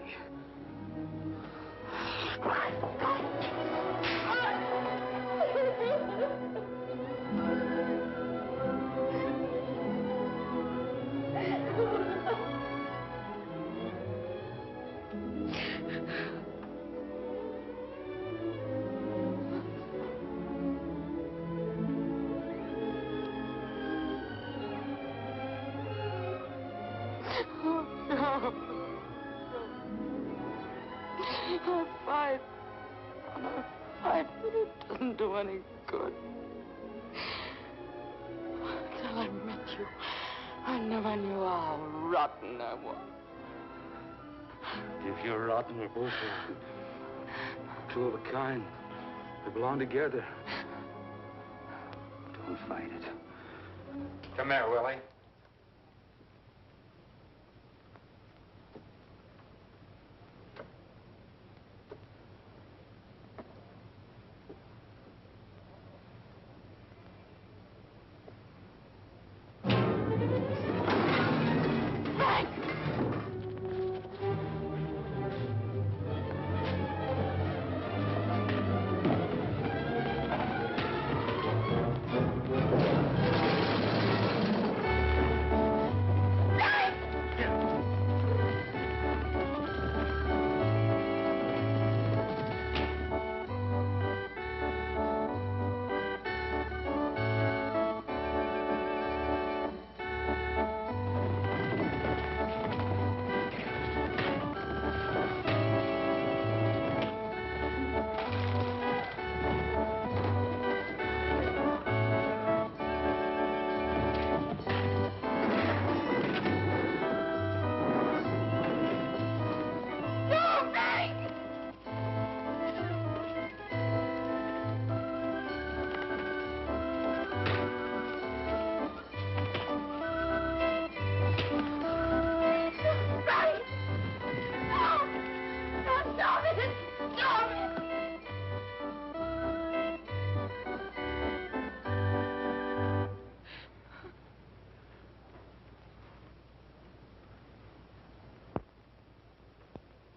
I'll fight, but it doesn't do any good. Until I met you, I never knew how rotten I was. If you're rotten, we're both rotten. Two of a kind. We belong together. Don't fight it. Come here, Willie.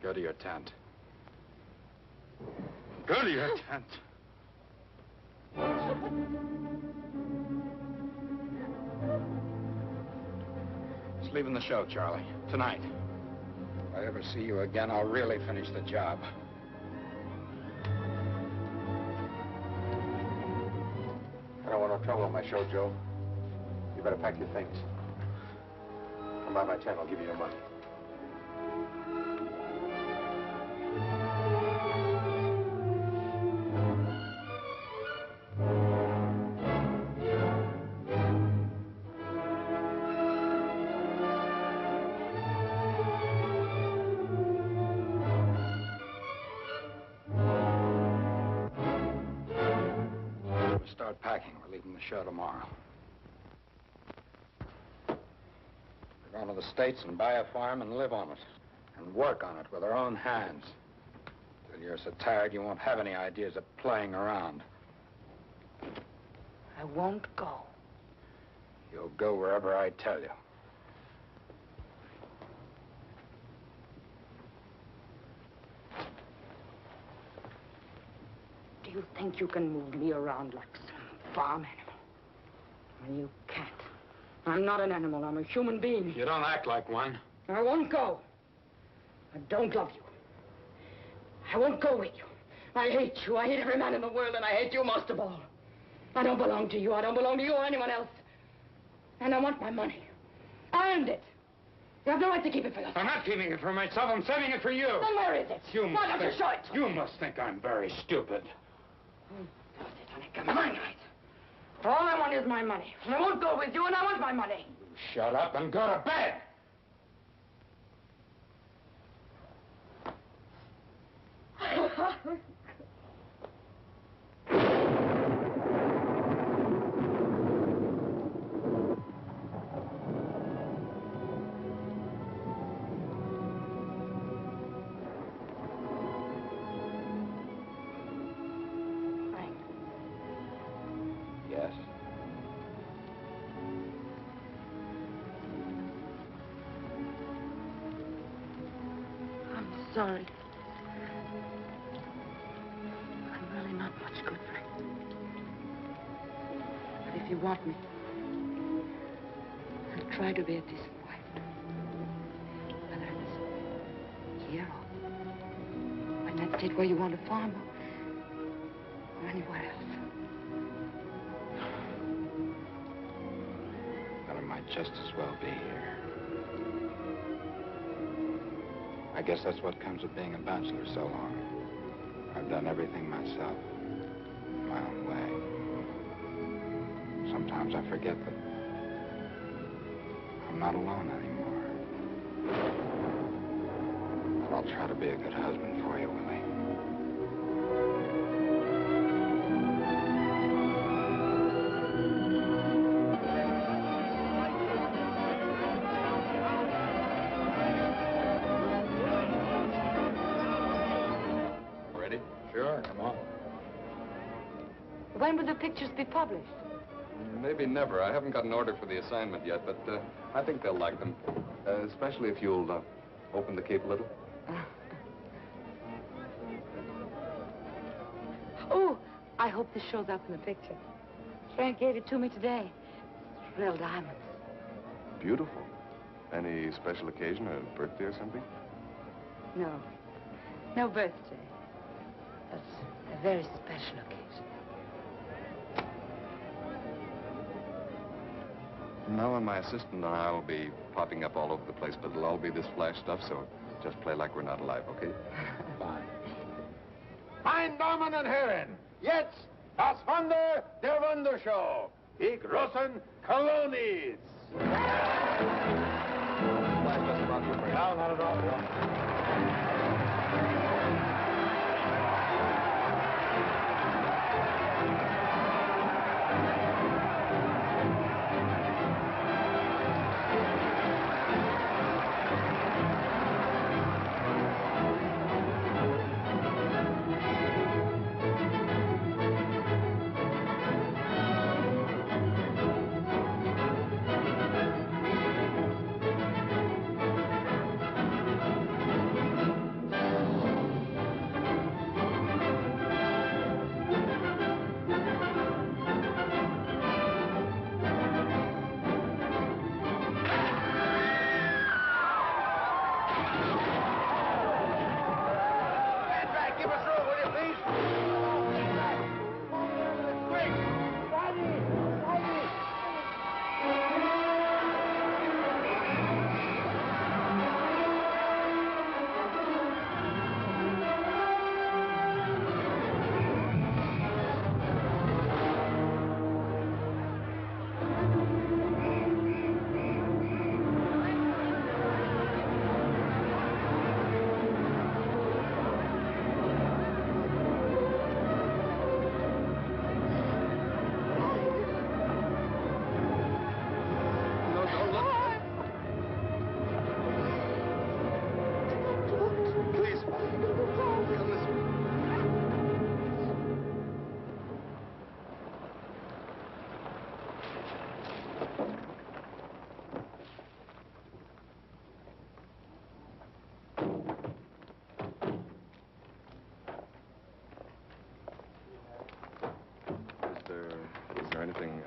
Go to your tent. Go to your tent. It's leaving the show, Charlie. Tonight. If I ever see you again, I'll really finish the job. I don't want no trouble on my show, Joe. You better pack your things. Come by my tent, I'll give you your money. leaving the show tomorrow. We're going to the States and buy a farm and live on it. And work on it with our own hands. Till you're so tired you won't have any ideas of playing around. I won't go. You'll go wherever I tell you. Do you think you can move me around like some farm animal? Well, you can't. I'm not an animal. I'm a human being. You don't act like one. I won't go. I don't love you. I won't go with you. I hate you. I hate every man in the world, and I hate you most of all. I don't belong to you. I don't belong to you or anyone else. And I want my money. I earned it. You have no right to keep it for yourself. I'm not keeping it for myself. I'm saving it for you. Then where is it? Why don't you show it? You must think I'm very stupid. Does it, honey? Come on, right. All I want is my money. And I won't go with you, and I want my money. Shut up and go to bed. Yes. I'm sorry. I'm really not much good, Frank. But if you want me, I'll try to be a decent wife. Whether it's here or in that state where you want a farm or anywhere else. But it might just as well be here. I guess that's what comes of being a bachelor so long. I've done everything myself, my own way. Sometimes I forget that I'm not alone anymore. But I'll try to be a good husband for you, Willie. Ready? Sure, come on. When will the pictures be published? Maybe never. I haven't got an order for the assignment yet, but I think they'll like them. Especially if you'll open the cape a little. Oh, I hope this shows up in the picture. Frank gave it to me today. It's real diamonds. Beautiful. Any special occasion, a birthday or something? No. No birthday. It's a very special occasion. From now on, my assistant and I'll be popping up all over the place, but it'll all be this flash stuff, so just play like we're not alive, okay? Fine. Meine Damen und Herren, jetzt das Wunder der Wundershow. Die großen Kolonis. No, not at all.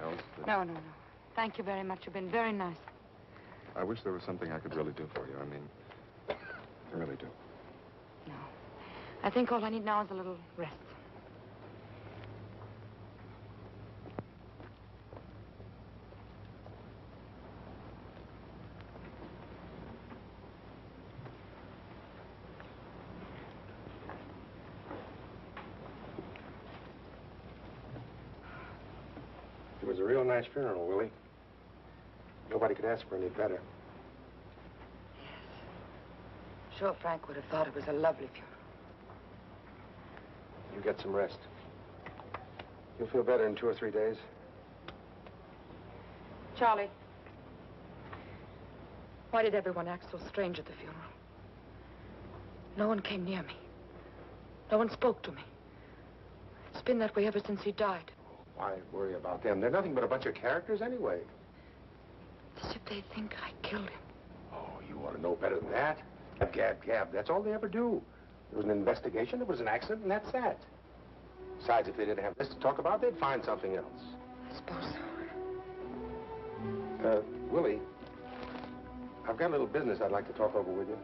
else. No. Thank you very much. You've been very nice. I wish there was something I could really do for you. I mean, I really do. No. I think all I need now is a little rest. It was a real nice funeral, Willie. Nobody could ask for any better. Sure, Frank would have thought it was a lovely funeral. You get some rest. You'll feel better in 2 or 3 days. Charlie, why did everyone act so strange at the funeral? No one came near me. No one spoke to me. It's been that way ever since he died. Why worry about them? They're nothing but a bunch of characters anyway. As if they think I killed him. Oh, you ought to know better than that. Gab. That's all they ever do. There was an investigation, there was an accident, and that's that. Besides, if they didn't have this to talk about, they'd find something else. I suppose so. Willie, I've got a little business I'd like to talk over with you.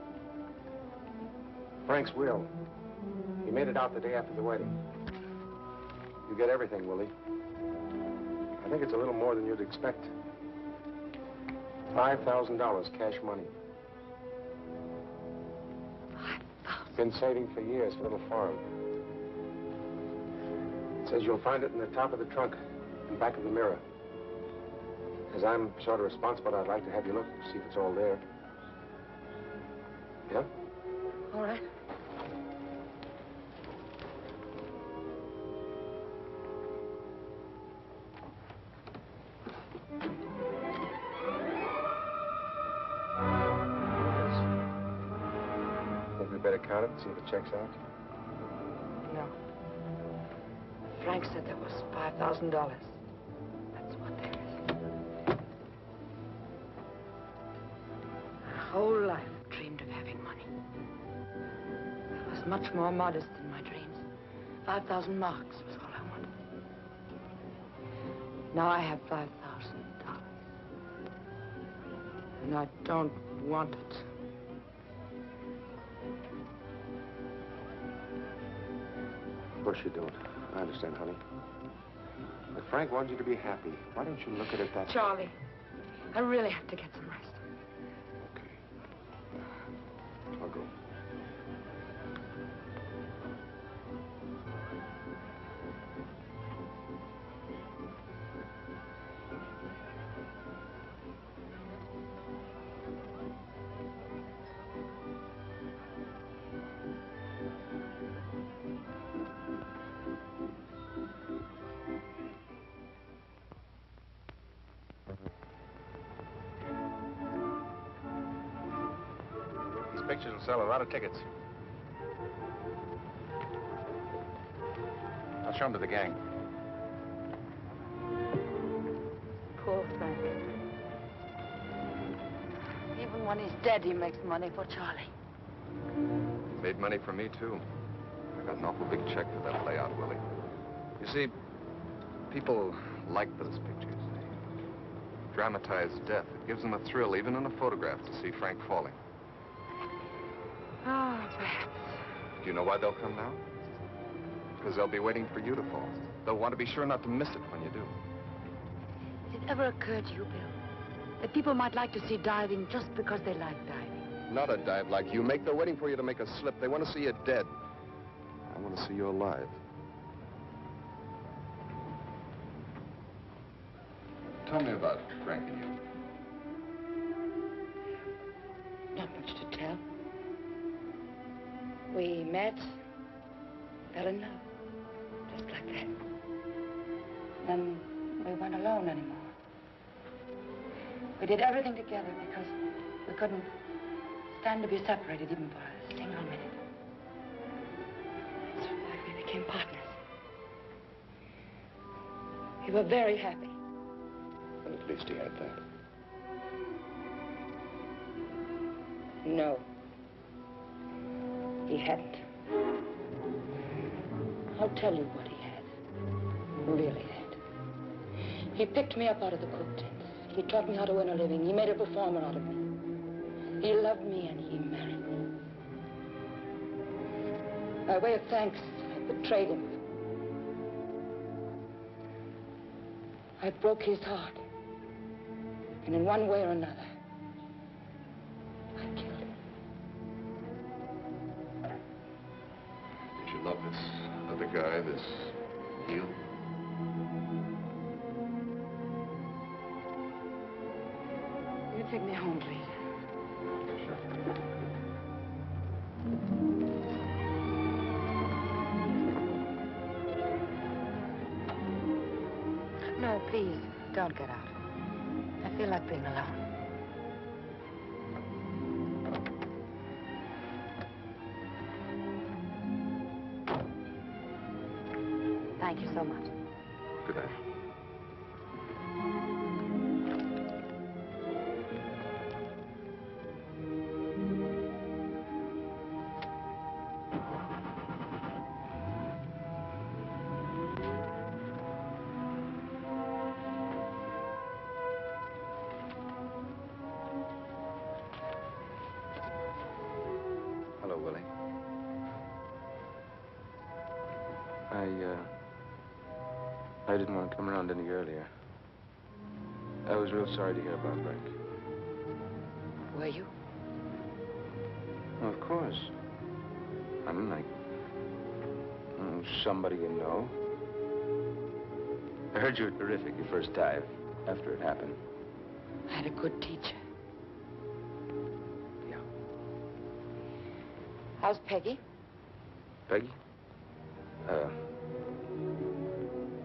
Frank's will. He made it out the day after the wedding. You get everything, Willie. I think it's a little more than you'd expect. $5,000 cash money. Been saving for years for a little farm. It says you'll find it in the top of the trunk, in back of the mirror. As I'm sort of responsible, I'd like to have you look, see if it's all there. Yeah? All right. Think we better count it and see if it checks out? No. Frank said there was $5,000. That's what there is. My whole life I dreamed of having money. It was much more modest than my dreams. 5,000 marks was all I wanted. Now I have $5,000. And I don't want it. Of course you don't. I understand, honey. But Frank wants you to be happy. Why don't you look at it that way? Charlie, I really have to get some rest. I'll go. Pictures will sell a lot of tickets. I'll show them to the gang. Poor Frank. Even when he's dead, he makes money for Charlie. Made money for me, too. I got an awful big check for that layout, Willie. You see, people like those pictures. They dramatize death. It gives them a thrill, even in a photograph, to see Frank falling. Oh, perhaps. Do you know why they'll come now? Because they'll be waiting for you to fall. They'll want to be sure not to miss it when you do. Has it ever occurred to you, Bill, that people might like to see diving just because they like diving? Not a dive like you make. They're waiting for you to make a slip. They want to see you dead. I want to see you alive. Tell me about Frank and you. Not much to tell. We met, fell in love, just like that. Then we weren't alone anymore. We did everything together because we couldn't stand to be separated even for a single minute. That's why we became partners. We were very happy. Well, at least he had that. No. He hadn't. I'll tell you what he had. Really had. He picked me up out of the cook tents. He taught me how to earn a living. He made a performer out of me. He loved me and he married me. By way of thanks, I betrayed him. I broke his heart. And in one way or another, I killed him. Did you love this other guy, this heel? You take me home, please. No, please, don't get out. I feel like being alone. Thank you so much. Good night. Hello, Willie. I didn't want to come around any earlier. I was real sorry to hear about Frank. Were you? Well, of course. I'm like somebody you know. I heard you were terrific your first time after it happened. I had a good teacher. Yeah. How's Peggy? Peggy?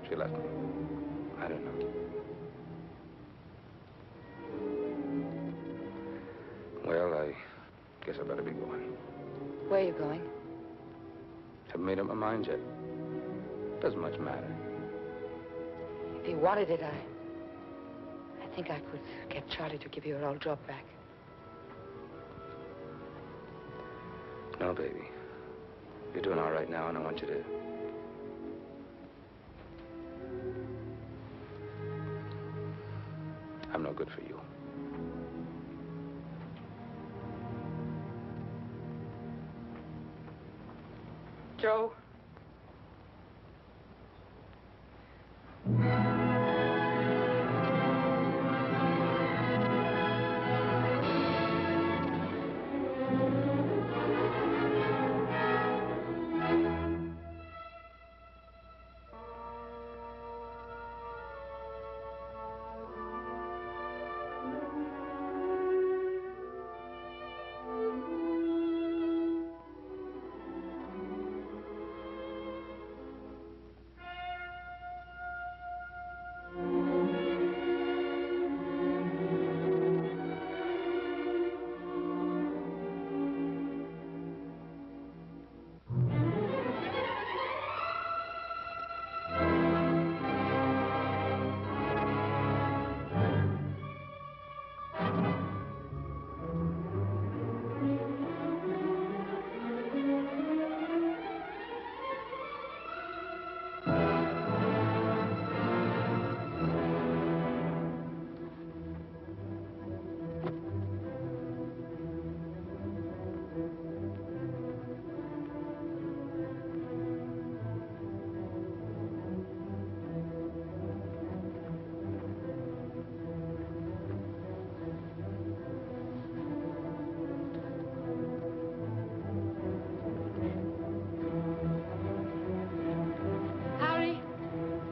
She left me. I don't know. Well, I guess I better be going. Where are you going? Haven't made up my mind yet. Doesn't much matter. If you wanted it, I think I could get Charlie to give you your old job back. No, baby. You're doing all right now, and I want you to... I'm no good for you. Joe.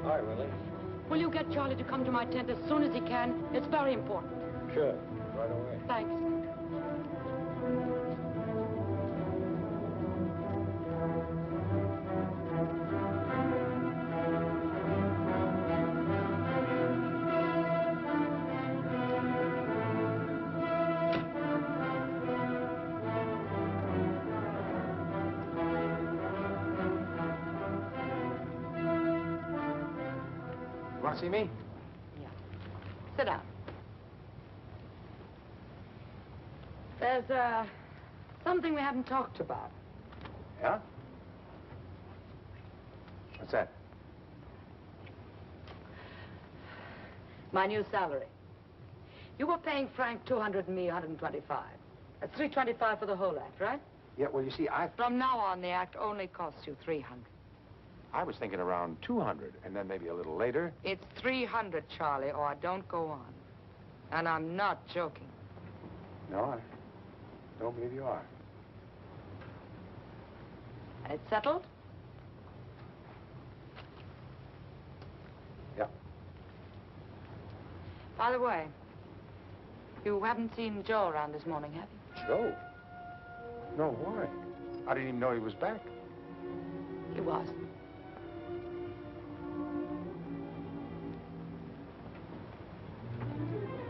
Hi, Willie. Will you get Charlie to come to my tent as soon as he can? It's very important. Sure, right away. Thanks. Want to see me? Yeah. Sit down. There's, something we haven't talked about. Yeah? What's that? My new salary. You were paying Frank 200 and me 125. That's 325 for the whole act, right? Yeah, well, you see, From now on, the act only costs you 300. I was thinking around 200, and then maybe a little later. It's 300, Charlie, or I don't go on. And I'm not joking. No, I don't believe you are. And it's settled? Yeah. By the way, you haven't seen Joe around this morning, have you? Joe? No, why? I didn't even know he was back. He was.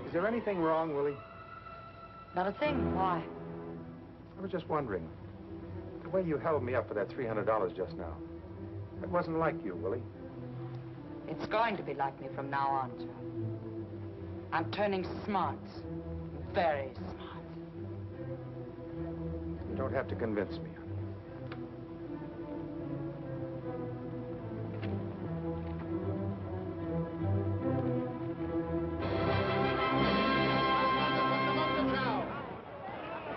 Is there anything wrong, Willie? Not a thing. Why? I was just wondering. The way you held me up for that $300 just now. It wasn't like you, Willie. It's going to be like me from now on, Joe. I'm turning smart. Very smart. You don't have to convince me.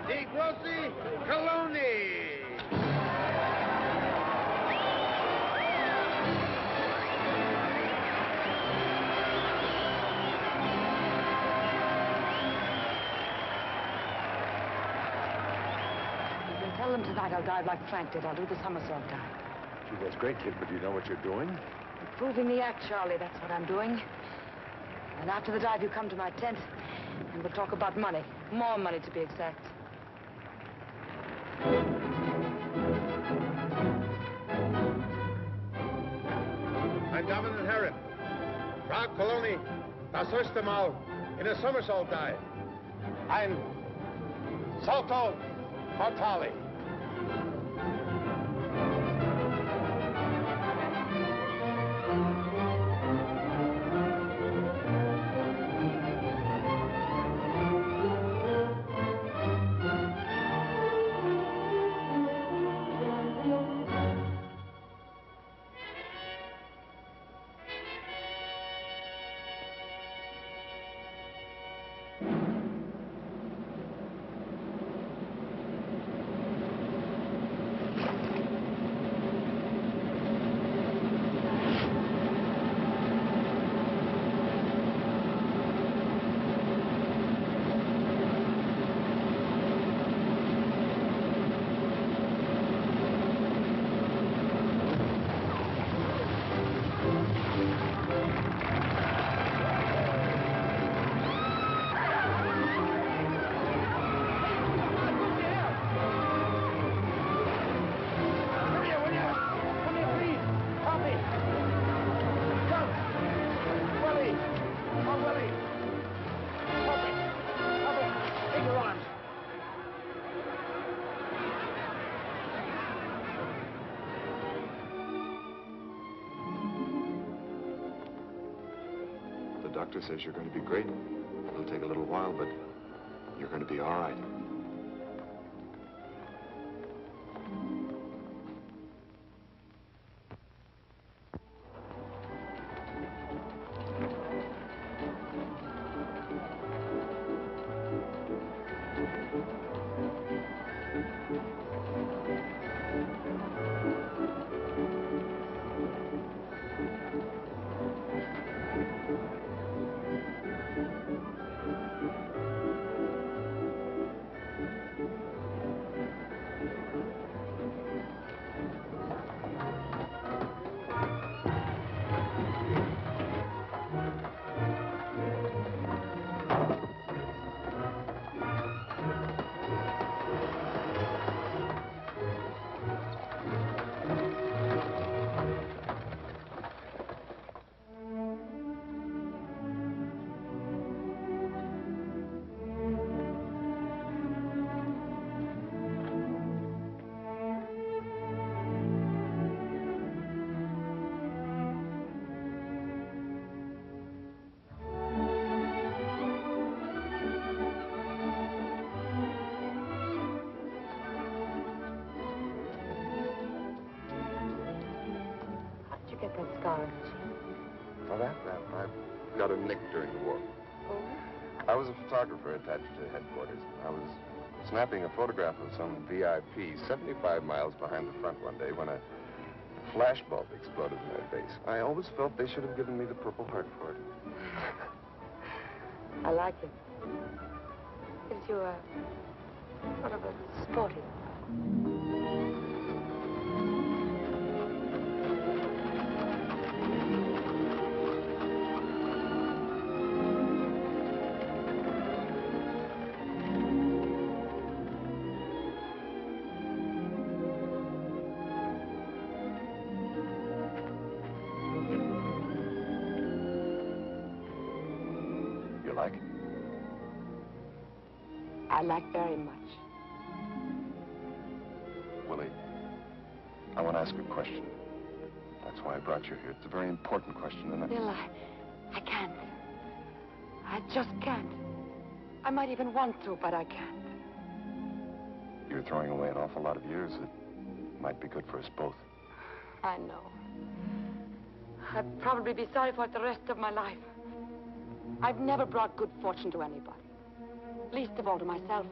Di Grossi Coloni. Tell them tonight I'll dive like Frank did. I'll do the somersault dive. Gee, that's great, kid, but do you know what you're doing? Improving the act, Charlie. That's what I'm doing. And after the dive, you come to my tent, and we'll talk about money. More money, to be exact. Mein Damen und Herren, Frau Coloni, das erste Mal in a somersault dive. Ein Salto Mortale. The doctor says you're going to be great. It'll take a little while, but you're going to be all right. I was a photographer attached to headquarters. I was snapping a photograph of some VIP 75 miles behind the front one day when a flash bulb exploded in their base. I always felt they should have given me the Purple Heart for it. I like it. Gives you a sort of a sporty. You like it? I like very much. Willie, I want to ask a question. That's why I brought you here. It's a very important question, and Bill, I can't. I just can't. I might even want to, but I can't. You're throwing away an awful lot of years that might be good for us both. I know. I'd probably be sorry for it the rest of my life. I've never brought good fortune to anybody. Least of all to myself.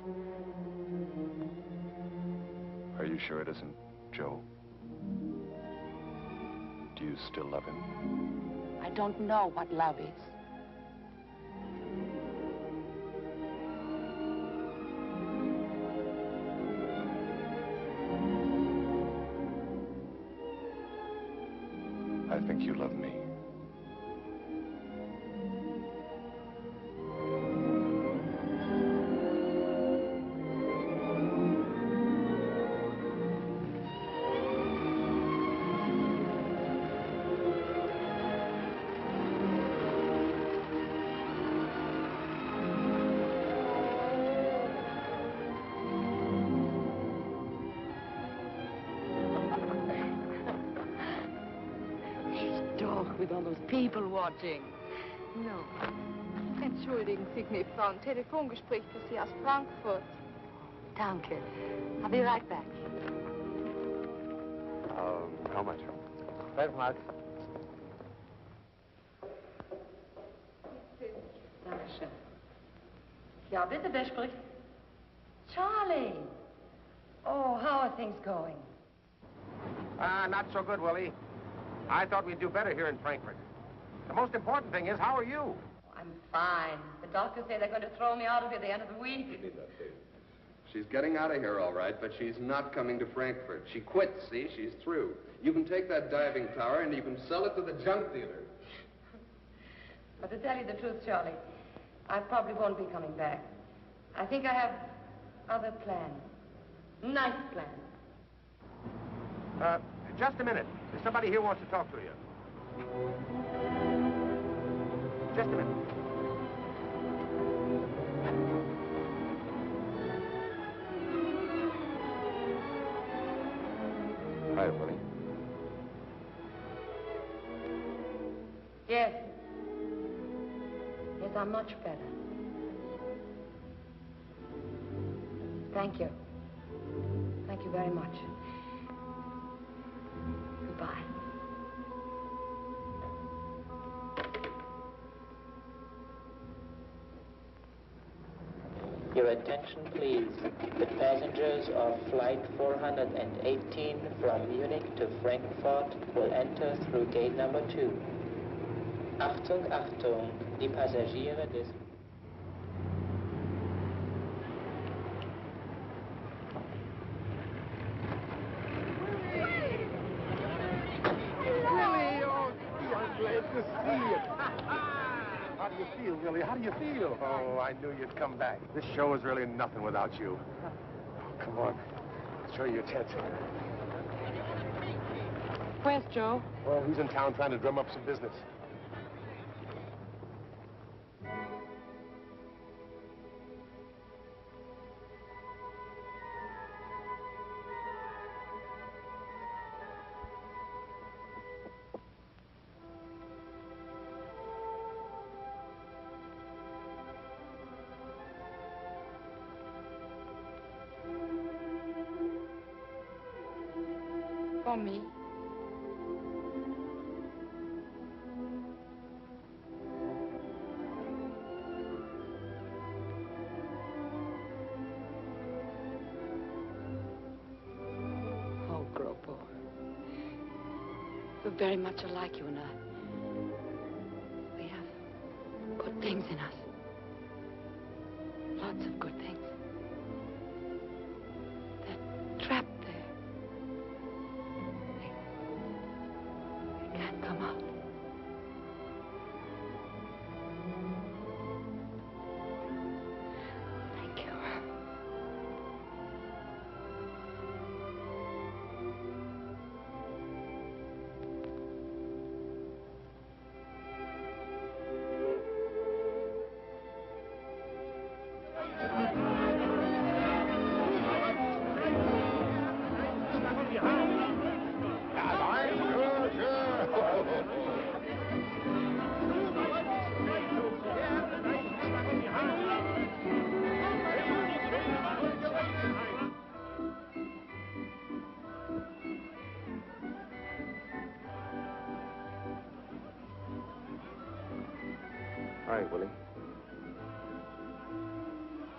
Are you sure it isn't Joe? Do you still love him? I don't know what love is. I think you love me. With all those people watching. No. Entschuldigen Sie mich, Frau. Ein Telefongespräch für Sie aus Frankfurt. Danke. I'll be right back. How much? 5 Mark. Dankeschön. Ja, bitte, wer spricht? Charlie. Oh, how are things going? Not so good, Willie. I thought we'd do better here in Frankfurt. The most important thing is, how are you? I'm fine. The doctors say they're going to throw me out of here at the end of the week. She's getting out of here, all right, but she's not coming to Frankfurt. She quit, see? She's through. You can take that diving tower and you can sell it to the junk dealer. But to tell you the truth, Charlie, I probably won't be coming back. I think I have other plans. Nice plans. Just a minute. There's somebody here who wants to talk to you. Just a minute. Hi, Willie. Yes. Yes, I'm much better. Thank you. Thank you very much. Goodbye. Your attention, please. The passengers of Flight 418 from Munich to Frankfurt will enter through gate number 2. Achtung, Achtung, die Passagiere des... Willie, oh, gee, I'm glad to see you. How do you feel, Willie? How do you feel? Oh, I knew you'd come back. This show is really nothing without you. Oh, come on. I'll show you your tent. Where's Joe? Oh, he's in town trying to drum up some business. For me. before. We're very much alike, you and I. We have good things in us. Lots of good things. They're trapped there. They can't come out. Thank you. Hi, Willie.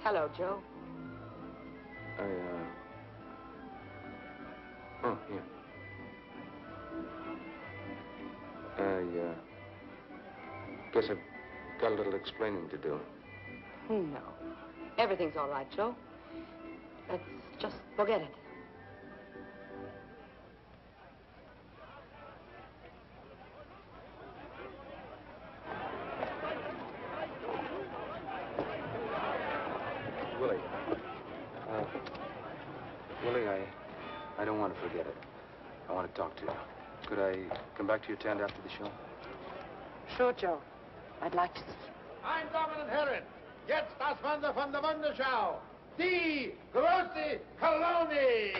Hello, Joe. Oh, here. Guess I've got a little explaining to do. No. Everything's all right, Joe. Let's just forget it. Willie. Willie, I don't want to forget it. I want to talk to you. Could I come back to your tent after the show? Sure, Joe. I'd like to see you. Ein Damen und Herren, jetzt das Wunder von der Wunderschau. Die große Kolonie.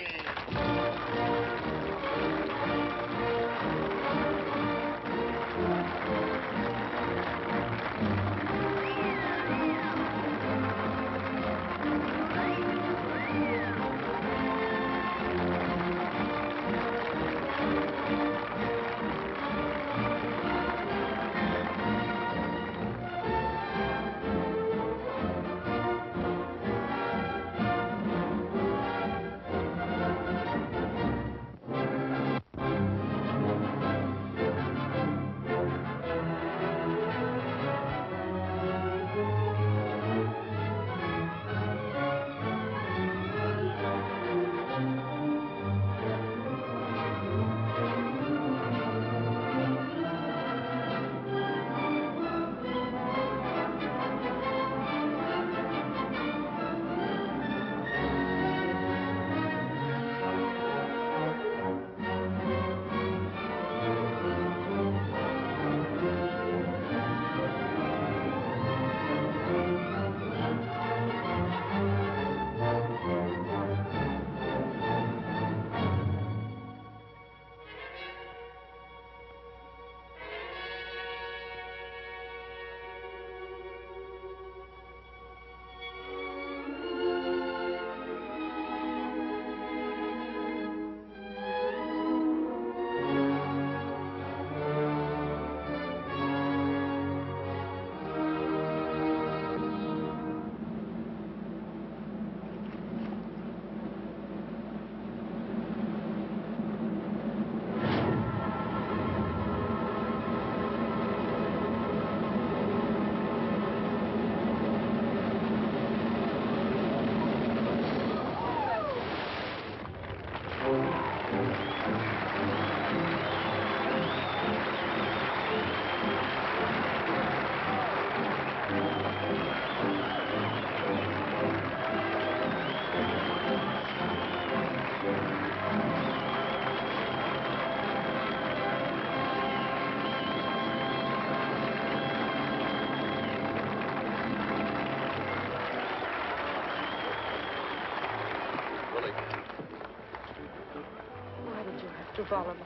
To follow me.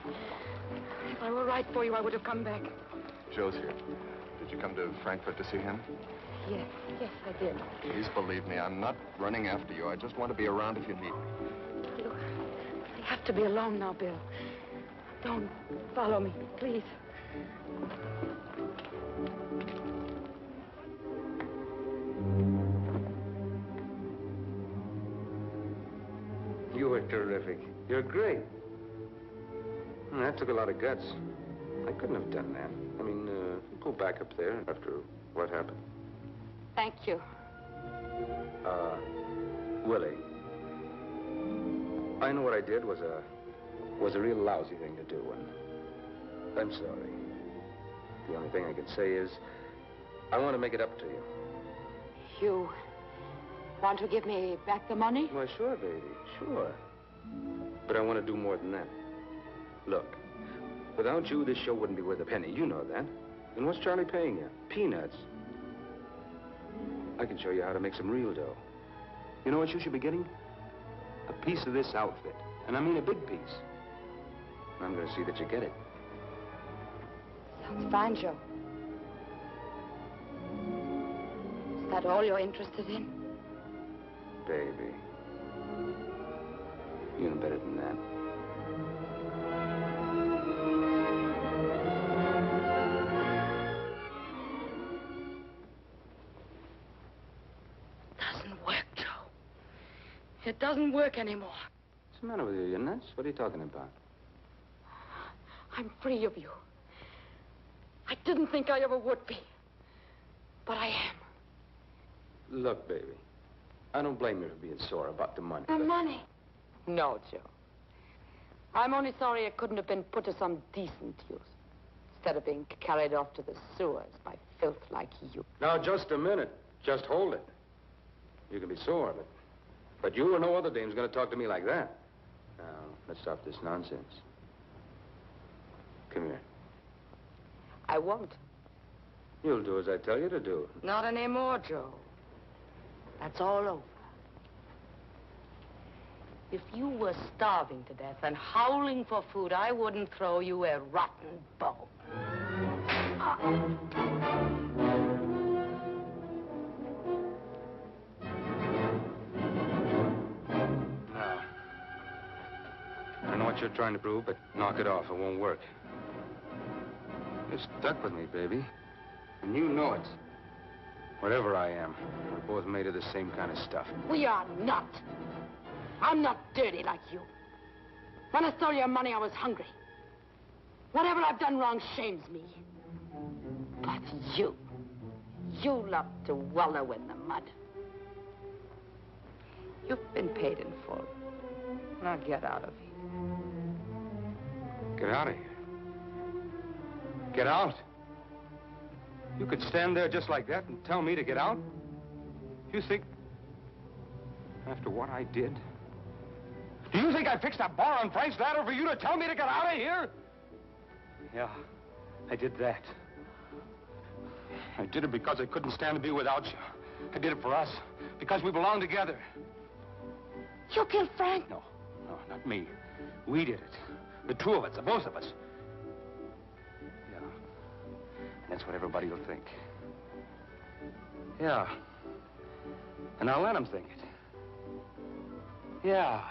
If I were right for you, I would have come back. Joe's here. Did you come to Frankfurt to see him? Yes, I did. Please believe me, I'm not running after you. I just want to be around if you need me. Look, I have to be alone now, Bill. Don't follow me, please. You were terrific. You're great. That took a lot of guts. I couldn't have done that. I mean, go back up there after what happened. Thank you. Willie, I know what I did was a real lousy thing to do, and I'm sorry. The only thing I can say is I want to make it up to you. You want to give me back the money? Why, sure, baby, sure. But I want to do more than that. Look, without you, this show wouldn't be worth a penny. You know that. And what's Charlie paying you? Peanuts. I can show you how to make some real dough. You know what you should be getting? A piece of this outfit. And I mean a big piece. And I'm going to see that you get it. Sounds fine, Joe. Is that all you're interested in? Baby. You know better than that. Doesn't work, Joe. It doesn't work anymore. What's the matter with you? You nuts? What are you talking about? I'm free of you. I didn't think I ever would be. But I am. Look, baby. I don't blame you for being sore about the money. The money? No, Joe. I'm only sorry it couldn't have been put to some decent use. Instead of being carried off to the sewers by filth like you. Now, just a minute. Just hold it. You can be sore, but you or no other dame's going to talk to me like that. Now, let's stop this nonsense. Come here. I won't. You'll do as I tell you to do. Not anymore, Joe. That's all over. If you were starving to death and howling for food, I wouldn't throw you a rotten bone. Now, I don't know what you're trying to prove, but knock it off. It won't work. You're stuck with me, baby. And you know it. Whatever I am, we're both made of the same kind of stuff. We are not. I'm not dirty like you. When I stole your money, I was hungry. Whatever I've done wrong shames me. But you love to wallow in the mud. You've been paid in full. Now get out of here. Get out of here. Get out? You could stand there just like that and tell me to get out? You think, after what I did, do you think I fixed a bar on Frank's ladder for you to tell me to get out of here? Yeah, I did that. I did it because I couldn't stand to be without you. I did it for us, because we belong together. You killed Frank? No, not me. We did it. The two of us, the both of us. Yeah, that's what everybody will think. Yeah, and I'll let them think it. Yeah.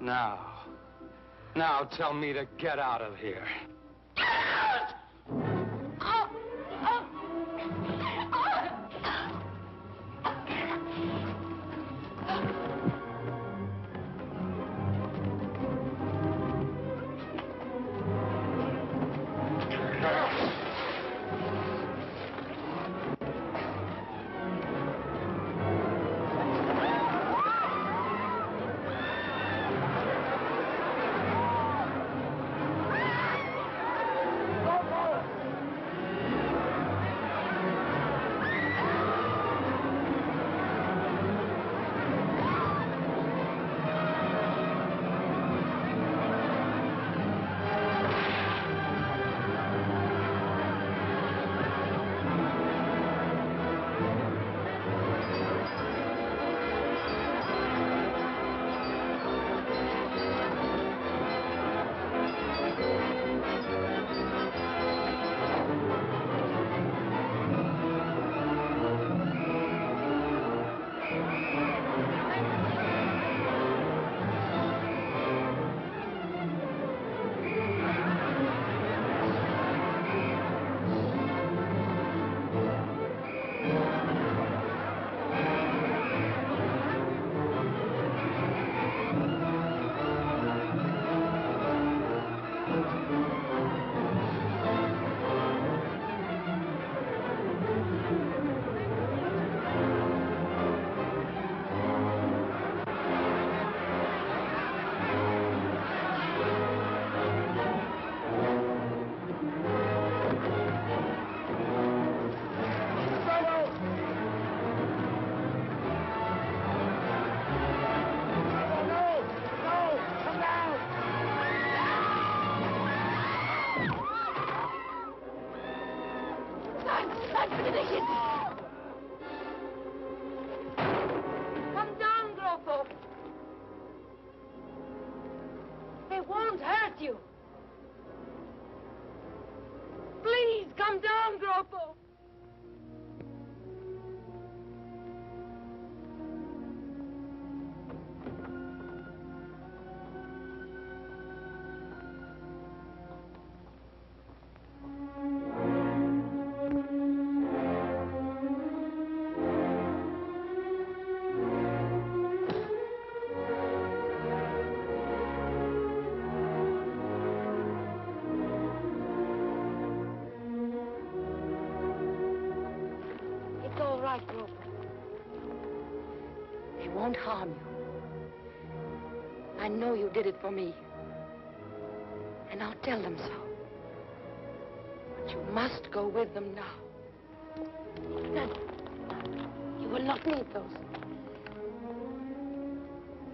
Now tell me to get out of here. hurt you. Please, come down, Groppo. It's all right, Groppo. They won't harm you. I know you did it for me. And I'll tell them so. But you must go with them now. No, you will not need those.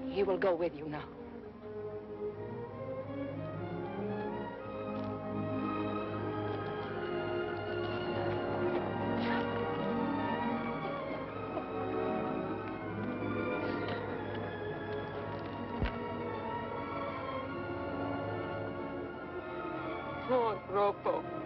He will go with you now. Poor Groppo.